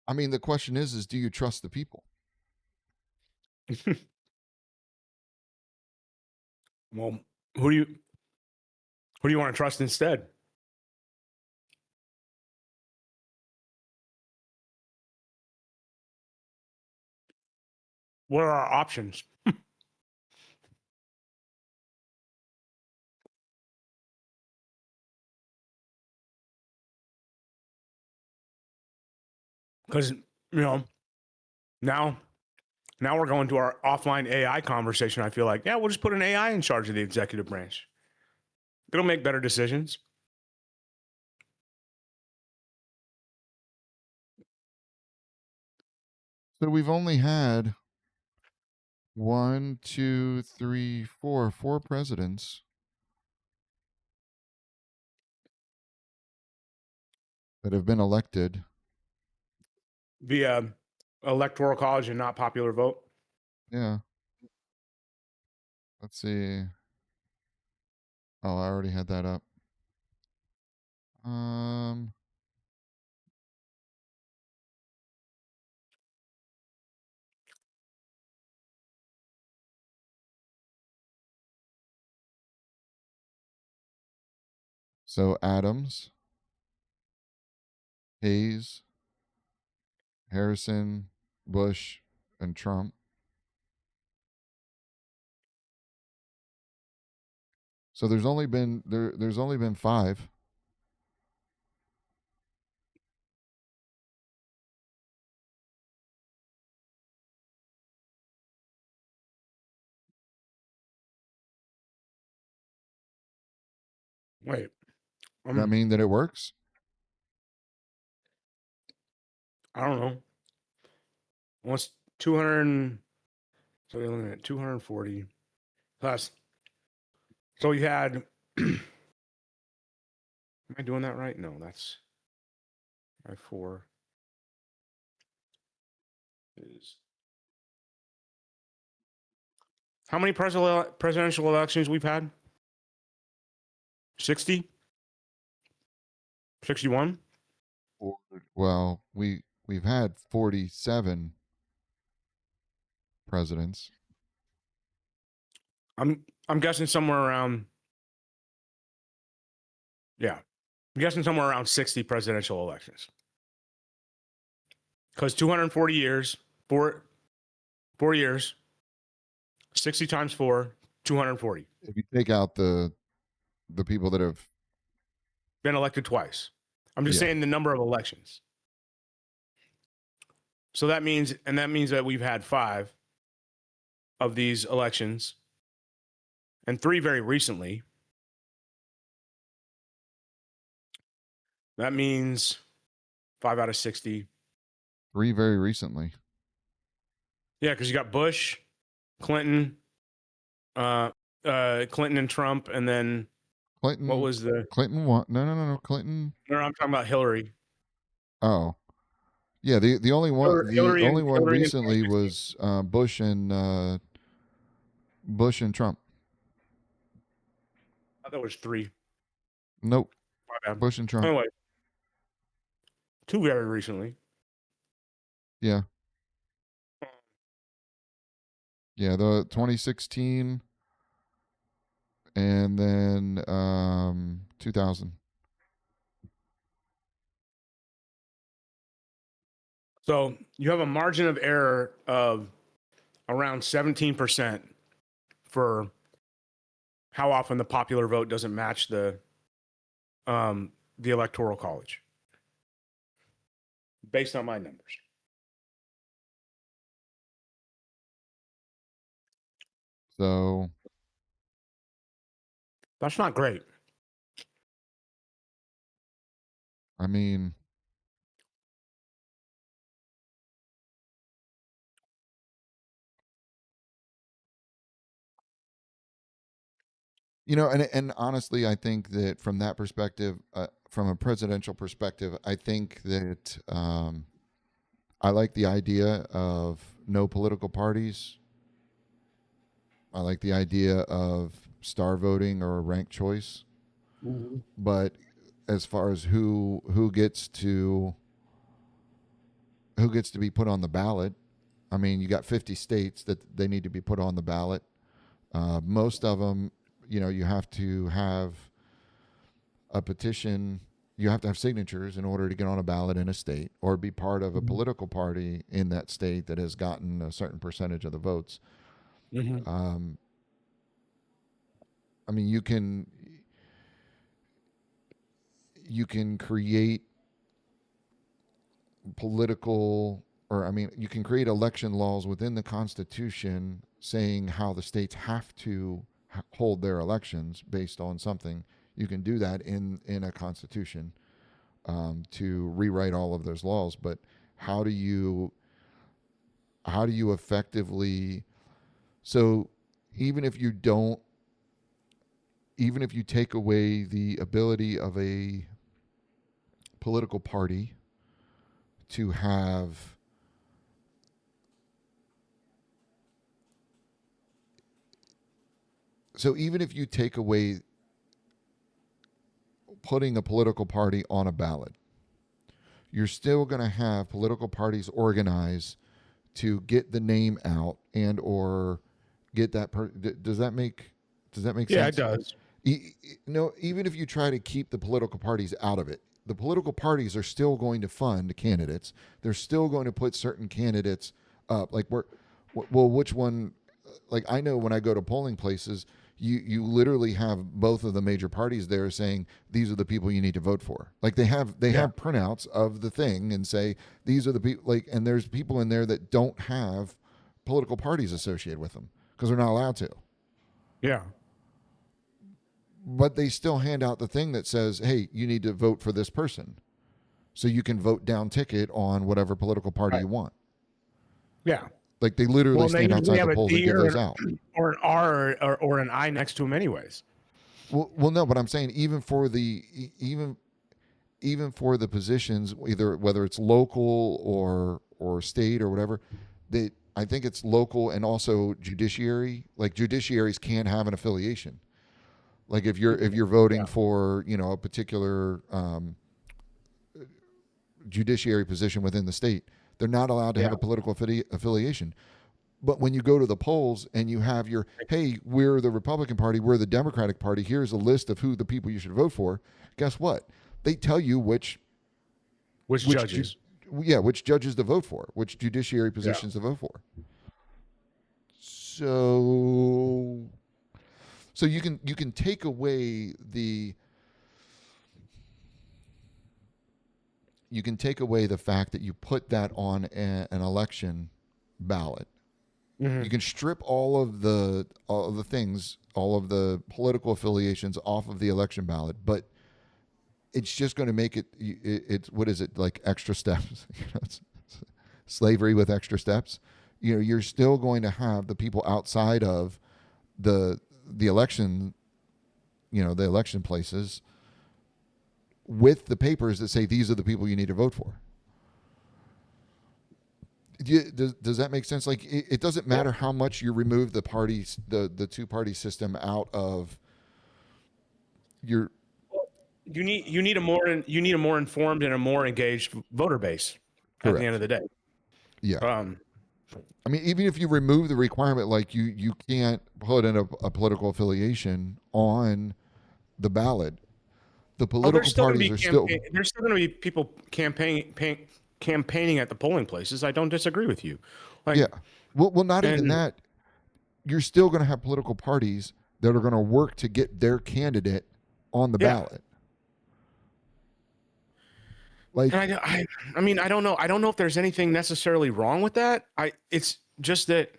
I mean, the question is do you trust the people? Well, who do you who do you want to trust instead? What are our options? Because now now we're going to our offline AI conversation. I feel like, yeah, we'll just put an AI in charge of the executive branch. It'll make better decisions. So we've only had one, two, three, four presidents that have been elected. Via electoral college and not popular vote. Yeah. Let's see. Oh, I already had that up. Um, so Adams, Hayes, Harrison, Bush, and Trump. So there's only been five. Wait, Does that mean that it works? I don't know. What's 200? So you're looking at 240 plus. So you had. Am I doing that right? No, that's I four is How many presidential elections we've had? 60? 61? Well, we've had 47 presidents. I'm guessing somewhere around, yeah. I'm guessing somewhere around 60 presidential elections. Because 240 years, 4 years, 60 times 4, 240. If you take out the people that have, Been elected twice. I'm just yeah, saying the number of elections. So that means that we've had 5 of these elections and 3 very recently. That means 5 out of 60. 3 very recently. Yeah, because you got Bush, Clinton, Clinton and Trump, and then Clinton. what was the? Clinton won. No. Clinton. No, I'm talking about Hillary. Oh, yeah. The only one Hillary in recently 2016. was Bush and Trump. I thought it was 3. Nope. My bad. Bush and Trump. Anyway, 2 very recently. Yeah. Yeah, the 2016 and then 2000. So you have a margin of error of around 17% for how often the popular vote doesn't match the electoral college, based on my numbers. So, That's not great. I mean, and honestly, I think that from that perspective, from a presidential perspective, I think that I like the idea of no political parties. I like the idea of star voting or ranked choice. Mm-hmm. But as far as who gets to be put on the ballot, I mean, you got 50 states that they need to be put on the ballot. Most of them, you have to have a petition. You have to have signatures in order to get on a ballot in a state or be part of a political party in that state that has gotten a certain percentage of the votes. Mm-hmm. I mean, you can create political, or I mean, you can create election laws within the Constitution saying how the states have to hold their elections based on something. You can do that in a constitution to rewrite all of those laws. But how do you effectively? So even if you don't, even if you take away the ability of a political party to have so even if you take away putting a political party on a ballot, you're still going to have political parties organize to get the name out and or get that does that make Yeah, sense? it does. No, even if you try to keep the political parties out of it, the political parties are still going to fund candidates. They're still going to put certain candidates up. Like well, which one? Like I know when I go to polling places, you literally have both of the major parties there saying these are the people you need to vote for. Like they have printouts of the thing and say these are the people. Like, and there's people in there that don't have political parties associated with them because they're not allowed to. Yeah. But they still hand out the thing that says, hey, you need to vote for this person. So you can vote down ticket on whatever political party you want. Yeah. Like they literally stand outside the polls and give those out. Or an R or an I next to them anyways. Well, no, but I'm saying even for the positions, either whether it's local or state or whatever, I think it's local and also judiciary. Like judiciaries can have an affiliation. Like if you're voting for a particular judiciary position within the state, they're not allowed to Yeah. have a political affiliation. But when you go to the polls and you have your, hey, we're the Republican Party, we're the Democratic Party, here's a list of who the people you should vote for. Guess what? They tell you which Judges? which judges to vote for, which judiciary Yeah. positions to vote for. So you can take away the fact that you put that on an election ballot. Mm-hmm. You can strip all of the things, all of the political affiliations off of the election ballot, but it's just going to make it's what is it, like extra steps? It's slavery with extra steps. You're still going to have the people outside of the election, the election places with the papers that say these are the people you need to vote for. Does that make sense? Like it doesn't matter how much you remove the parties, the two-party system out of your. You need a more informed and a more engaged voter base at the end of the day. Yeah. I mean, even if you remove the requirement, like you can't put in a political affiliation on the ballot, the political parties are still. There's still going to be people campaigning at the polling places. I don't disagree with you. Yeah. Well, not even that. You're still going to have political parties that are going to work to get their candidate on the ballot. Like, I mean, I don't know. I don't know if there's anything necessarily wrong with that. It's just that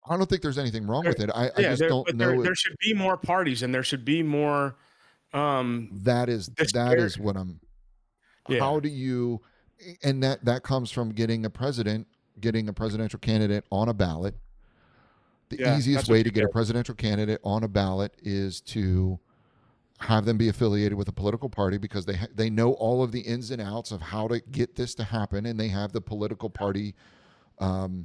I don't think there's anything wrong with it. I just don't know. There should be more parties, and there should be more. That is what I'm. Yeah. How do you? And that comes from getting a presidential candidate on a ballot. The easiest way to get a presidential candidate on a ballot is to have them be affiliated with a political party, because they know all of the ins and outs of how to get this to happen, and they have the political party, rather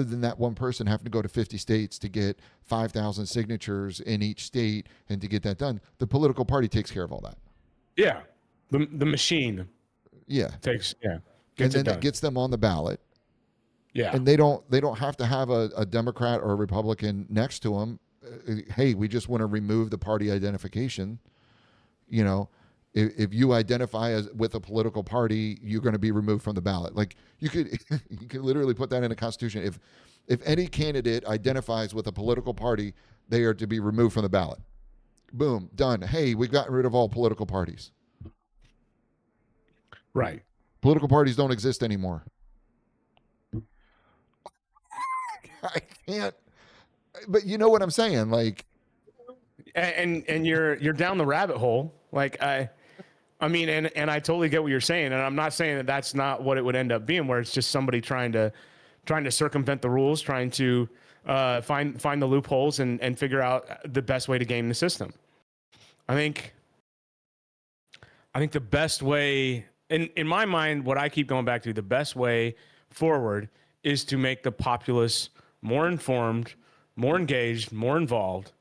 than that one person having to go to 50 states to get 5,000 signatures in each state and to get that done. The political party takes care of all that. Yeah. The machine. Yeah. Gets and then it gets them on the ballot. Yeah. And they don't have to have a Democrat or a Republican next to them. Hey, we just want to remove the party identification. If you identify with a political party, you're going to be removed from the ballot. Like you could literally put that in the Constitution. If any candidate identifies with a political party, they are to be removed from the ballot. Boom, done. Hey, we've gotten rid of all political parties. Right. Political parties don't exist anymore. I can't. But you know what I'm saying, like. And you're down the rabbit hole. Like I mean, and I totally get what you're saying, and I'm not saying that that's not what it would end up being, where it's just somebody trying to circumvent the rules, trying to find the loopholes and figure out the best way to game the system. I think the best way, in my mind, what I keep going back to, the best way forward is to make the populace more informed, more engaged, more involved,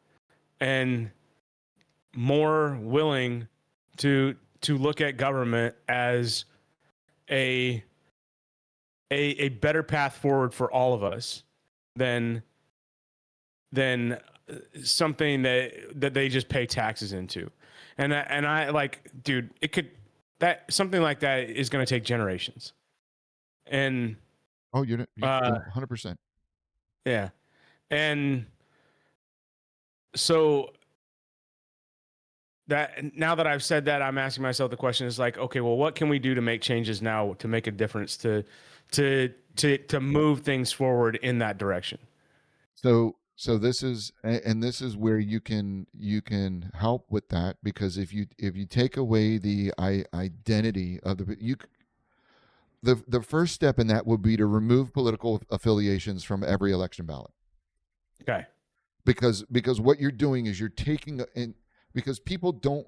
and more willing to look at government as a better path forward for all of us than something that they just pay taxes into. And I like, dude, something like that is going to take generations. And you're 100%. Yeah. And so that now that I've said that, I'm asking myself the question is like, okay, well, what can we do to make changes now to make a difference to move things forward in that direction? So this is where you can help with that, because if you take away the identity of the first step in that would be to remove political affiliations from every election ballot. Okay. Because what you're doing is you're taking in, because people don't,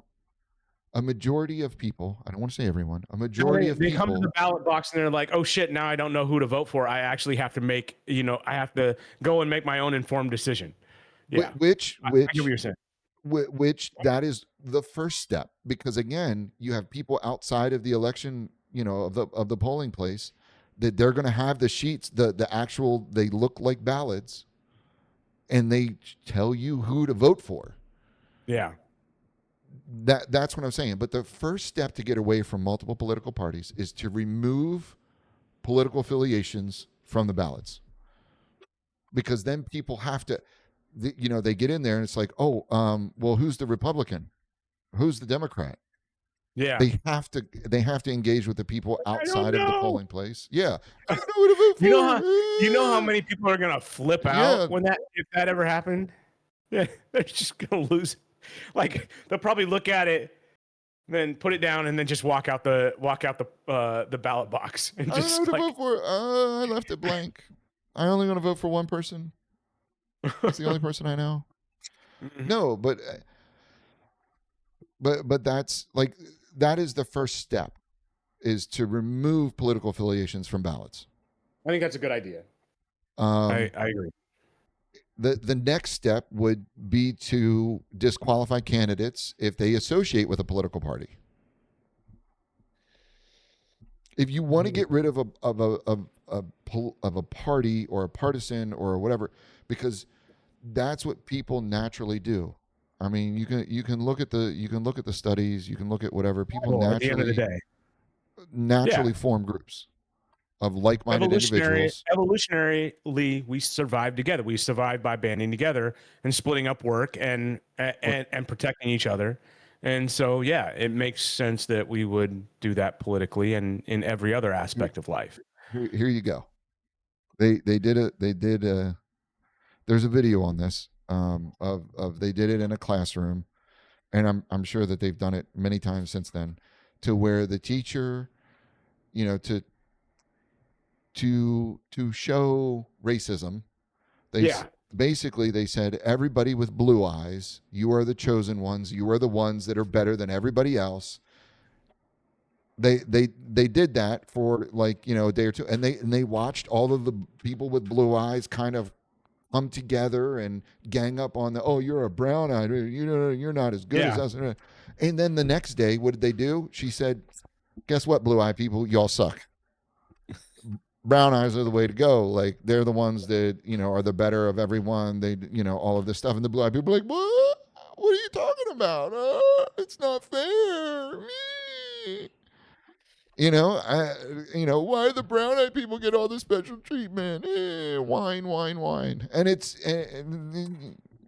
a majority of people, I don't want to say everyone, a majority of They come to people, the ballot box and they're like, "Oh shit! Now I don't know who to vote for. I actually have to make, I have to go and make my own informed decision." Yeah, which I get what which you're saying. which that is the first step, because again, you have people outside of the election, of the polling place, that they're going to have the sheets, the actual, they look like ballots, and they tell you who to vote for. Yeah, That's what I'm saying. But the first step to get away from multiple political parties is to remove political affiliations from the ballots, because then people have to, they get in there and it's like, oh, well, who's the Republican, who's the Democrat? yeah. They have to engage with the people I don't outside of the know. polling place. Yeah, I don't know who to vote You know how you know how for. many people are gonna flip Yeah, out when that if that ever happened? Yeah, they're just gonna lose. Like they'll probably look at it, then put it down, and then just walk out the ballot box and I don't know who just to like vote for. I left it blank. I only want to vote for one person. It's the only person I know. No, but that's like, that is the first step, is to remove political affiliations from ballots. I think that's a good idea. I, Um, I agree. the next step would be to disqualify candidates if they associate with a political party. If you want to get rid of a party or a partisan or whatever, because that's what people naturally do. I mean, you can look at the studies, you can look at whatever, people Well, at the end of the naturally day, yeah. naturally form groups of like-minded individuals. Evolutionarily, we survived together. We survived by banding together and splitting up work and protecting each other. And so, yeah, it makes sense that we would do that politically and in every other Here, aspect of life. here you go. They did a there's a video on this, of they did it in a classroom, and I'm sure that they've done it many times since then, to where the teacher, you know, to show racism, they Yeah, basically they said, everybody with blue eyes, you are the chosen ones, you are the ones that are better than everybody else. They did that for, like, a day or two, and they watched all of the people with blue eyes kind of come together and gang up on the, oh, you're a brown eyed, you're not as good as yeah, us. And then the next day, what did they do? She said, guess what, blue eyed people, y'all suck. Brown eyes are the way to go. Like, they're the ones that, are the better of everyone. They, all of this stuff. And the blue eyed people are like, what are you talking about? It's not fair. Me. Why the brown eyed people get all the special treatment? Whine, whine, whine. And it's,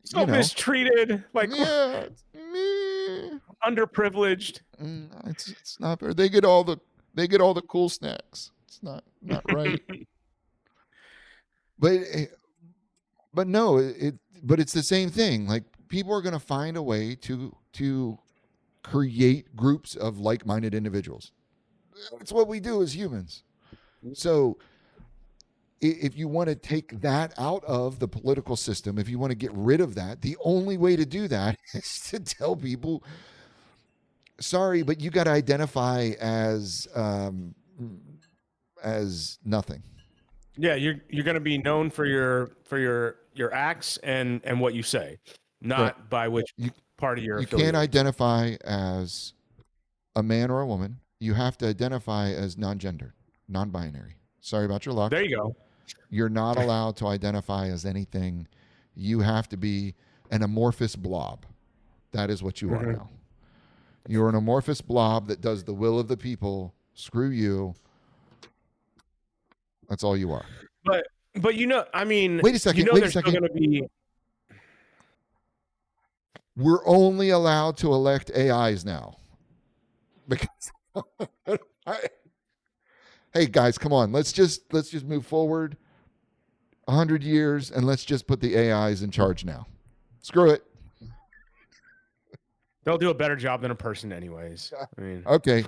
so mistreated, like yeah, it's me. underprivileged. It's not fair. They get all the cool snacks. It's not right. But but no, but it's the same thing. Like, people are going to find a way to create groups of like-minded individuals. That's what we do as humans. So if you want to take that out of the political system, if you want to get rid of that, the only way to do that is to tell people, sorry, but you got to identify as nothing. Yeah, you're going to be known for your acts and what you say, Correct. not by which You part of your you can't affiliation. identify as a man or a woman. You have to identify as non-gendered, non-binary. Sorry about your luck. There you go. You're not allowed to identify as anything. You have to be an amorphous blob. That is what you are now. You're an amorphous blob that does the will of the people. Screw you. That's all you are. But I mean, Wait a second. there's still going to be. We're only allowed to elect AIs now. Because hey guys, come on. Let's just move forward 100 years and let's just put the AIs in charge now. Screw it. They'll do a better job than a person, anyways. I mean, Okay.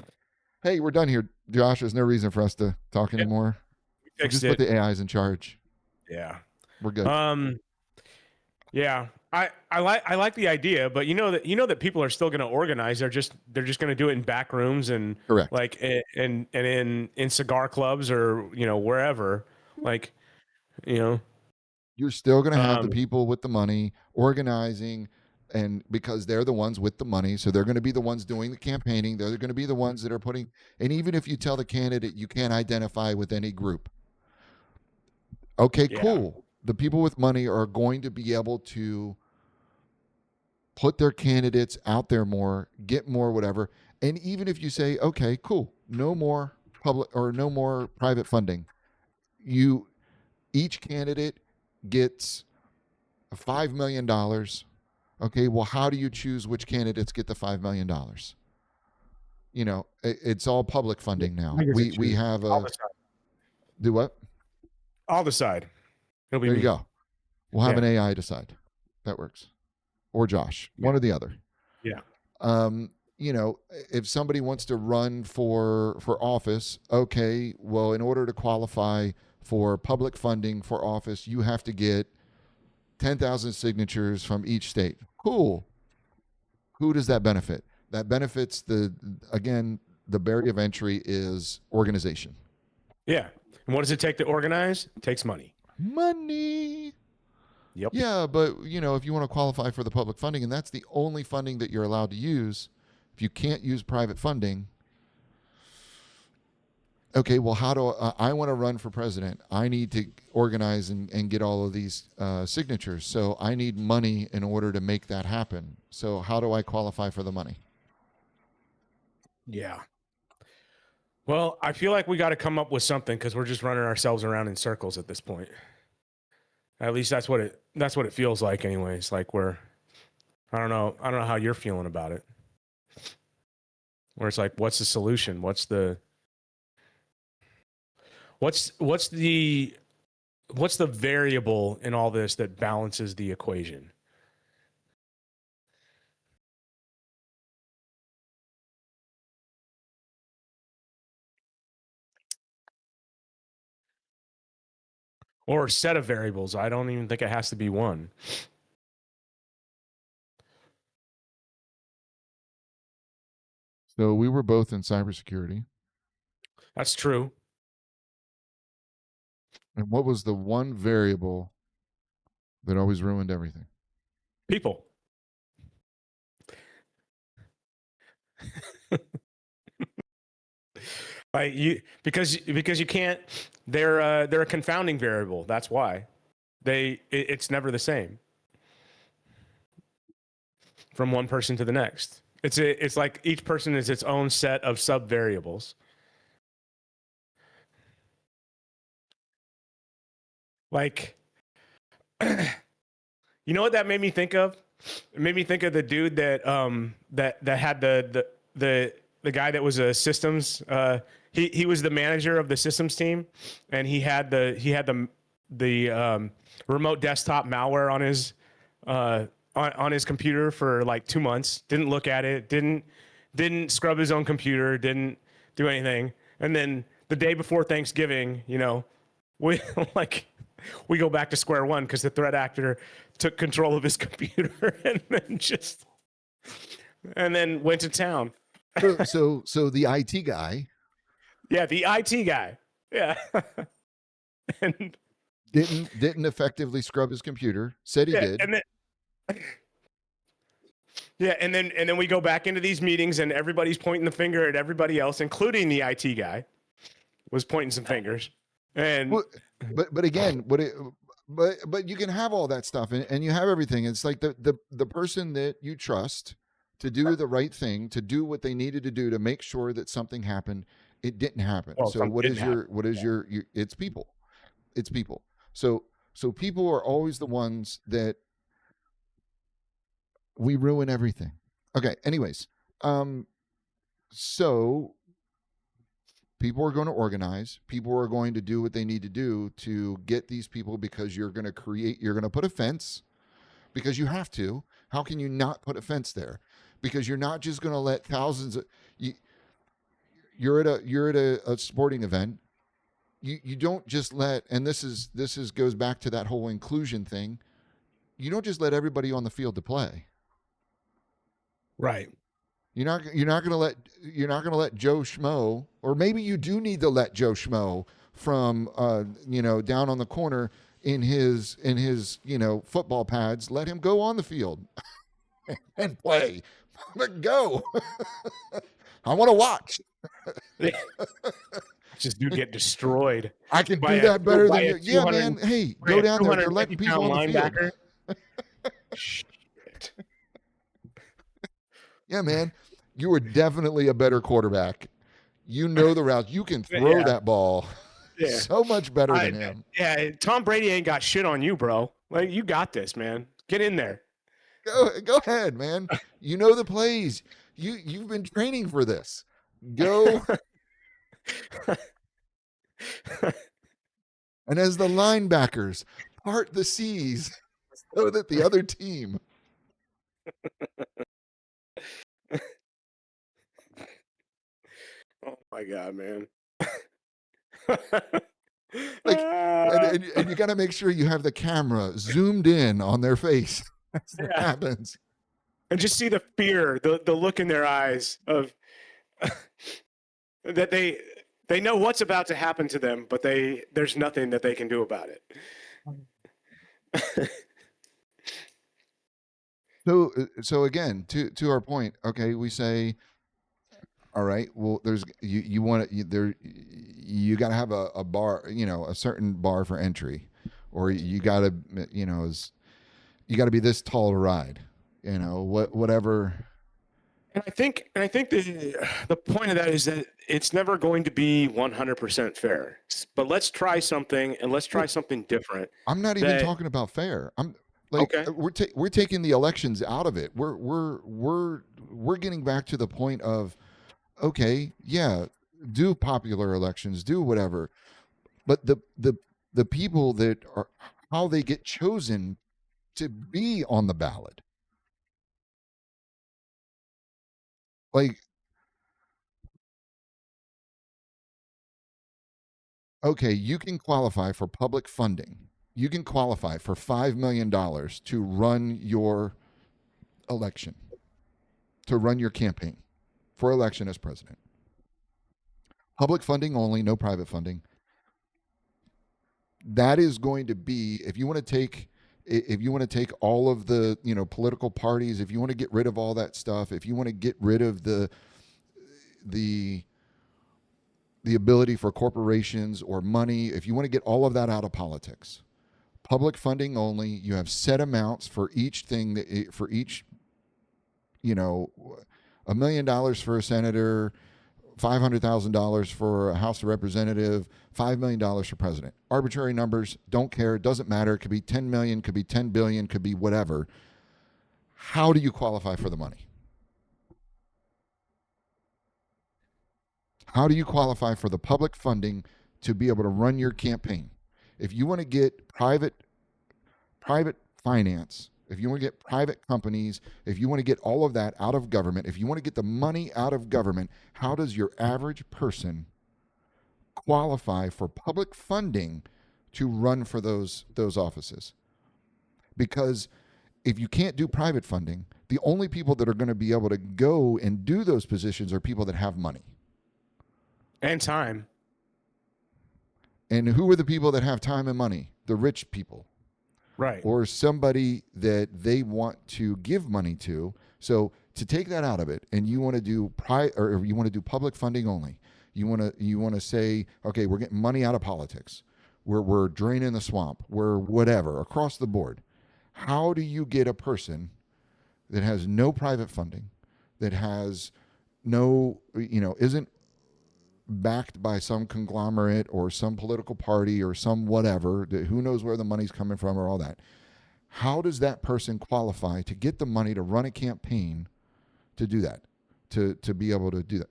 Hey, we're done here, Josh. There's no reason for us to talk anymore. fixed Just put it. the AIs in charge. Yeah. We're good. Yeah, I like the idea, but you know that people are still going to organize. They're just going to do it in back rooms and Correct. like and in cigar clubs or wherever. Like you know, You're still going to have the um, people with the money organizing, and because they're the ones with the money, so they're going to be the ones doing the campaigning. They're going to be the ones that are putting. And even if you tell the candidate you can't identify with any group, okay, yeah, cool. The people with money are going to be able to put their candidates out there more, get more, whatever. And even if you say, okay, cool, no more public or no more private funding, you each candidate gets $5 million. Okay, well, how do you choose which candidates get the $5 million? It's all public funding now. I guess We it's we true. have I'll a decide. do what? I'll decide. It'll be There you me. go. We'll have Yeah, an AI decide. That works. Or Josh, yeah, one or the other. yeah, um, if somebody wants to run for office, okay, well, in order to qualify for public funding for office, you have to get 10,000 signatures from each state. Cool. Who does that benefit? That benefits the barrier of entry is organization. yeah. And what does it take to organize? It takes money. Money. Yep. Yeah, but if you want to qualify for the public funding and that's the only funding that you're allowed to use, if you can't use private funding, okay, well, how do I want to run for president? I need to organize and get all of these signatures. So I need money in order to make that happen. So how do I qualify for the money? Yeah. Well, I feel like we got to come up with something because we're just running ourselves around in circles at this point. At least that's what it feels like, anyways. Like I don't know how you're feeling about it. Where it's like, what's the solution? What's the variable in all this that balances the equation? Or a set of variables. I don't even think it has to be one. So we were both in cybersecurity. That's true. And what was the one variable that always ruined everything? People. Like because you can't. They're a confounding variable. That's why it's never the same from one person to the next. It's like each person is its own set of sub variables. Like, you know what that made me think of? It made me think of the dude that had the guy that was a systems. He was the manager of the systems team, and he had the remote desktop malware on his computer for like 2 months. Didn't look at it. Didn't scrub his own computer. Didn't do anything. And then the day before Thanksgiving, we we go back to square one because the threat actor took control of his computer and then went to town. So the IT guy Yeah, the IT guy. Yeah. and didn't effectively scrub his computer. Said he yeah, did. and then yeah, and then we go back into these meetings and everybody's pointing the finger at everybody else, including the IT guy was pointing some fingers. And Well, but again, but you can have all that stuff and you have everything. It's like the person that you trust to do the right thing, to do what they needed to do to make sure that something happened, it didn't happen. well, So something didn't happen. your it's people. It's people. So people are always the ones that we ruin everything. Okay, anyways. So people are going to organize. People are going to do what they need to do to get these people because you're going to put a fence because you have to. How can you not put a fence there? Because you're not just going to let thousands of you're at a sporting event. You don't just let, and this is goes back to that whole inclusion thing. you don't just let everybody on the field to play. Right. You're not going to let Joe Schmo, or maybe you do need to let Joe Schmo from down on the corner in his football pads. Let him go on the field and play. But go. I want to watch. Just do get destroyed I can by do that better by than a you. Yeah, 200 man. Hey, by go a down there. They're letting people 250-pound on the field. linebacker. Shit. Yeah, man. You are definitely a better quarterback. You know the routes. You can throw Yeah. that ball Yeah. so much better than him. Yeah, Tom Brady ain't got shit on you, bro. Like, you got this, man. Get in there. Go ahead, man. You know the plays. You've been training for this. Go. And as the linebackers, part the seas so that the other team. Oh my god, man. Like, and you got to make sure you have the camera zoomed in on their face as it happens. And just see the fear, the look in their eyes of that they know what's about to happen to them, but there's nothing that they can do about it. So again, to our point, okay, we say, all right, well, there's you want to there you got to have a bar, a certain bar for entry, or you got to you got to be this tall to ride, whatever. And I think the point of that is that it's never going to be 100% fair. But let's try something, and let's try something different. I'm not even talking about fair. I'm like, Okay. we're taking the elections out of it. We're getting back to the point of, okay, yeah, do popular elections, do whatever, but the people that are, how they get chosen to be on the ballot. Like, okay, you can qualify for public funding. You can qualify for $5 million to run your election, to run your campaign for election as president. Public funding only, no private funding. That is going to be, if you want to take all of the political parties, if you want to get rid of all that stuff, if you want to get rid of the ability for corporations or money, if you want to get all of that out of politics, public funding only. You have set amounts for each thing for each, $1 million for a senator, $500,000 for a House of Representative, $5 million for president. Arbitrary numbers, don't care, it doesn't matter. It could be 10 million, could be 10 billion, could be whatever. How do you qualify for the money? How do you qualify for the public funding to be able to run your campaign? If you want to get private finance, if you want to get private companies, if you want to get all of that out of government, if you want to get the money out of government, how does your average person qualify for public funding to run for those offices? Because if you can't do private funding, the only people that are going to be able to go and do those positions are people that have money and time. And who are the people that have time and money? The rich people. Right. Or somebody that they want to give money to. So to take that out of it, and you want to do or you want to do public funding only. You want to say, okay, we're getting money out of politics. We're draining the swamp. We're whatever across the board. How do you get a person that has no private funding, that has no, isn't backed by some conglomerate or some political party or some whatever, who knows where the money's coming from or all that? How does that person qualify to get the money to run a campaign to do that, to be able to do that?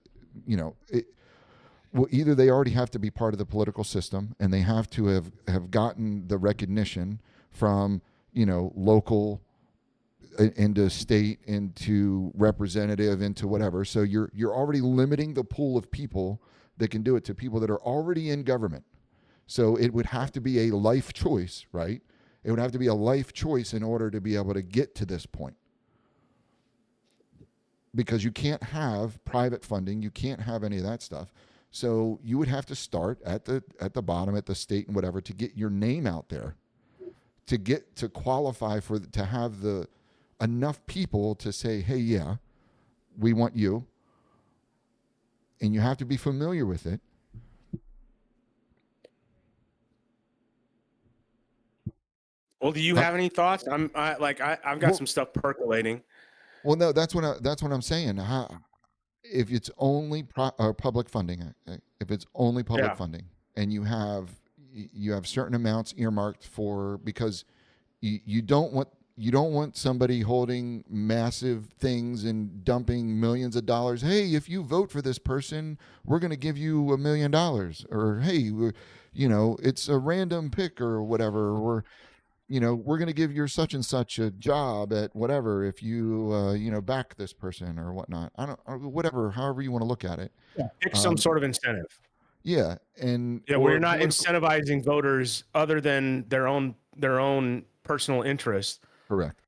Well, either they already have to be part of the political system and they have to have gotten the recognition from, local into state, into representative, into whatever. So you're already limiting the pool of people that can do it to people that are already in government. So it would have to be a life choice, right? It would have to be a life choice in order to be able to get to this point. Because you can't have private funding, you can't have any of that stuff. So you would have to start at the bottom, at the state and whatever, to get your name out there, to qualify for to have the enough people to say, hey, yeah, we want you, and you have to be familiar with it. Well, do you have any thoughts? I've got some stuff percolating. Well, no, that's what I'm saying. If it's only public funding, if it's only public funding, and you have certain amounts earmarked for, because you don't want somebody holding massive things and dumping millions of dollars. Hey, if you vote for this person, we're going to give you $1 million, or hey, it's a random pick or whatever, or we're going to give your such and such a job at whatever if you back this person or whatnot. I don't, whatever, however you want to look at it. Pick some sort of incentive. Yeah, and where you're not incentivizing voters other than their own personal interest. Correct.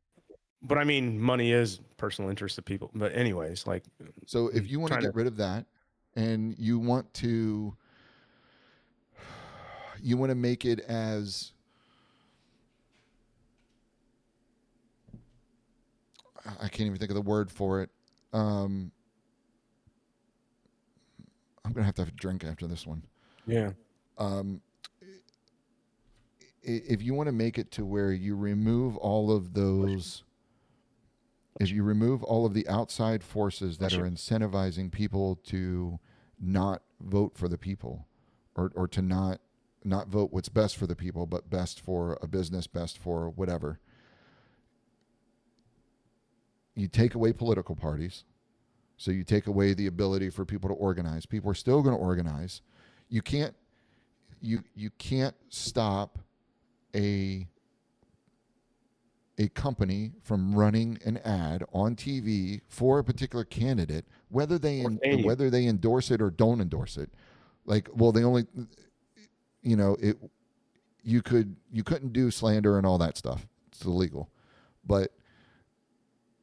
But I mean, money is personal interest of people. But anyways, like, so if you want to get rid of that, and you want to make it as, I can't even think of the word for it. I'm gonna have a drink after this one. Yeah. If you want to make it to where you remove all of those, if you remove all of the outside forces that are incentivizing people to not vote for the people, or to not vote what's best for the people, but best for a business, best for whatever. You take away political parties, so you take away the ability for people to organize. People are still going to organize. You can't stop a company from running an ad on TV for a particular candidate, whether they endorse it or don't endorse it. Like, well, they only, you couldn't do slander and all that stuff. It's illegal, but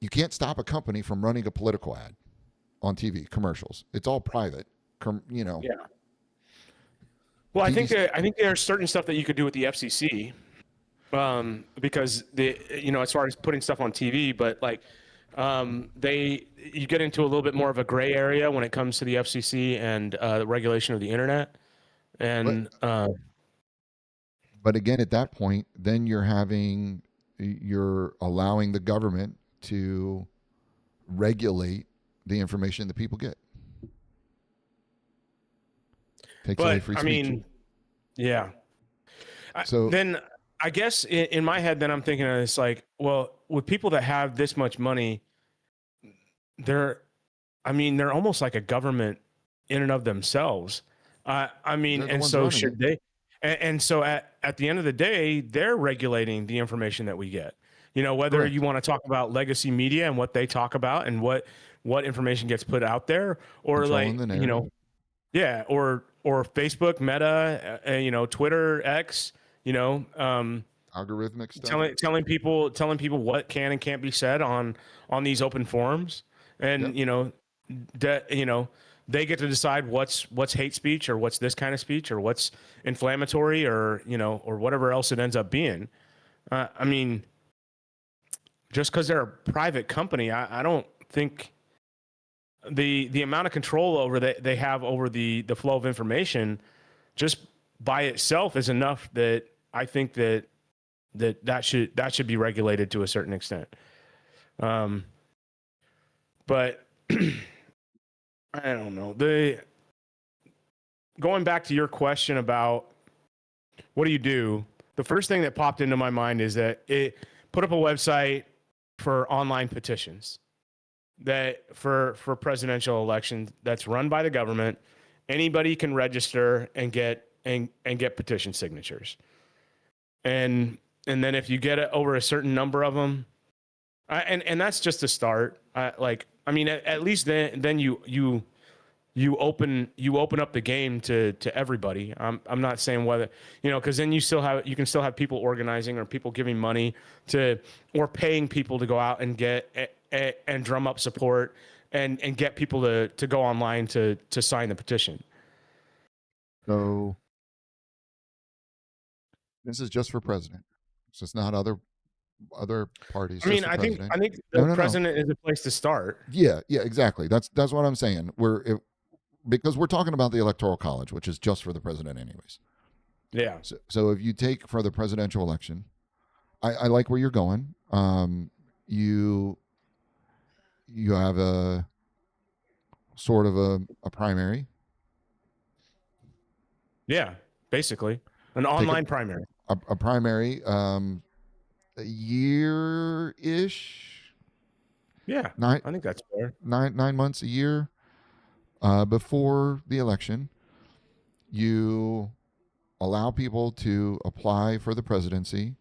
you can't stop a company from running a political ad on TV commercials. It's all private. Yeah. Well, I think there's certain stuff that you could do with the FCC, because as far as putting stuff on TV, but like, you get into a little bit more of a gray area when it comes to the FCC and the regulation of the internet, and but again, at that point, then you're allowing the government to regulate the information that people get. Takes away free speech. Yeah. So then I guess in my head, then I'm thinking it's like, well, with people that have this much money, they're almost like a government in and of themselves. And so should they? And so at the end of the day, they're regulating the information that we get. Whether Correct. you want to talk about legacy media and what they talk about and what information gets put out there, or controlling the narrative. Yeah, or Facebook, Meta, Twitter, X, algorithmic stuff. Telling people what can and can't be said on these open forums, and they get to decide what's hate speech, or what's this kind of speech, or what's inflammatory, or or whatever else it ends up being. Just because they're a private company, I don't think the amount of control over that they have over the flow of information just by itself is enough that I think that should be regulated to a certain extent. But I don't know. Going back to your question about what do, the first thing that popped into my mind is that it put up a website for online petitions that for presidential elections that's run by the government. Anybody can register and get petition signatures. And then if you get over a certain number of them, and that's just a start. At least then you you open up the game to everybody. I'm not saying whether, because then you can still have people organizing or people giving money to, or paying people to go out and and drum up support and get people to go online to sign the petition. So this is just for president. So it's not other parties. I mean, Just for president. I think the No. president is a place to start. Yeah, exactly. That's what I'm saying. Because we're talking about the electoral college, which is just for the president, anyways. Yeah. So if you take for the presidential election, I like where you're going. You have a sort of a primary. Yeah, basically an Take online primary. a primary, a year ish. Yeah, Nine I think that's fair. 9 months, a year before the election. You allow people to apply for the presidency.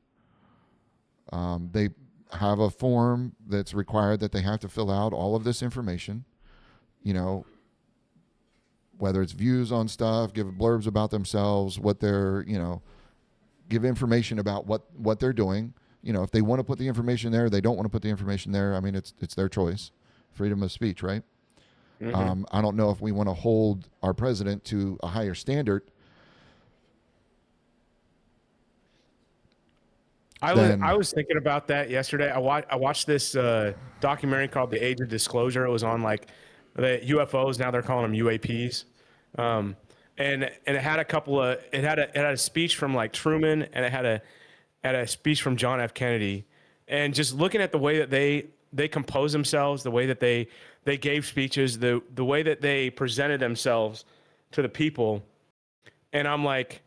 They have a form that's required that they have to fill out all of this information. Whether it's views on stuff, give blurbs about themselves, what they're, give information about what they're doing. If they want to put the information there, they don't want to put the information there. I mean, it's their choice, freedom of speech, right? Mm-hmm. I don't know if we want to hold our president to a higher standard. I was thinking about that yesterday. I watched this documentary called The Age of Disclosure. It was on like the UFOs. Now they're calling them UAPs. And it had a speech from like Truman, and it had a speech from John F. Kennedy. And just looking at the way that they compose themselves, the way that they gave speeches, the way that they presented themselves to the people, and I'm like,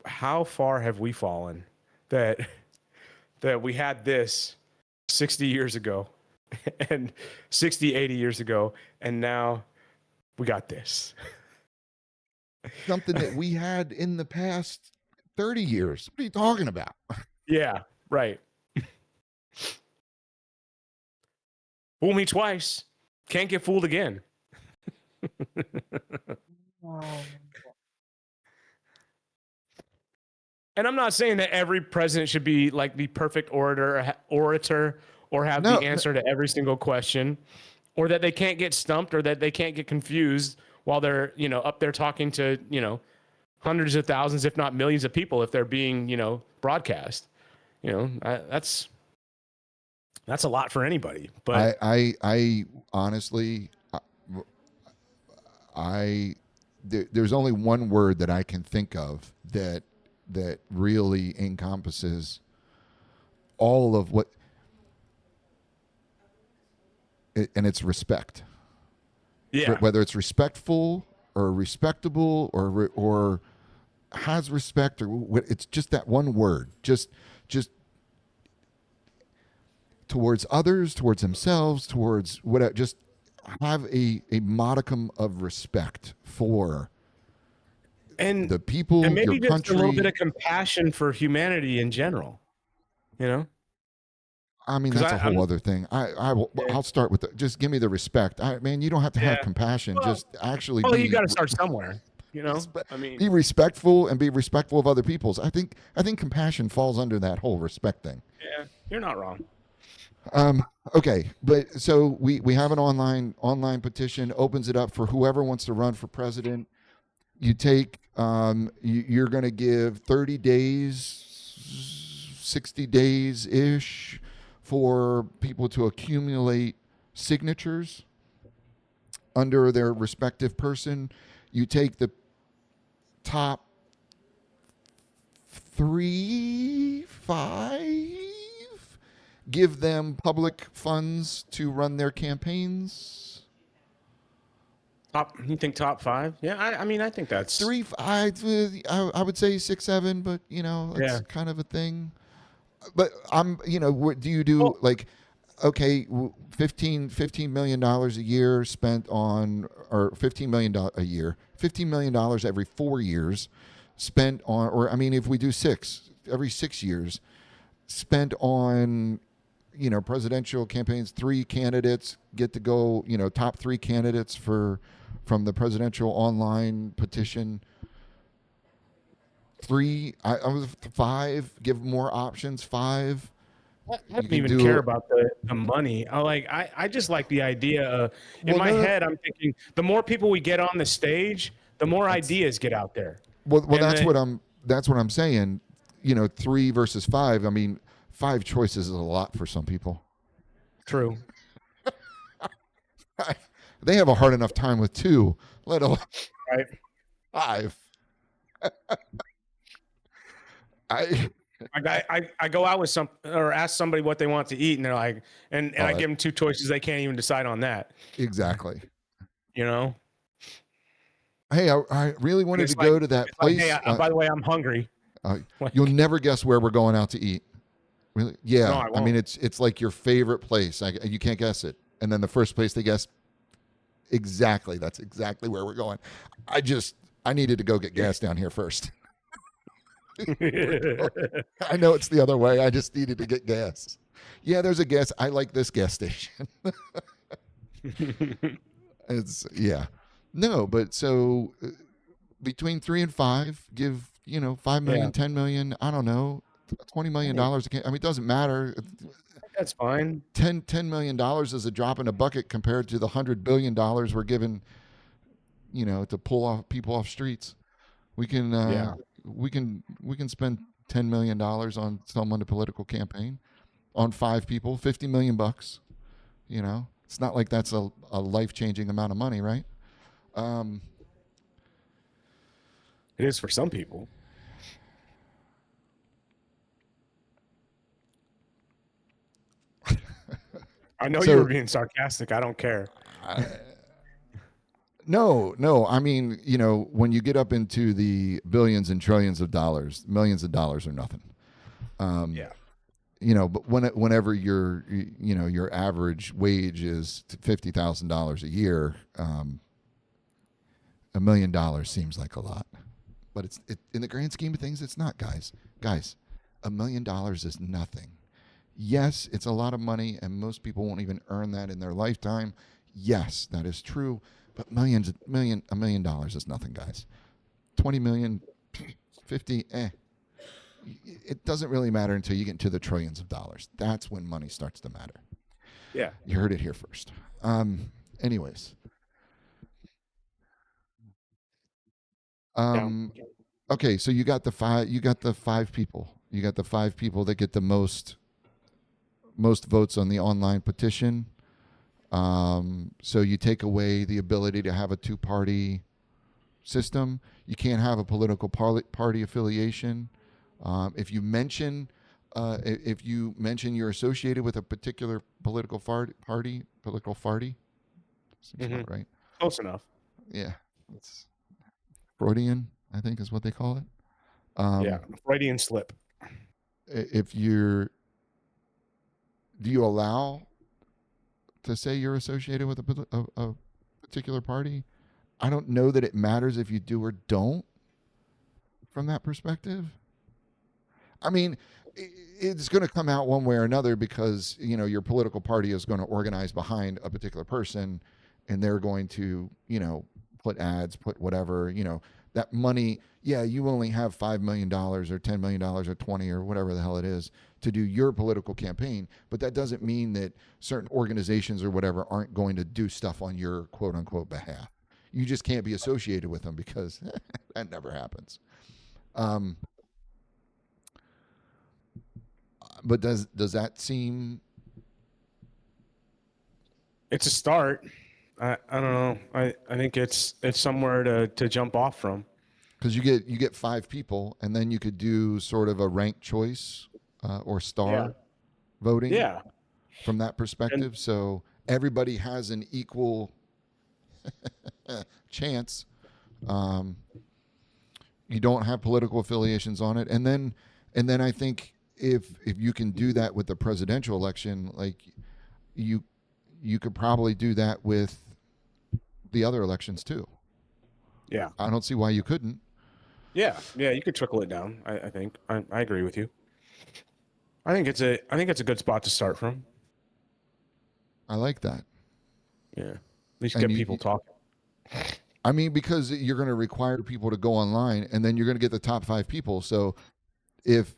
how far have we fallen? That we had this 60 years ago and 60, 80 years ago, and now we got this. Something that we had in the past 30 years. What are you talking about? Yeah, right. Fool me twice, can't get fooled again. And I'm not saying that every president should be like the perfect orator or have the answer to every single question, or that they can't get stumped, or that they can't get confused while they're, up there talking to, hundreds of thousands, if not millions of people, if they're being, broadcast. That's a lot for anybody. But I honestly, there's only one word that I can think of that really encompasses all of what, and it's respect. Yeah. Whether it's respectful or respectable or has respect, or what, it's just that one word. Just towards others, towards themselves, towards whatever. Just have a modicum of respect for the people, and maybe your just country. a little bit of compassion for humanity in general. I mean, that's a whole other thing. I'll start with just give me the respect. Man, you don't have to have compassion. Well, just actually. You got to start somewhere. I mean, be respectful and be respectful of other people's. I think compassion falls under that whole respect thing. Yeah, you're not wrong. Okay, but so we have an online petition, opens it up for whoever wants to run for president. You take you're going to give 30 days, 60 days ish for people to accumulate signatures under their respective person. You take the top 3, 5, give them public funds to run their campaigns. You think top 5? Yeah, I mean, I think that's 3. I would say 6, 7, but it's kind of a thing. But what do you do? Like, okay, $15 million a year spent on, or $15 million a year, $15 million every 4 years spent on, or I mean, if we do every 6 years, spent on, presidential campaigns. 3 candidates get to go, top 3 candidates for from the presidential online petition. Three, I was five. Give more options. Five. I You don't can even care do about the money. I just like the idea of, in well. my No, no, head, I'm thinking the more people we get on the stage, the more that's ideas get out there. well. And the That's what I'm saying. You know, three versus five. I mean, five choices is a lot for some people. true. They have a hard enough time with two, let alone Right. five. I I go out with some or ask somebody what they want to eat, and they're like, and I oh, give them two choices. They can't even decide on that. exactly. You know, Hey, I really and wanted to go to that it's like, hey, place. by the way, I'm hungry. You'll Like, never guess where we're going out to eat. Really? no, Yeah. I I mean, won't. it's like your favorite place. You can't guess it. And then the first place they guess exactly. That's exactly where we're going. I needed to go get gas down here first. I know it's the other way. I just needed to get gas. Yeah, there's a gas. I like this gas station. It's yeah. No, but so between 3 and 5, give 5 million, Yeah, 10 million. I don't know, $20 million. I mean, it doesn't matter. that's fine. $10 million is a drop in a bucket compared to the $100 billion we're given. To pull off people off streets. We can Yeah, we can spend $10 million on someone to political campaign on 5 people, $50 million. It's not like that's a life changing amount of money, right? Um, it is for some people. I know you were so being sarcastic. I don't care. no, no. I mean, when you get up into the billions and trillions of dollars, millions of dollars are nothing. Um, Yeah, but whenever your average wage is $50,000 a year, $1 million seems like a lot, but in the grand scheme of things, it's not, guys. Guys, $1 million is nothing. Yes, it's a lot of money, and most people won't even earn that in their lifetime. Yes, that is true, but $1 million is nothing, guys. 20 million, 50, it doesn't really matter until you get into the trillions of dollars. That's when money starts to matter. yeah, You heard it here first. Anyways, down. um, okay, so you got the five. You got the 5 people. You got the 5 people that get the most votes on the online petition. So you take away the ability to have a two-party system. You can't have a political party affiliation. If you mention you're associated with a particular political party, seems Hmm. about right. Close enough. Yeah, it's Freudian, I think, is what they call it. Yeah, Freudian slip. If you're, do you allow to say you're associated with a particular party? I don't know that it matters if you do or don't from that perspective. I mean, it's going to come out one way or another because your political party is going to organize behind a particular person, and they're going to put ads, put whatever that money. Yeah, you only have $5 million or $10 million or 20 or whatever the hell it is to do your political campaign, but that doesn't mean that certain organizations or whatever aren't going to do stuff on your quote unquote behalf. You just can't be associated with them because that never happens. Um, but does that seem It's a start. I don't know. I think it's somewhere to jump off from. because you get 5 people and then you could do sort of a ranked choice or Yeah, star voting yeah, from that and perspective, so everybody has an equal chance. Um, you don't have political affiliations on it, and then I think if you can do that with the presidential election, like you you could probably do that with the other elections too. yeah, I don't see why you couldn't. yeah. You could trickle it down. I think I agree with you. I think it's a good spot to start from. I like that. Yeah, at least And get you, people talking. I mean, because you're going to require people to go online, and then you're going to get the top 5 people. So if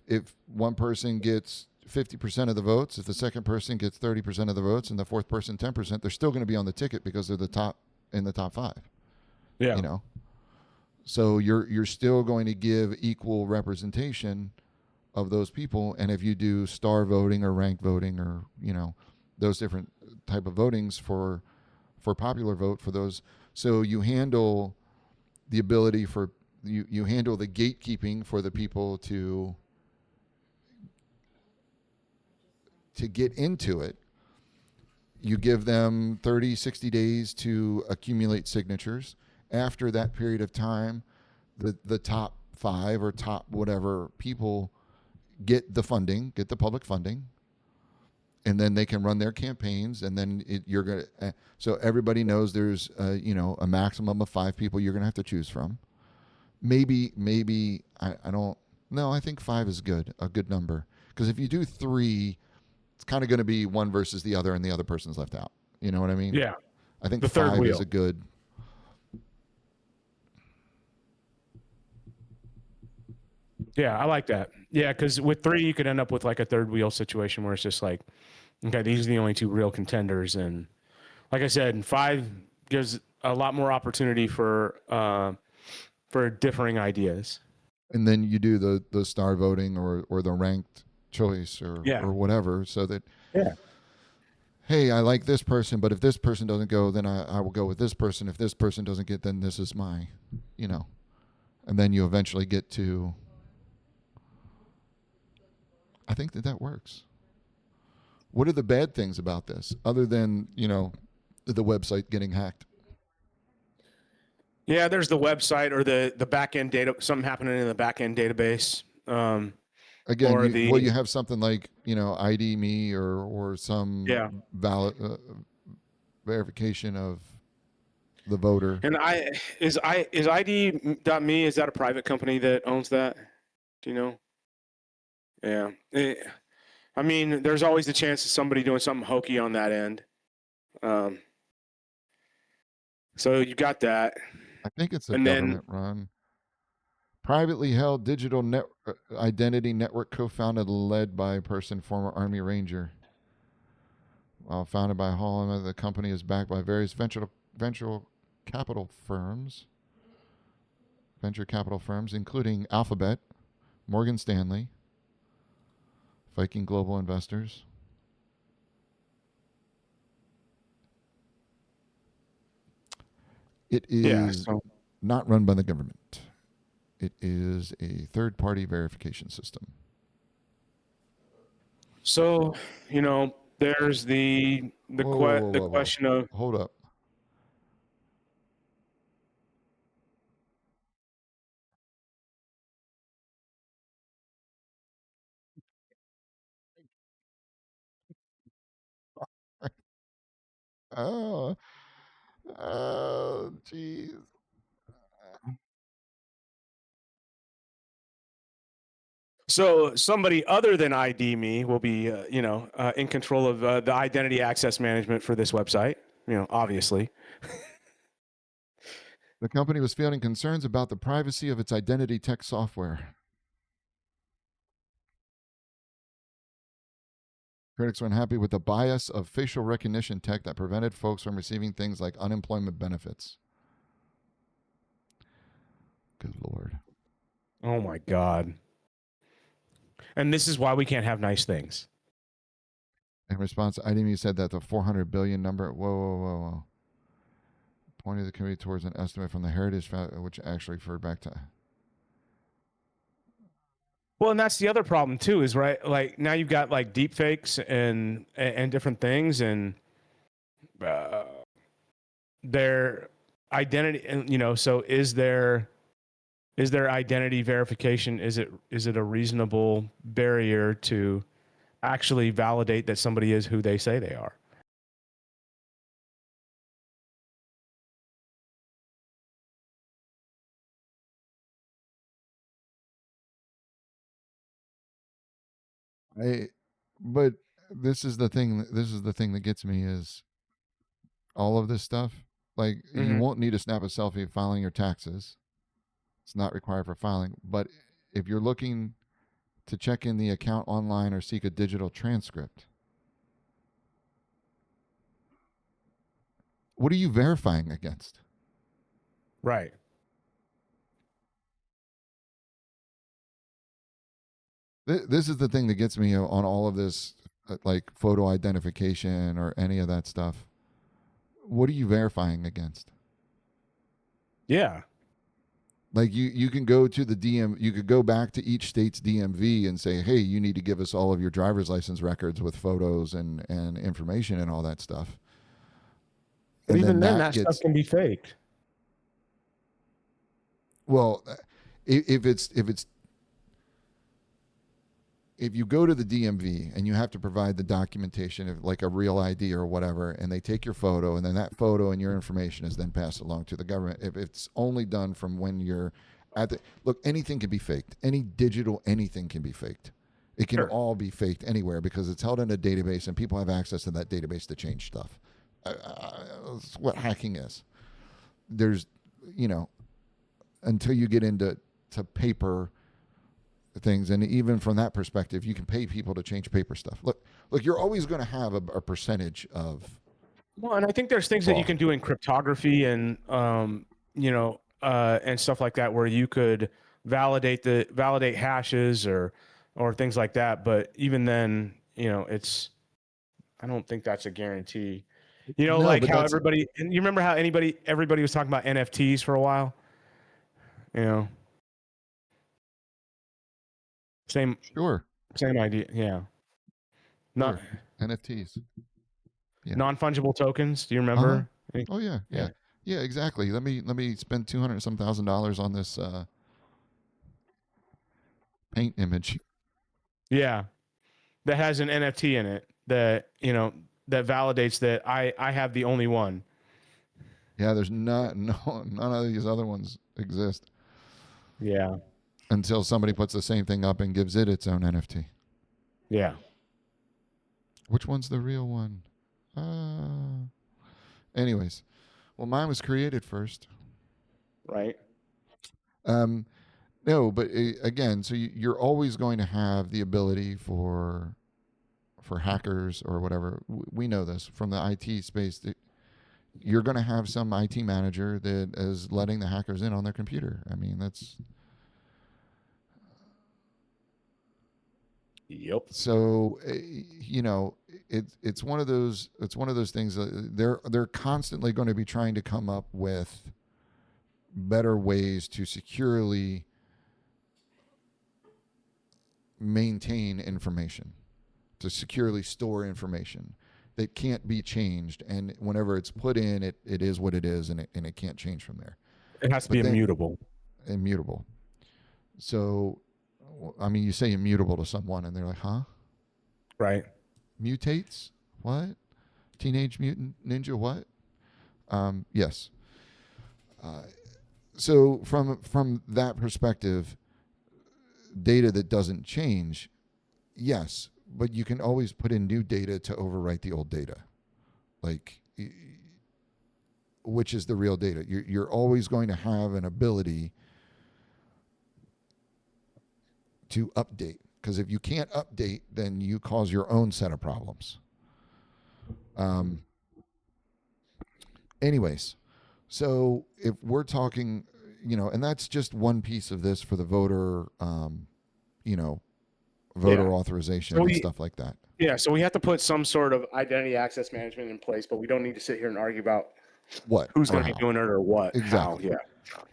one person gets 50% of the votes, if the second person gets 30% of the votes, and the fourth person 10%, they're still going to be on the ticket because they're the top in the top 5. Yeah. You know, so you're still going to give equal representation of those people. And if you do star voting or ranked voting or those different type of votings for popular vote for those, so you handle the ability for you handle the gatekeeping for the people to get into it. You give them 30, 60 days to accumulate signatures. After that period of time, the top 5 or top whatever people get the funding, get the public funding, and then they can run their campaigns. And then you're going to, so everybody knows there's, a maximum of 5 people you're going to have to choose from. Maybe, I don't, no, I think 5 is good, a good number. Because if you do 3, it's kind of going to be one versus the other, and the other person's left out. You know what I mean? Yeah. I think The third 5 is wheel. a good. Yeah, I like that. Yeah, because with 3, you could end up with like a third wheel situation where it's just like, okay, these are the only 2 real contenders, and like I said, 5 gives a lot more opportunity for differing ideas. And then you do the star voting or the ranked choice Yeah. or whatever, so that, Yeah. hey, I like this person, but if this person doesn't go, then I will go with this person. If this person doesn't get, then this is my, you know. And then you eventually get to. I think that works. What are the bad things about this, other than the website getting hacked? Yeah, there's the website or the back end data, something happening in the back end database. Again, Or you the have something like ID me or some Yeah. valid verification of the voter. And is ID.me, is that a private company that owns that? Do you know? Yeah. I mean, there's always the chance of somebody doing something hokey on that end. Um, so you got that. I think it's a And then, government run. Privately held digital identity network co-founded and led by a person, former Army Ranger. While founded by Hall, the company is backed by various venture capital firms, venture capital firms, including Alphabet, Morgan Stanley, Viking Global Investors. It yeah. is not run by the government. It is a third-party verification system. So, there's Whoa, whoa, whoa, the whoa, whoa. question of, Hold up. Oh, oh, jeez. so somebody other than ID me will be, in control of the identity access management for this website, obviously. The company was fielding concerns about the privacy of its identity tech software. Critics were unhappy with the bias of facial recognition tech that prevented folks from receiving things like unemployment benefits. Good Lord. Oh my God. And this is why we can't have nice things. In response, IDME said that the 400 billion number, whoa, whoa, whoa, whoa, pointed the committee towards an estimate from the Heritage Foundation, which actually referred back to. Well, and that's the other problem too, is right. Like now you've got like deep fakes and different things, and uh, their identity, and so is their identity verification? Is it a reasonable barrier to actually validate that somebody is who they say they are? I, but this is the thing. This is the thing that gets me is all of this stuff. Like you Hmm. won't need to snap a selfie filing your taxes. It's not required for filing. But if you're looking to check in the account online or seek a digital transcript, what are you verifying against? Right. This is the thing that gets me on all of this, like photo identification or any of that stuff. What are you verifying against? Yeah. Like you can go to the you could go back to each state's DMV and say, hey, you need to give us all of your driver's license records with photos and information and all that stuff. But And then even then, that that stuff gets, can be faked. well, if if you go to the DMV and you have to provide the documentation of like a real ID or whatever, and they take your photo, and then that photo and your information is then passed along to the government. If it's only done from when you're at the look, anything can be faked. Any digital anything can be faked. It can Sure. all be faked anywhere because it's held in a database and people have access to that database to change stuff. That's what hacking is. There's, you know, until you get into paper things, and even from that perspective you can pay people to change paper stuff. Look, you're always going to have a percentage of Well, and I think there's things that you fraud. can do in cryptography and and stuff like that where you could validate hashes or things like that. But even then, it's I don't think that's a guarantee. No, Like but how that's everybody and you remember how everybody was talking about NFTs for a while. You know, same sure, same idea. Yeah, not sure. NFTs. Yeah. non fungible tokens. Do you Uh-huh. remember? Oh yeah, Yeah, yeah. Yeah, exactly. Let me spend 200 some $1,000 on this paint image. yeah. That has an NFT in it that that validates that I have the only one. Yeah, there's not no none of these other ones exist Yeah, until somebody puts the same thing up and gives it its own NFT. yeah, Which one's the real one? Uh anyways, well mine was created first. right. Um no, but again, so you're always going to have the ability for hackers or whatever. We know this from the IT space. That you're going to have some IT manager that is letting the hackers in on their computer. I mean, that's Yep. so it's one of those things that they're constantly going to be trying to come up with better ways to securely maintain information, to securely store information that can't be changed, and whenever it's put in, it is what it is, and it can't change from there. It has to be But then immutable. immutable. So, I mean, you say immutable to someone, and they're like, "Huh? Right. Mutates? What? Teenage Mutant Ninja? What?" Yes. Uh, so from that perspective, data that doesn't change, yes, but you can always put in new data to overwrite the old data. Like, which is the real data? You're always going to have an ability to update, because if you can't update, then you cause your own set of problems. Um, anyways, so if we're talking, and that's just one piece of this for the voter, you know, Yeah. voter So authorization and we stuff like that. so we have to put some sort of identity access management in place, but we don't need to sit here and argue about What who's or going to be how? doing it or what, how. Exactly. Yeah.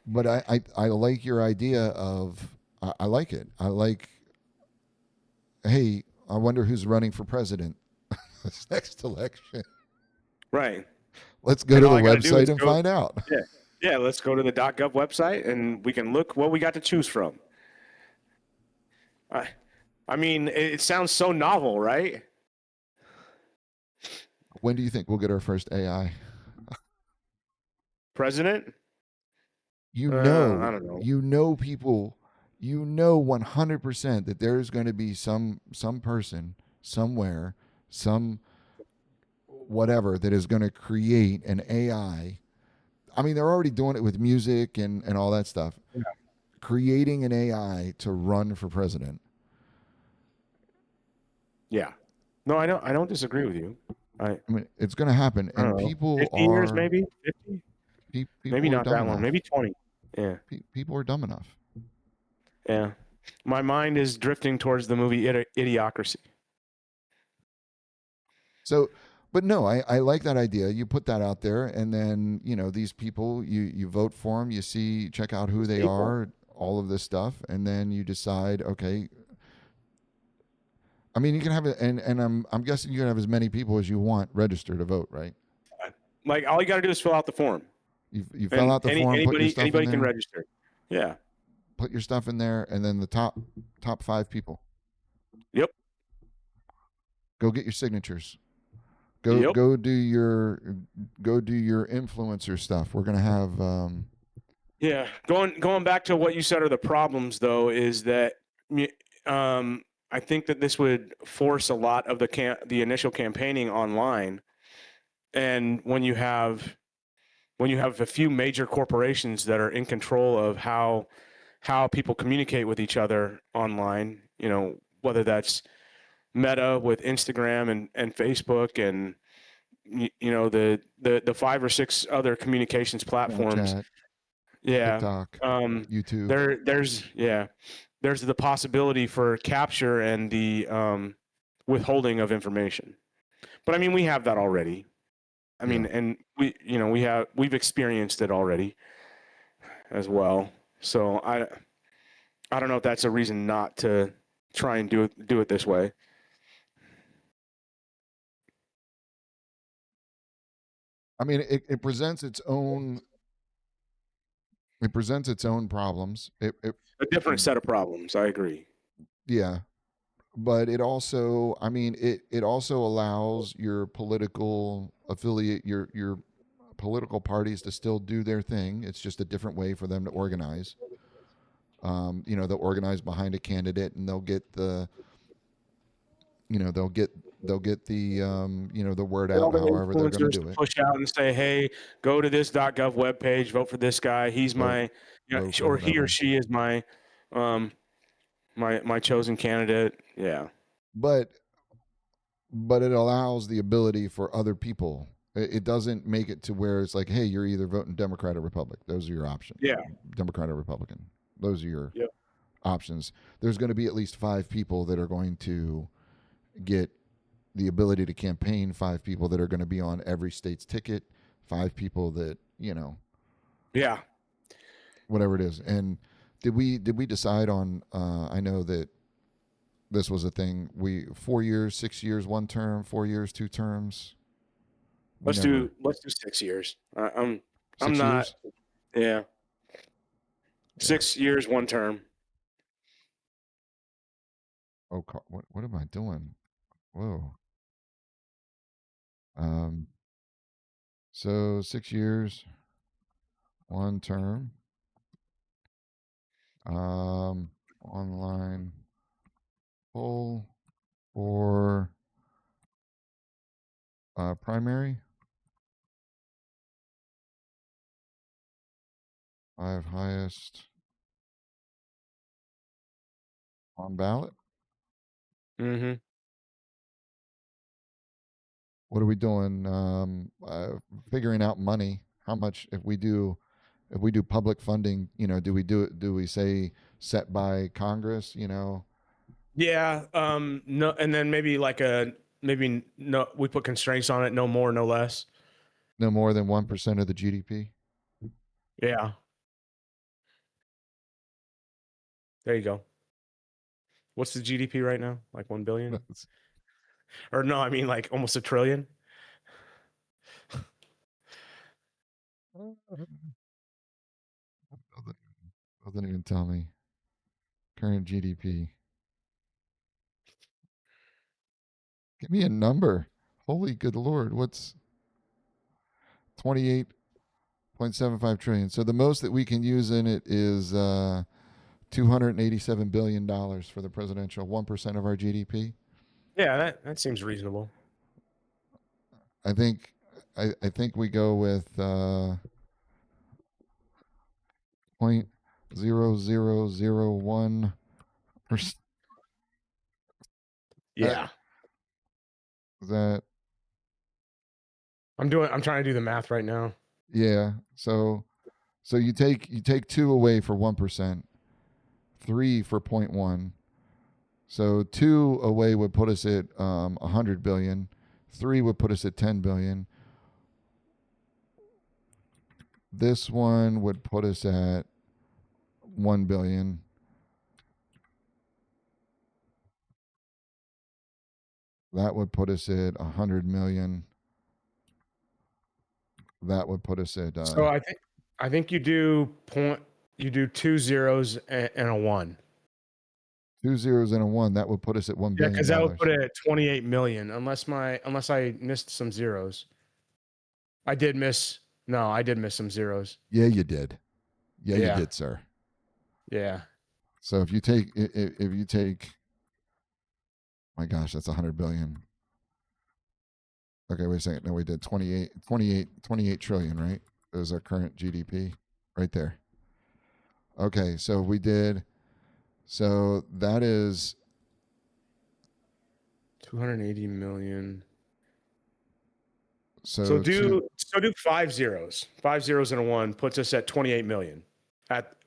But I like your idea of, I like it. I like, hey, I wonder who's running for president this next election. Right. Let's go And to all the I got to do website is and go. find out. Yeah. Yeah. Let's go to the .gov website and we can look what we got to choose from. I, I mean, it sounds so novel, right? When do you think we'll get our first AI? President? You I know, don't know. people, 100% that there's going to be some person somewhere, some whatever that is going to create an AI I mean, they're already doing it with music and all that stuff. Yeah. Creating an AI to run for president. Yeah. No, I don't disagree with you. I I mean, it's going to happen, I and don't know. people 50 years are maybe? 50? Maybe people are not dumb that long. enough. Maybe 20. Yeah. People are dumb enough. Yeah. My mind is drifting towards the movie Idiocracy. So, but no, I like that idea. You put that out there, and then these people, you vote for them. You see, check out who These they people. are, all of this stuff, and then you decide. Okay, I mean, you can have it, and I'm guessing you can have as many people as you want register to vote, right? Like all you got to do is fill out the form, You fill and out the form, put your stuff in anybody can there, register. Yeah. put your stuff in there, and then the top 5 people Yep. go get your signatures. Go Yep. go do your go do your influencer stuff. We're gonna have Yeah. Going back to what you said are the problems, though, is that um, I think that this would force a lot of the initial campaigning online, and when you have a few major corporations that are in control of how people communicate with each other online, whether that's Meta with Instagram and Facebook and the 5 or 6 other communications platforms. Snapchat, Yeah. TikTok, Um, YouTube. there's the possibility for capture and the withholding of information. But I mean, we have that already. I Yeah. mean, and we've experienced it already as well. So I don't know if that's a reason not to try and do it this way. I mean, it presents its own problems. A different set of problems. I agree. Yeah, but it also, I mean, it also allows your political affiliate, your political parties to still do their thing. It's just a different way for them to organize. They'll organize behind a candidate, and they'll get the, you know, they'll get the, the word Get all out. the However, they're going to influencers do to it. push out and say, "Hey, go to this .gov webpage, vote for this guy. He's Vote, my, vote for or he or whatever. she is um, my chosen candidate." Yeah, But it allows the ability for other people. It doesn't make it to where it's like, hey, you're either voting Democrat or Republican. Those are your options. yeah, Democrat or Republican. Those are your yeah, options. There's going to be at least 5 people that are going to get the ability to campaign, 5 people that are going to be on every state's ticket, 5 people that, yeah. whatever it is. And did we decide on I know that this was a thing. 4 years, 6 years, 1 term, 4 years, 2 terms. We Let's never do 6 years. I'm six not. years. Yeah, Yeah. 6 years, 1 term. Oh, what am I doing? Whoa. Um. So 6 years, 1 term. Online poll for primary. 5 highest on ballot. Mm-hmm. What are we doing? Figuring out money. How much if we do public funding? Do we do it? Do we say set by Congress? Yeah. No, and then maybe no. We put constraints on it. No more, no less. No more than 1% of the GDP. Yeah. There you go. What's the GDP right now? Like 1 billion? Or no, I mean like almost a trillion. Doesn't even tell me current GDP. Give me a number. Holy good lord, what's 28.75 trillion? So the most that we can use in it is $287 billion for the presidential, 1% of our GDP. Yeah, that seems reasonable. I think I think we go with 0.0001%. Yeah. That I'm trying to do the math right now. yeah. So you take 2 away for 1%, 3 for 0.1. So 2 away would put us at 100 billion. 3 would put us at 10 billion. This one would put us at 1 billion. That would put us at 100 million. That would put us at So I think you do 2 zeros and a 1. 2 zeros and a 1. That would put us at $1 Yeah, billion. because that would put it at 28 million, unless I missed some zeros. I did miss some zeros. Yeah, you did. Yeah, you Yeah. did, sir. Yeah. So if you take, my gosh, that's 100 billion. Okay, wait a second. No, we did 28 trillion, right? Is our current GDP right there. Okay, so we did, so that is 280 million. so So do 5 zeros. 5 zeros and a 1 puts us at 28 million at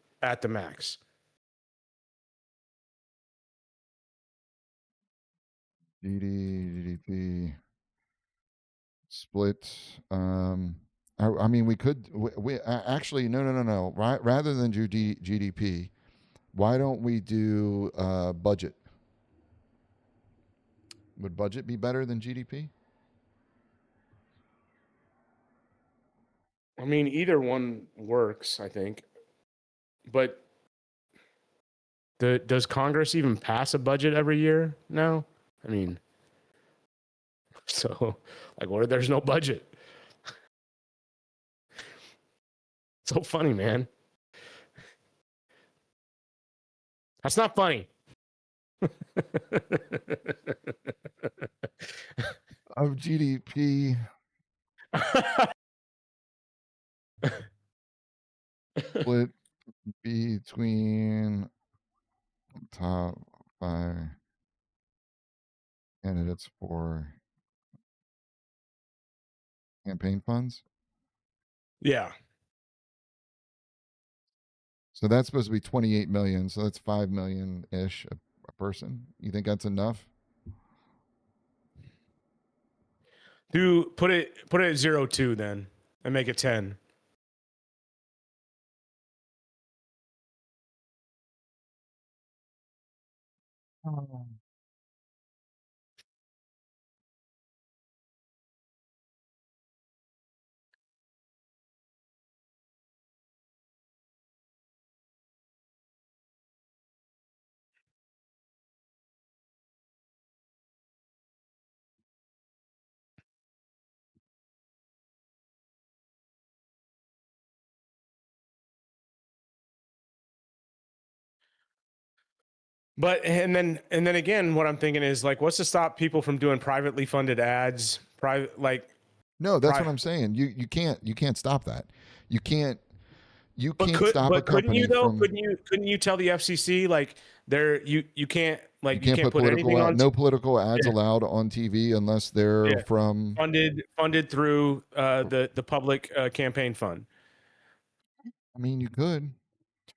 the max. GDP split. I mean, we could. We actually no. Right, rather than do GDP, why don't we do budget? Would budget be better than GDP? I mean, either one works, I think. But does Congress even pass a budget every year now? I mean, so like, what if there's no budget? So funny, man. That's not funny. Of GDP, split between top 5 candidates for campaign funds. Yeah. So that's supposed to be 28 million. So that's 5 million ish a person. You think that's enough? Put it at 0.2 then and make it 10. But and then again, what I'm thinking is like, what's to stop people from doing privately funded ads? No, that's what I'm saying. You can't stop that. You can't stop a Couldn't you company though? from. Couldn't you tell the FCC like you can't You can't put put political anything on no political ads Yeah. allowed on TV unless they're Yeah. from. funded through the public campaign fund. I mean, you could.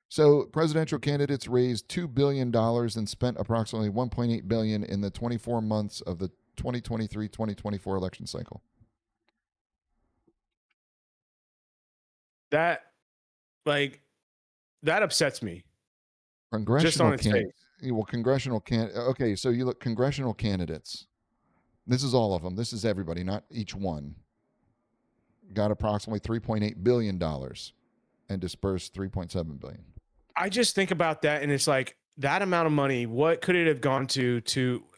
So presidential candidates raised $2 billion and spent approximately 1.8 billion in the 24 months of the 2023-2024 election cycle. That that upsets me. Just Congressional on its face. congressional can. Okay, so you look congressional candidates. This is all of them. This is everybody, not each one. Got approximately $3.8 billion and dispersed $3.7 billion. I just think about that and it's like that amount of money, what could it have gone to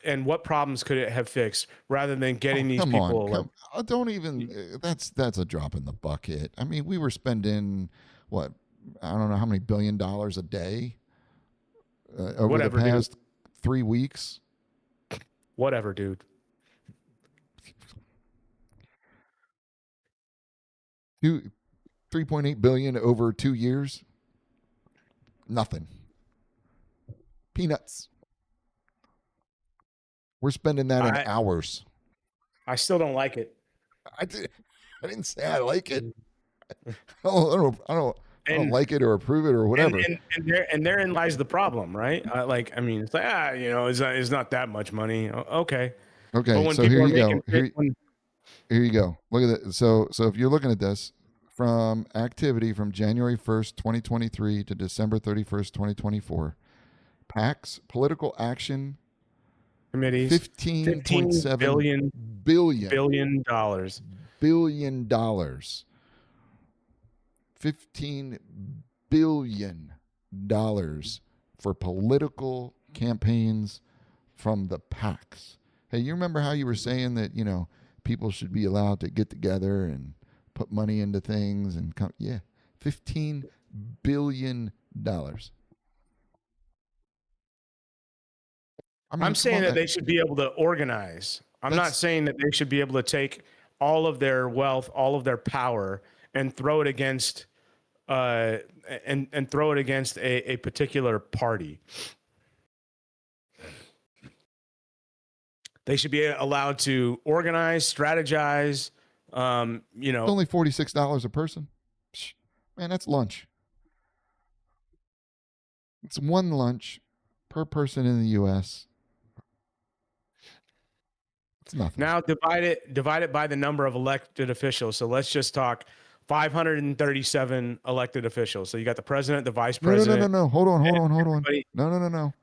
and what problems could it have fixed rather than getting these people don't even that's a drop in the bucket. I mean, we were spending what, I don't know how many $1 billion a day over the past 3 weeks. Whatever, dude. $3.8 billion over 2 years. Nothing. Peanuts. We're spending that in hours. I still don't like it. I didn't say I like it. I don't like it or approve it or whatever. And therein lies the problem, right? It's like, it's not that much money. Okay. Okay, But when so people here are you go. making, Here you go. Look at it. So if you're looking at this from activity from January 1st, 2023 to December 31st, 2024, PACs, political action, committees, $15.7 billion dollars. billion dollars. $15 billion for political campaigns from the PACs. Hey, you remember how you were saying that, people should be allowed to get together and put money into things and come? Yeah, $15 billion. I'm saying that they should be able to organize. I'm not saying that they should be able to take all of their wealth, all of their power, and throw it against a particular party. They should be allowed to organize, strategize. It's only $46 a person. Man, that's lunch. It's one lunch per person in the U.S. It's nothing. Now divide it by the number of elected officials. So let's just talk 537 elected officials. So you got the president, the vice president. No. Hold on. No.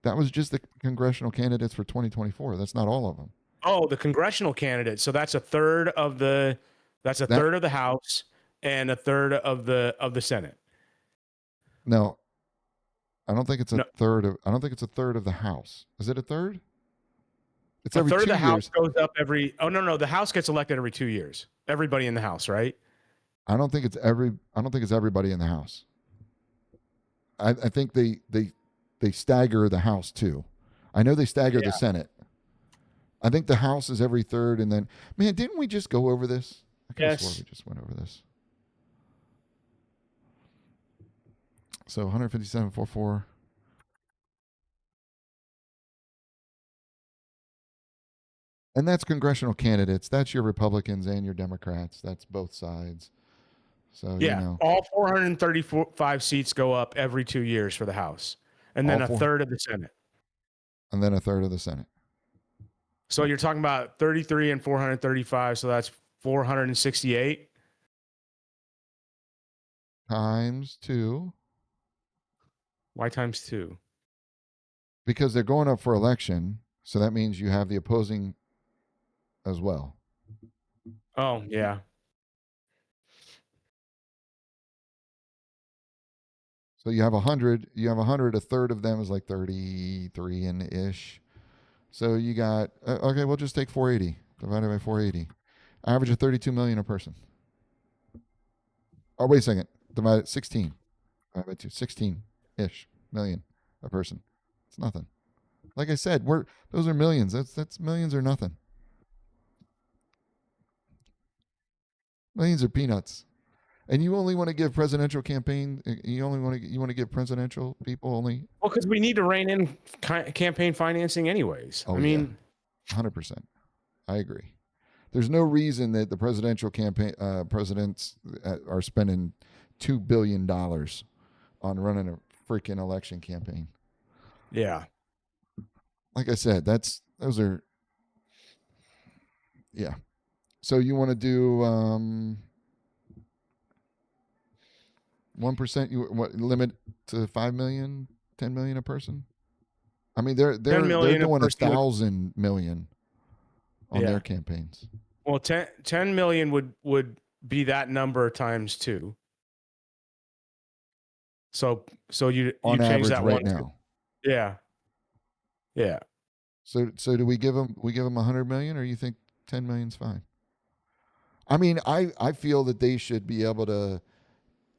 That was just the congressional candidates for 2024. That's not all of them. Oh, the congressional candidates. So that's a third of the third of the House and a third of the Senate. No. I don't think it's a third of the House. Is it a third? It's every 2 years. A third of the House goes up every. Oh no, the House gets elected every 2 years. Everybody in the House, right? I don't think it's everybody in the House. I think they stagger the House too. I know they stagger the Senate. I think the House is every third, and then didn't we just go over this? I could have swore we just went over this. So 157.44. And that's congressional candidates. That's your Republicans and your Democrats. That's both sides. So all 435 seats go up every 2 years for the House, and then a third of the Senate. And then a third of the Senate. So you're talking about 33 and 435. So that's 468 times 2. Why times 2? Because they're going up for election. So that means you have the opposing as well. Oh, yeah. So you have 100. A third of them is like 33 and ish. So you got okay. We'll just take 480 divided by 480. Average of 32 million a person. Oh, wait a second. Divided 16. Divided by 2. 16-ish million a person. It's nothing. Like I said, those are millions. That's millions or nothing. Millions are peanuts. And you only want to give presidential campaign. You want to give presidential people only. Well, because we need to rein in campaign financing, anyways. Oh, 100%. I agree. There's no reason that the presidential campaign presidents are spending $2 billion on running a freaking election campaign. Yeah. Like I said, those are. Yeah. So you want to do 1%? You limit to 5 million, 10 million a person? I mean, they're doing 1,000 million on their campaigns. Well, 10 million would be that number times 2. So you on change average that right now. Yeah. Yeah. So do we give them 100 million, or you think 10 million's fine? I mean, I feel that they should be able to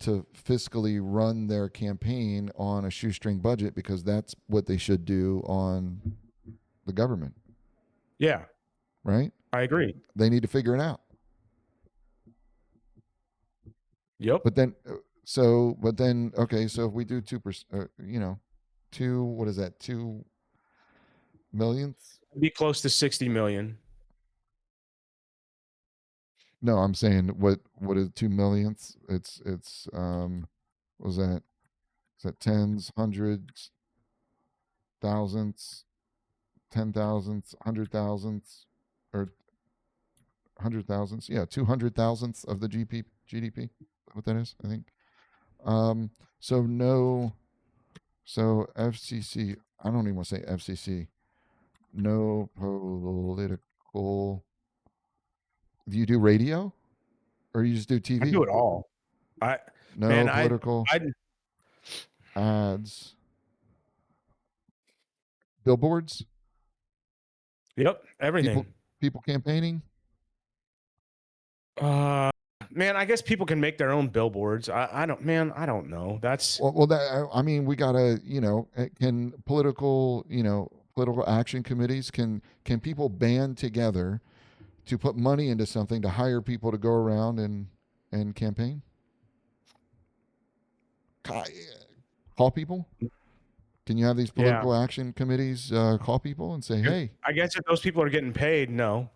fiscally run their campaign on a shoestring budget, because that's what they should do on the government. Yeah. Right? I agree. They need to figure it out. Yep. But then So, but then, okay, so if we do 2%, what is that, 2 millionths? Be close to 60 million. No, I'm saying what is 2 millionths? What was that? Is that tens, hundreds, thousandths, 10 thousandths, 100 thousandths, or 100 thousandths? Yeah, 200 thousandths of the GDP. What that is, I think. Um, so no, so FCC. I don't even want to say FCC. No political. Do you do radio, or you just do I do TV? it all. I No man, political I ads, billboards, yep, people everything. people campaigning. Uh man, I guess people can make their own billboards. I don't man, I don't know. That's Well, that I mean, we gotta, can political action committees, can people band together to put money into something to hire people to go around and campaign? Ca- Call people? Can you have these yeah. political action committees call people and say, hey, I guess if those people are getting paid, no.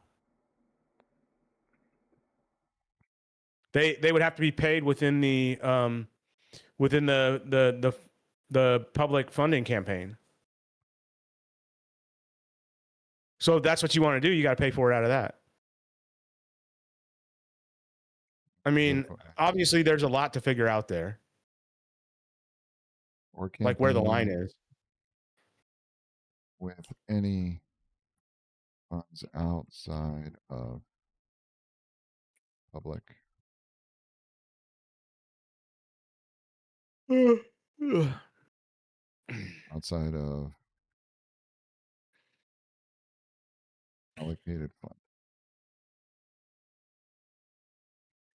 They would have to be paid within the public funding campaign. So if that's what you want to do, you got to pay for it out of that. I mean, political action obviously there's a lot to figure out there, or like where the line campaign is. with any funds outside of public, outside of allocated fund.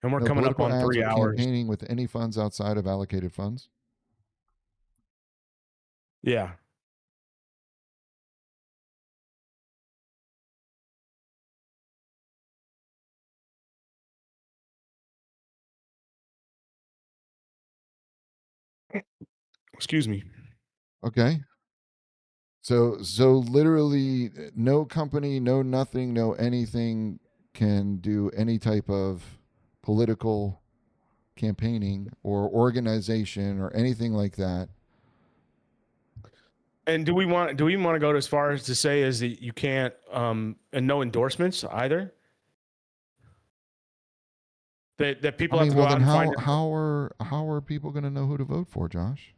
And we're No coming up political on ads 3 or hours. campaigning with any funds outside of allocated funds. Yeah. Excuse me. Okay. So literally no company, no nothing, no anything can do any type of political campaigning or organization or anything like that. And do we want to go as far as to say is that you can't and no endorsements either? That I people have mean, to well go out then and find how are people going to know who to vote for, Josh?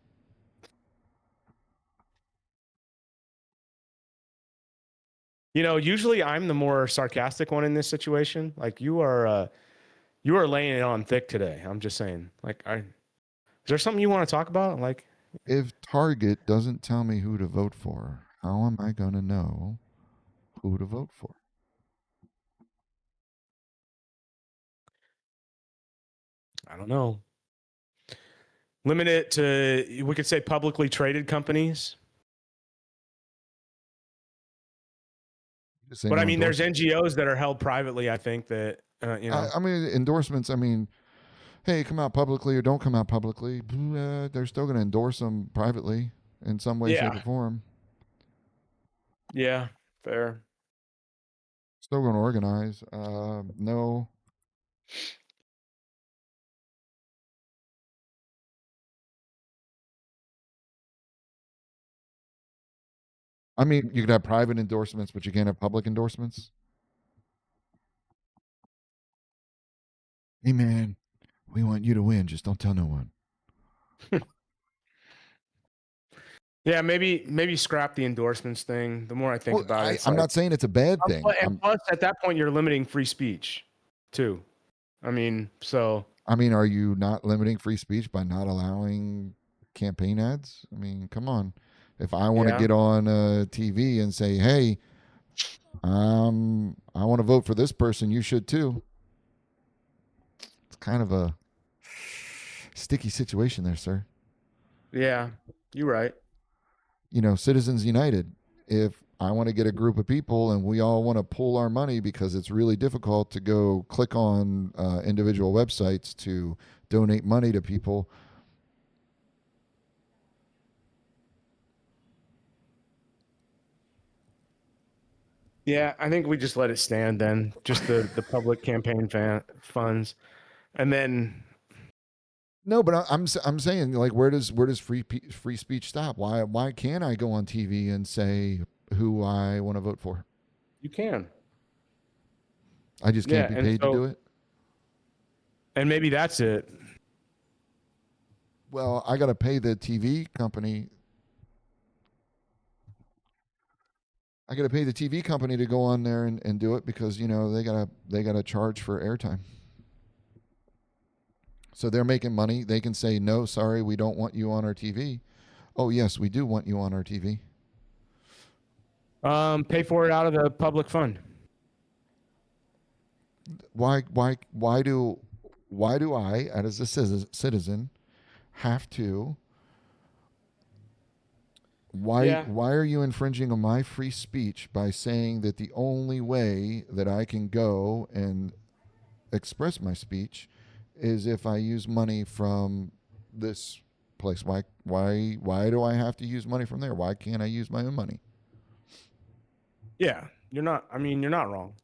Usually I'm the more sarcastic one in this situation. Like you are laying it on thick today. I'm just saying. Like is there something you want to talk about? Like If Target doesn't tell me who to vote for, how am I going to know who to vote for? I don't know. Limit it to we could say publicly traded companies. Just say But I no mean, there's endorsements. NGOs that are held privately. I think that I mean, endorsements. I mean, hey, come out publicly or don't come out publicly. They're still going to endorse them privately in some way, Yeah, shape, or form. yeah, fair. Still going to organize. No. I mean, you could have private endorsements, but you can't have public endorsements. Hey, man, we want you to win. Just don't tell no one. Yeah, maybe scrap the endorsements thing. The more I think Well, about it, it's I'm like, not saying it's a bad thing. and plus at that point you're limiting free speech, too. I mean, so I mean, are you not limiting free speech by not allowing campaign ads? I mean, come on. If I want to yeah, get on TV and say, "Hey, I want to vote for this person," you should too. It's kind of a sticky situation there, sir. yeah, you're right. Citizens United. If I want to get a group of people and we all want to pool our money because it's really difficult to go click on individual websites to donate money to people, Yeah, I think we just let it stand then. Just the public campaign funds, and then No, but I'm saying like where does free speech stop? Why can't I go on TV and say who I want to vote for? you can. I just can't Yeah, be and paid to so do it. and maybe that's it. Well, I got to pay the TV company. I got to pay the TV company to go on there and do it because they gotta charge for airtime. So they're making money. They can say no, sorry, we don't want you on our TV. Oh yes, we do want you on our TV. Pay for it out of the public fund. Why do I, as a citizen, have to? Why Yeah. why are you infringing on my free speech by saying that the only way that I can go and express my speech is if I use money from this place? Why do I have to use money from there? Why can't I use my own money? Yeah. You're not. I mean, you're not wrong.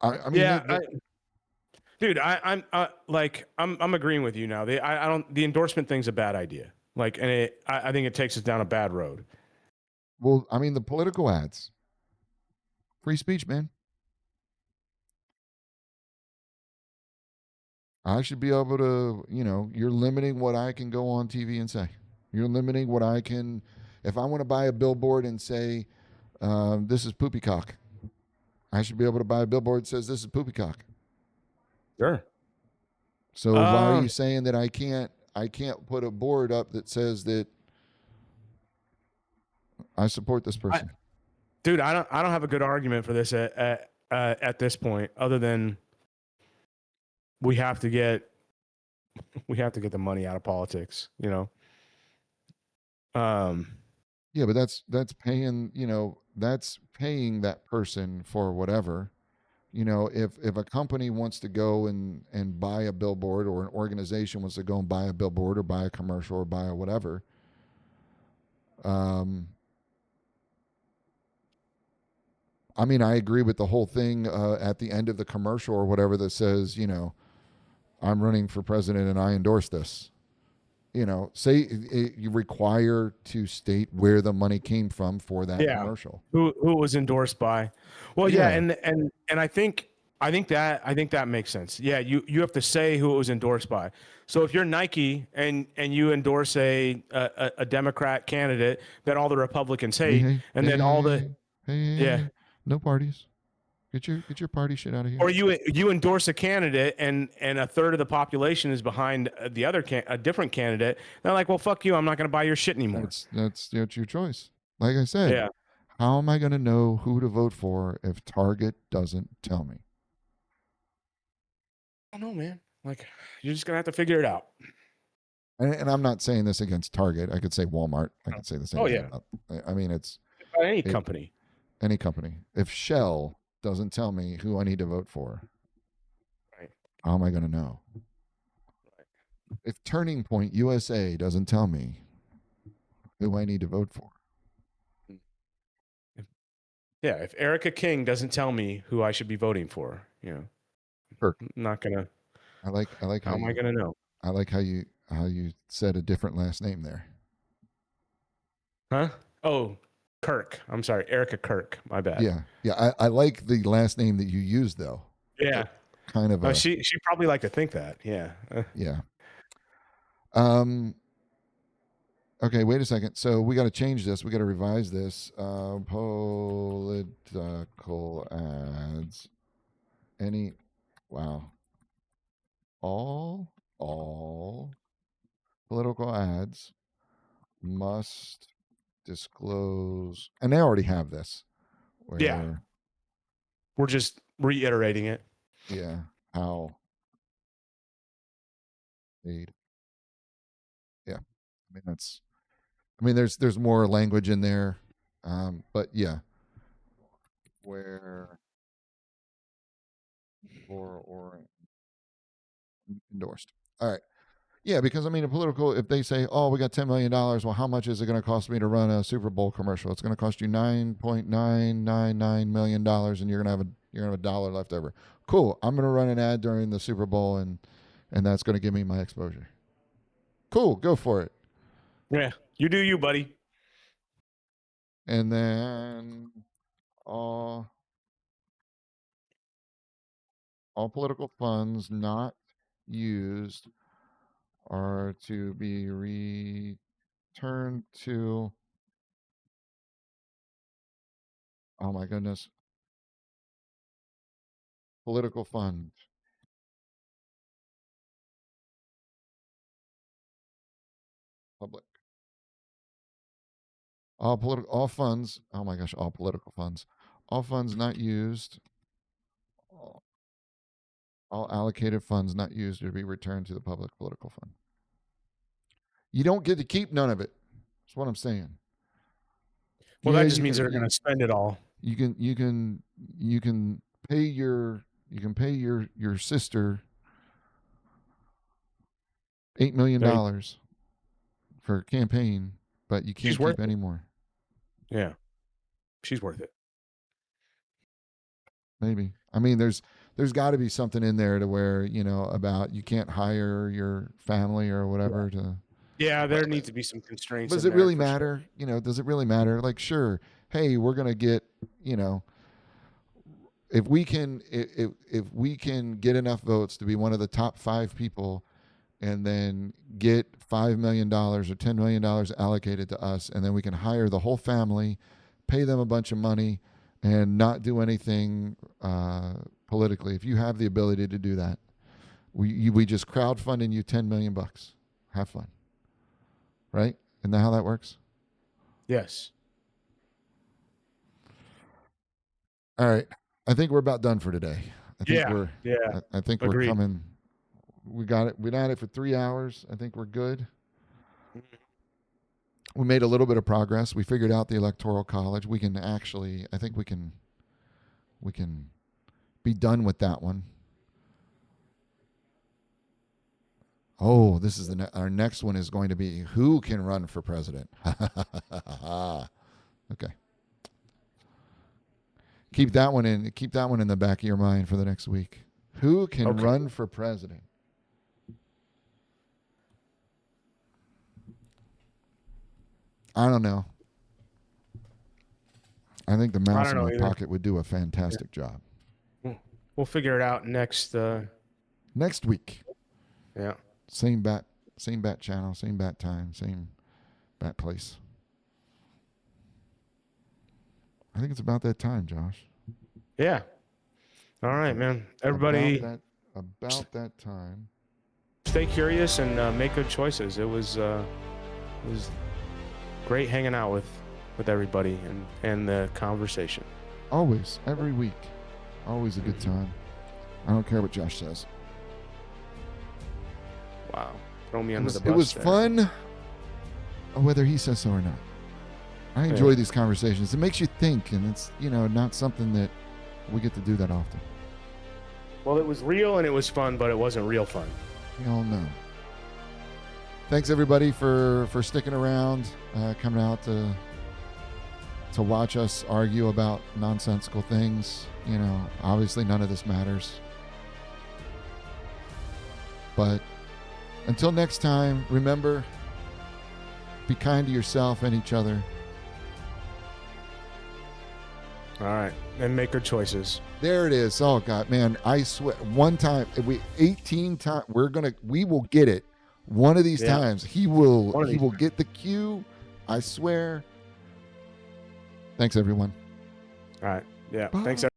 I mean Yeah, dude, I'm agreeing with you now. I don't. The endorsement thing's a bad idea. Like, and I think it takes us down a bad road. well, I mean the political ads, free speech, man. I should be able to, you're limiting what I can go on TV and say. You're limiting what I can, if I want to buy a billboard and say, this is poopycock, I should be able to buy a billboard that says this is poopycock. Sure. So why are you saying that I can't put a board up that says that I support this person? Dude, I don't have a good argument for this at this point, other than we have to get the money out of politics. Um, Yeah, but that's paying that person for whatever. If a company wants to go and buy a billboard, or an organization wants to go and buy a billboard or buy a commercial or buy a whatever, um, I mean, I agree with the whole thing at the end of the commercial or whatever that says, I'm running for president and I endorse this. Say you require to state where the money came from for that yeah. commercial. Who it was endorsed by? Well, yeah, Yeah. and I think that makes sense. Yeah, you have to say who it was endorsed by. So if you're Nike and you endorse a Democrat candidate that all the Republicans Hey, hate, hey, and hey, then hey, all hey, the hey, hey, yeah, hey. No parties. Get your party shit out of here. or you endorse a candidate and a third of the population is behind the other a different candidate, they're like, well, fuck you, I'm not going to buy your shit anymore. That's your choice. Like I said, Yeah. how am I going to know who to vote for if Target doesn't tell me? I don't know, man. Like, you're just gonna have to figure it out. And I'm not saying this against Target. I could say Walmart. I could say the same Oh thing yeah, about. I mean, it's any it, company. any company. If Shell doesn't tell me who I need to vote for, Right. how am I going to know? If Turning Point USA doesn't tell me who I need to vote for, Yeah, if Erica King doesn't tell me who I should be voting for, Kirk. I'm not gonna. I like how How am I you gonna know? I like how you said a different last name there. Huh? Oh, Kirk. I'm sorry, Erica Kirk. My bad. Yeah. I like the last name that you used though. Yeah. Kind of She probably like to think that. Yeah. yeah. Um. Okay, wait a second. So we got to change this. We got to revise this. Political ads. Any? Wow. All political ads must disclose, and they already have this. Yeah. Where We're just reiterating it. yeah, how paid. Yeah, I mean that's. I mean there's more language in there, but yeah, where or endorsed. All right. Yeah, because I mean, a political, if they say, "Oh, we got $10 million," well, how much is it going to cost me to run a Super Bowl commercial? It's going to cost you $9.999 million, and you're going to have a dollar left over. Cool. I'm going to run an ad during the Super Bowl, and that's going to give me my exposure. Cool. Go for it. Yeah, you do you, buddy. And then all political funds not used are to be returned to, oh my goodness, political fund. Public. All funds, oh my gosh, all political funds. All funds not used, all allocated funds not used are to be returned to the public political fund. You don't get to keep none of it. That's what I'm saying. Well, Yeah, that just you means can- they're going to spend it all. you can pay your sister $8 million for a campaign, but you can't She's worth keep any more. Yeah, she's worth it. Maybe. I mean, there's got to be something in there to where, about you can't hire your family or whatever to. Yeah, there needs to be some constraints. Does in it there really for matter? Does it really matter? Like, sure, hey, we're gonna get, if we can get enough votes to be one of the top 5 people, and then get $5 million or $10 million allocated to us, and then we can hire the whole family, pay them a bunch of money, and not do anything politically. If you have the ability to do that, we just crowdfunding you $10 million. Have fun, right? Isn't that how that works? Yes. All right. I think we're about done for today. I think I think we're Agreed. coming. We got it. We've had it for 3 hours. I think we're good. We made a little bit of progress. We figured out the Electoral College. We can actually, I think we can be done with that one. Oh, this is our next one is going to be who can run for president. Okay. Keep that one in the back of your mind for the next week. Who can run for president? I don't know. I think the mouse in my pocket would do a fantastic job. We'll figure it out next week. Yeah. Same bat channel, same bat time, same bat place. I think it's about that time, Josh. Yeah. All right, man. Everybody about that time. Stay curious and make good choices. It was great hanging out with everybody and the conversation. Always, every week. Always a good time. I don't care what Josh says. Wow. Throw me under the bus. It was fun, whether he says so or not. I enjoy these conversations. It makes you think, and it's, not something that we get to do that often. Well, it was real and it was fun, but it wasn't real fun. We all know. Thanks, everybody, for sticking around, coming out to watch us argue about nonsensical things. Obviously none of this matters. But until next time, remember, be kind to yourself and each other. All right. And make good choices. There it is. Oh, God, man. I swear, one time, 18 times, we will get it. One of these times, he will get the cue. I swear. Thanks, everyone. All right. Yeah. Bye. Thanks, everyone.